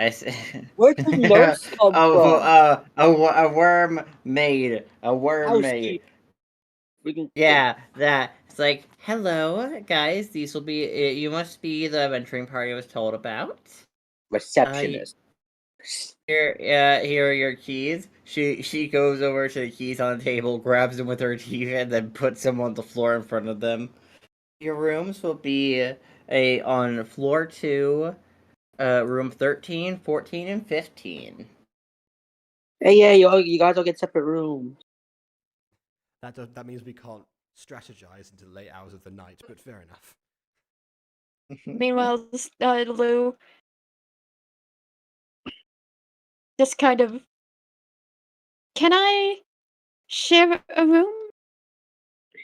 Where did the nurse come from? A worm maid. A worm maid. freaking Yeah, that it's like, hello guys. These will be. You must be the venturing party I was told about. receptionist. Here are your keys. She goes over to the keys on the table, grabs them with her teeth, and then puts them on the floor in front of them. Your rooms will be on floor 2, room 13, 14, and 15. Hey, yeah, you guys all get separate rooms. That means we can't strategize into the late hours of the night, but fair enough. Meanwhile, Lou just kind of. Can I share a room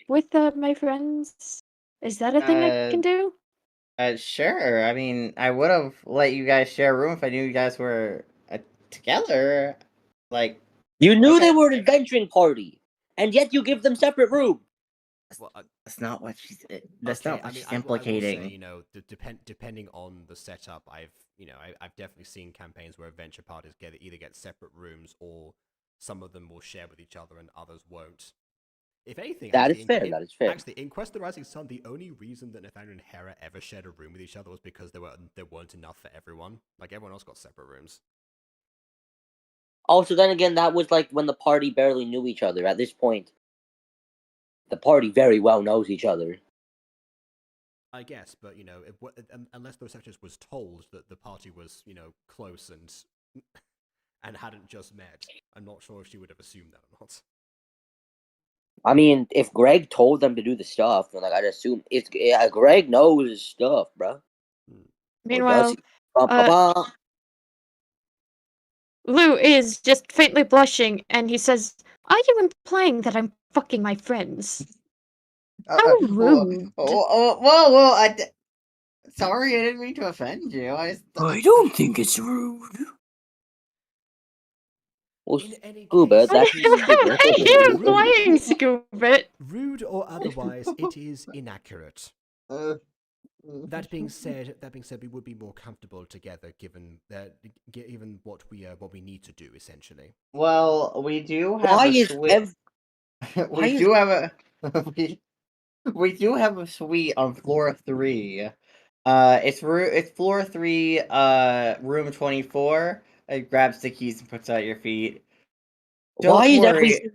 with my friends? Is that a thing I can do? Sure. I mean, I would have let you guys share a room if I knew you guys were together. Like, You knew okay. they were an adventuring party, and yet you give them separate rooms. Well, That's not what she's. That's okay, not what I mean, she's I will implicating. say, depending on the setup, I've definitely seen campaigns where adventure parties either get separate rooms, or some of them will share with each other and others won't. If anything, That actually, is fair. That is fair. Actually, in Quest of the Rising Sun, the only reason that Nathaniel and Hera ever shared a room with each other was because there weren't enough for everyone. Like, everyone else got separate rooms. Also, then again, that was like when the party barely knew each other. At this point, the party very well knows each other. I guess, but unless the receptionist was told that the party was, close and hadn't just met, I'm not sure if she would have assumed that or not. I mean, if Greg told them to do the stuff, then like I'd assume Greg knows his stuff, bro. Meanwhile, Ba-ba-ba. Lou is just faintly blushing, and he says, "Are you implying that I'm fucking my friends?" How rude! Whoa! Sorry, I didn't mean to offend you. I don't think it's rude. Well, In any Scuba, case, that's Why are you implying, Scoobit? rude or otherwise, it is inaccurate. That being said, we would be more comfortable together, given what we need to do, essentially. Well, we do have Why a is suite. why is do have a we do have a suite on floor 3. It's floor 3, room 24. It grabs the keys and puts it at your feet. why is Worry.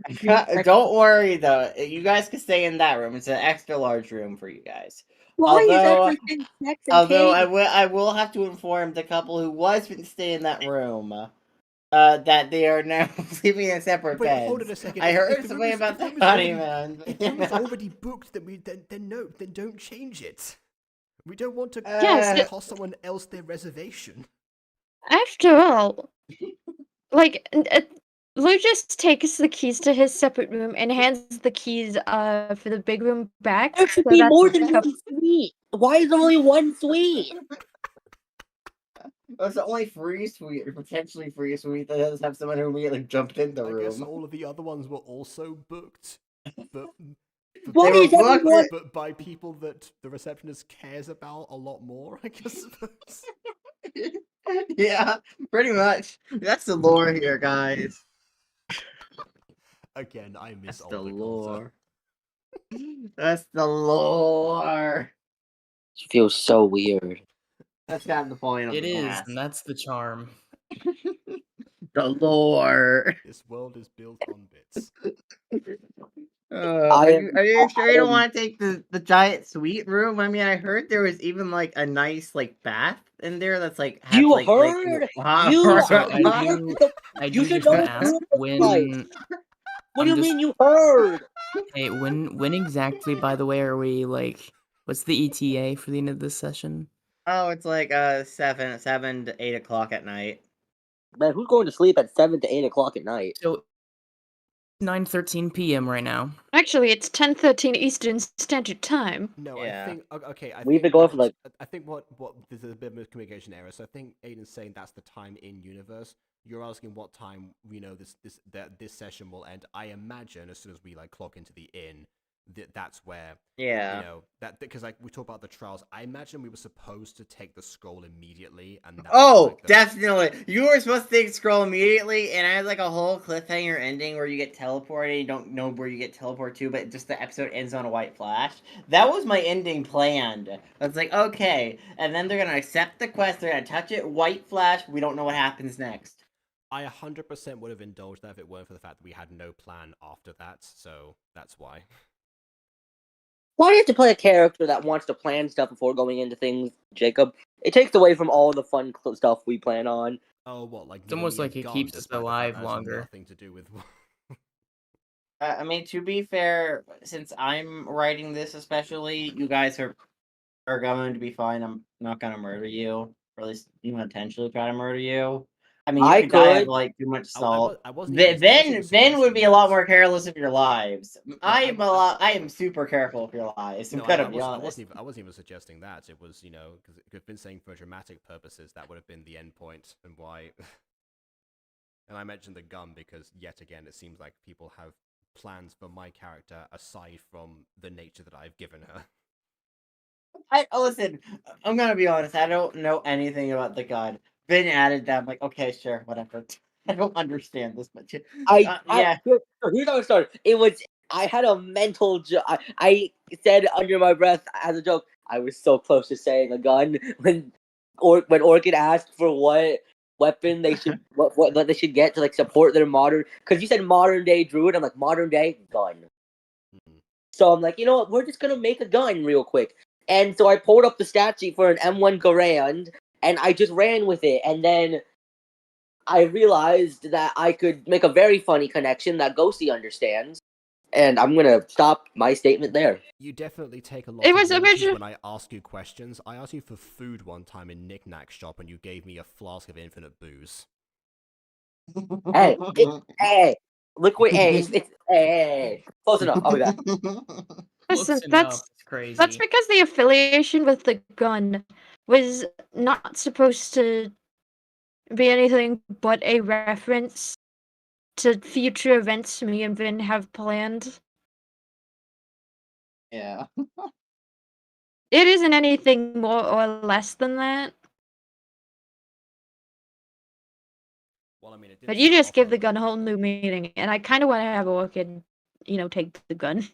everything Don't worry though. You guys can stay in that room. It's an extra large room for you guys. why is everything sex and Although cake? I will have to inform the couple who was to stay in that room that they are now sleeping in separate Wait, beds. hold on a second. I If heard the something room is- about if the the room is already- honeymoon. If the room is already booked, then don't change it. We don't want to Yes, cost someone else their reservation. After all, like, Lou just takes the keys to his separate room and hands the keys for the big room back. There should so be that more the than couple- one suite. Why is there only one suite? That's the only free suite, or potentially free suite, that does have someone who immediately jumped in the I room. guess all of the other ones were also booked, but Why They is were booked everyone? but by people that the receptionist cares about a lot more, I guess. Yeah, pretty much. That's the lore here, guys. Again, I miss That's the old Okulta. lore. That's the lore. It feels so weird. That's kind of the point of It the is, cast. and that's the charm. The lore. This world is built on bits. Are you sure you don't want to take the giant suite room? I mean, I heard there was even like a nice like bath in there that's like has You like heard? wow. You So I heard? do, I You do should just know want what to ask room looks like. when. What do I'm you just- mean you heard? Hey, when exactly? By the way, are we like? What's the ETA for the end of this session? Oh, it's like 7 to 8 o'clock at night. Man, who's going to sleep at 7 to 8 o'clock at night? So 9:13 p.m. right now. Actually, it's 10:13 Eastern Standard Time. No, Yeah. I think okay. We've been going for like. I think what there's a bit of a communication error. So I think Aiden's saying that's the time in universe. You're asking what time this session will end. I imagine as soon as we like clock into the inn, that's where Yeah. that because like we talk about the trials. I imagine we were supposed to take the scroll immediately, and that Oh, like definitely. You were supposed to take scroll immediately, and I had like a whole cliffhanger ending where you get teleported. You don't know where you get teleported to, but just the episode ends on a white flash. That was my ending planned. I was like, okay, and then they're gonna accept the quest. They're gonna touch it. White flash. We don't know what happens next. I 100% would have indulged that if it weren't for the fact that we had no plan after that. So that's why. Why do you have to play a character that wants to plan stuff before going into things, Jacob? It takes away from all the fun stuff we plan on. Oh, what, like It's almost like it keeps us alive longer. Nothing to do with. I mean, to be fair, since I'm writing this, especially, you guys are going to be fine. I'm not gonna murder you, or at least intentionally try to murder you. I mean, you could die of like too much salt. I wasn't Then would be a lot more careless of your lives. No, I am super careful of your lives. I'm gonna be honest. I wasn't even suggesting that. It was, because it could have been saying for dramatic purposes that would have been the end point, and why. And I mentioned the gun because yet again it seems like people have plans for my character aside from the nature that I've given her. Listen, I'm gonna be honest. I don't know anything about the gun. Vin added that. I'm like, okay, sure, whatever. I don't understand this much. Yeah. Here's how it started. It was I had a mental. I said under my breath as a joke. I was so close to saying a gun when Orchid asked for what weapon they should what they should get to like support their modern. Because you said modern day druid. I'm like modern day gun. So I'm like, you know what? We're just gonna make a gun real quick. And so I pulled up the stat sheet for an M1 Garand, and I just ran with it. And then I realized that I could make a very funny connection that Ghostie understands. And I'm gonna stop my statement there. You definitely take a lot of liberties when I ask you questions. I asked you for food one time in Knick-Knack shop, and you gave me a flask of infinite booze. Hey, liquid. Hey, close enough. I'll be back. Listen, that's because the affiliation with the gun was not supposed to be anything but a reference to future events me and Vin have planned. Yeah. It isn't anything more or less than that. Well, I mean, But you just give the gun a whole new meaning, and I kind of want to have Orchid, take the gun.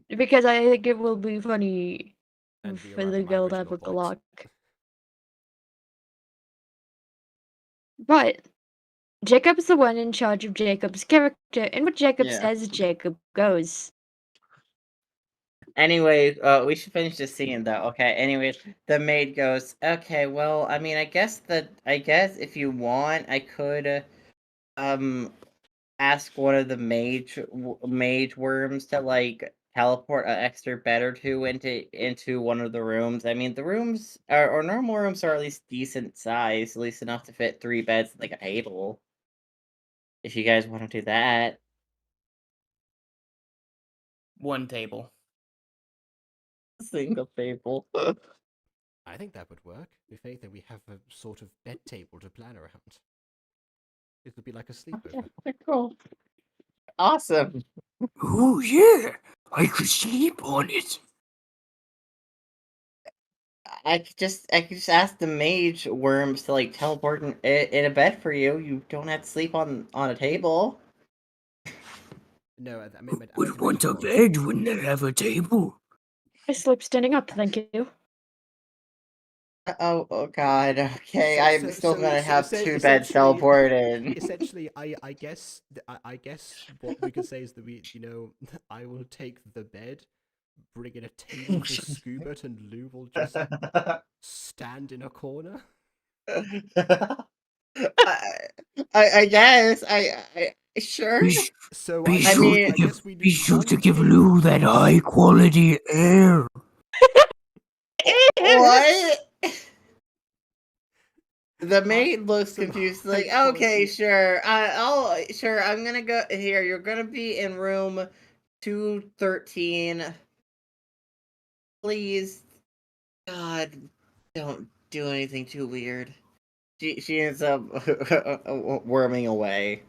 Because I think it will be funny for the guild to have a Glock. But Jacob's the one in charge of Jacob's character, and what Jacob says, Jacob goes. Anyway, we should finish this scene though. Okay. Anyways, the maid goes, okay, well, I mean, I guess if you want, I could, ask one of the mage worms to like teleport an extra bed or two into one of the rooms. I mean, the rooms or normal rooms are at least decent size, at least enough to fit 3 beds, like a table. If you guys want to do that. 1 table. Single table. I think that would work. If anything, we have a sort of bed table to plan around. It would be like a sleepover. Cool. Awesome. Oh yeah, I could sleep on it. I could just ask the mage worms to like teleport in a bed for you. You don't have to sleep on a table. No, I mean, would want a bed, wouldn't it have a table? I sleep standing up, thank you. Oh God. Okay, I'm still gonna have 2 beds teleported. Essentially, I guess what we could say is that I will take the bed, bring in a table for Scoobert, and Lou will just stand in a corner. I guess sure. Be sure to give Lou that high quality air. What? The maid looks confused, like, okay, sure. I'm gonna go here. You're gonna be in room 213. Please, God, don't do anything too weird. She ends up worming away.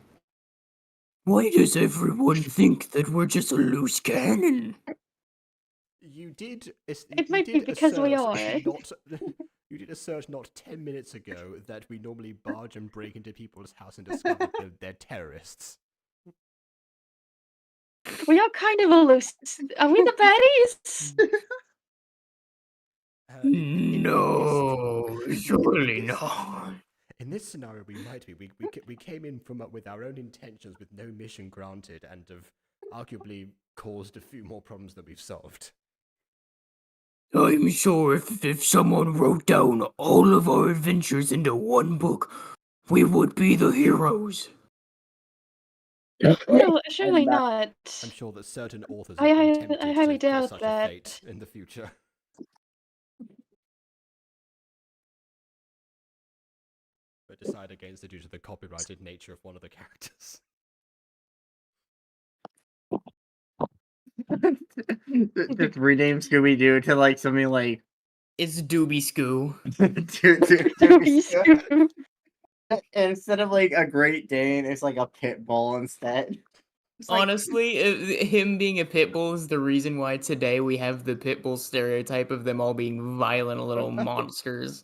Why does everyone think that we're just a loose cannon? You did. It might be because we are. You did a search not 10 minutes ago that we normally barge and break into people's house and discover that they're terrorists. We are kind of a loose. Are we the baddies? No, surely not. In this scenario, we might be. We came in with our own intentions, with no mission granted, and have arguably caused a few more problems than we've solved. I'm sure if someone wrote down all of our adventures into one book, we would be the heroes. No, surely not. I'm sure that certain authors I have been tempted highly to doubt such that. a fate in the future. But decide against it due to the copyrighted nature of one of the characters. Just rename Scooby Doo to like something like It's Doobie Scoo. Doobie Scoo. Instead of like a Great Dane, it's like a pit bull instead. Honestly, him being a pit bull is the reason why today we have the pit bull stereotype of them all being violent little monsters.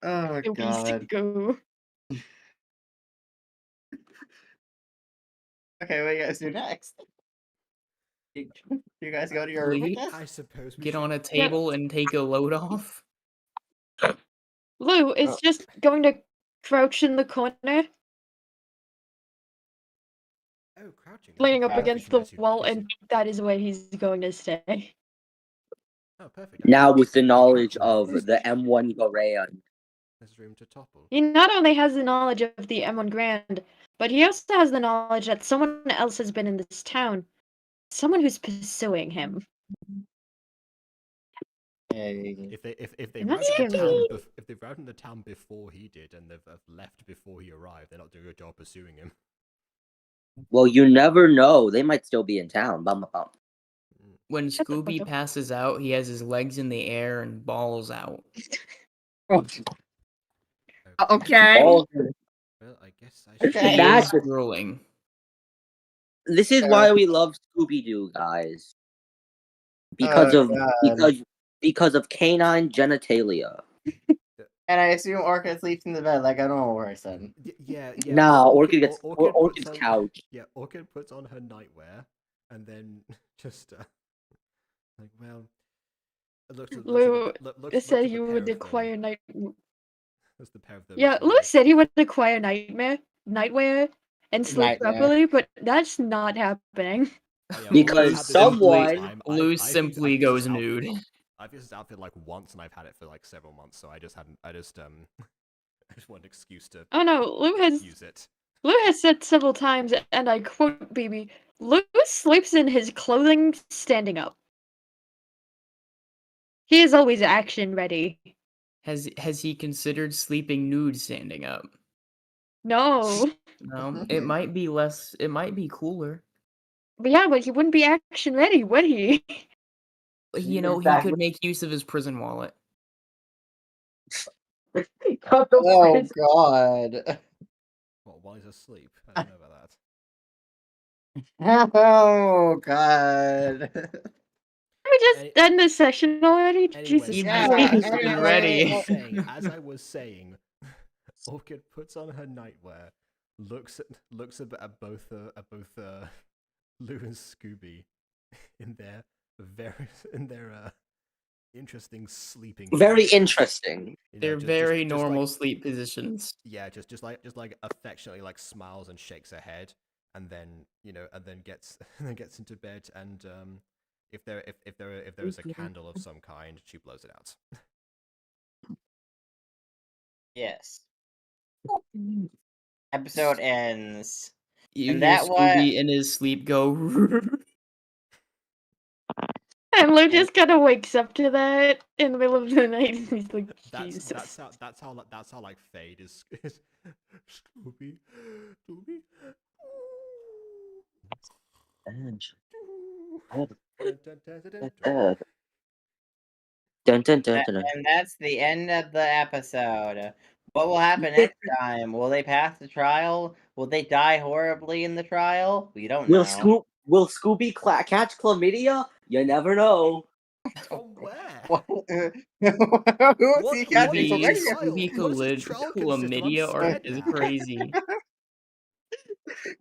Oh god. Go. Okay, what do you guys do next? You guys go to your room with this? I suppose we Get should... on a table and take a load off. Lou is just going to crouch in the corner, crouching. leaning up against the wall, and that is where he's going to stay. Oh, perfect. Now with the knowledge of the M1 Gorean. There's room to topple. He not only has the knowledge of the M1 Grand, but he also has the knowledge that someone else has been in this town. Someone who's pursuing him. If they Not arrived in the scary. town if they've arrived in the town before he did and they've left before he arrived, they're not doing a good job pursuing him. Well, you never know. They might still be in town. Bum, bum. When Scooby passes out, he has his legs in the air and balls out. Okay. Well, I guess I should. He That's is drooling. This is why we love Scooby-Doo, guys. Because of canine genitalia. And I assume Orchid sleeps in the bed like a normal person. Yeah. Nah, Orchid's couch. Yeah, Orchid puts on her nightwear and then just like, well, Lou said he would acquire night. That's the pair of them. Yeah, Lou said he would acquire nightwear and sleep properly, but that's not happening. Because someone Lou simply goes nude. I've used this outfit like once, and I've had it for like several months, so I just want an excuse to. Oh no, Lou use it. Lou has said several times, and I quote, "Baby, Lou sleeps in his clothing standing up. He is always action ready." Has he considered sleeping nude standing up? No. No, it might be less. It might be cooler. But yeah, but he wouldn't be action ready, would he? You know, he could make use of his prison wallet. Oh god. Well, while he's asleep, I don't know about that. Oh god. Can we just end this session already? Anyway, Jesus Christ. Christ. As I was saying, Orchid puts on her nightwear, looks at both Lou and Scooby in their interesting sleeping. Very positions. interesting. They're very normal sleep positions. Yeah, just like affectionately like smiles and shakes her head, and then gets into bed, and if there is a candle of some kind, she blows it out. Yes. Episode ends. You And hear that Scooby in his sleep go. And Lou just kind of wakes up to that in the middle of the night, and he's like, Jesus. That's how like Fade is Scooby. And that's the end of the episode. What will happen next time? Will they pass the trial? Will they die horribly in the trial? We don't Will know. Scooby catch chlamydia? You never know. From where? Who is What- he what catching is his chlamydia? trial? Scooby What does his trial consist of? I'm chlamydia art scared is now. crazy.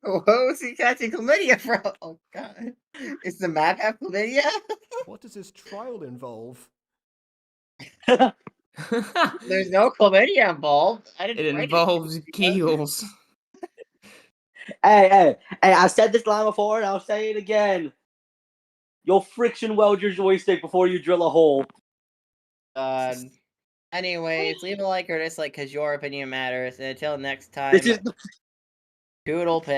Who is he catching chlamydia from? Oh god. Is the map have chlamydia? What does his trial involve? There's no chlamydia involved. I It didn't write involves keels. Hey, I've said this line before and I'll say it again. You'll friction weld your joystick before you drill a hole. Anyways, leave a like or dislike because your opinion matters. And until next time, This is Toodle pip.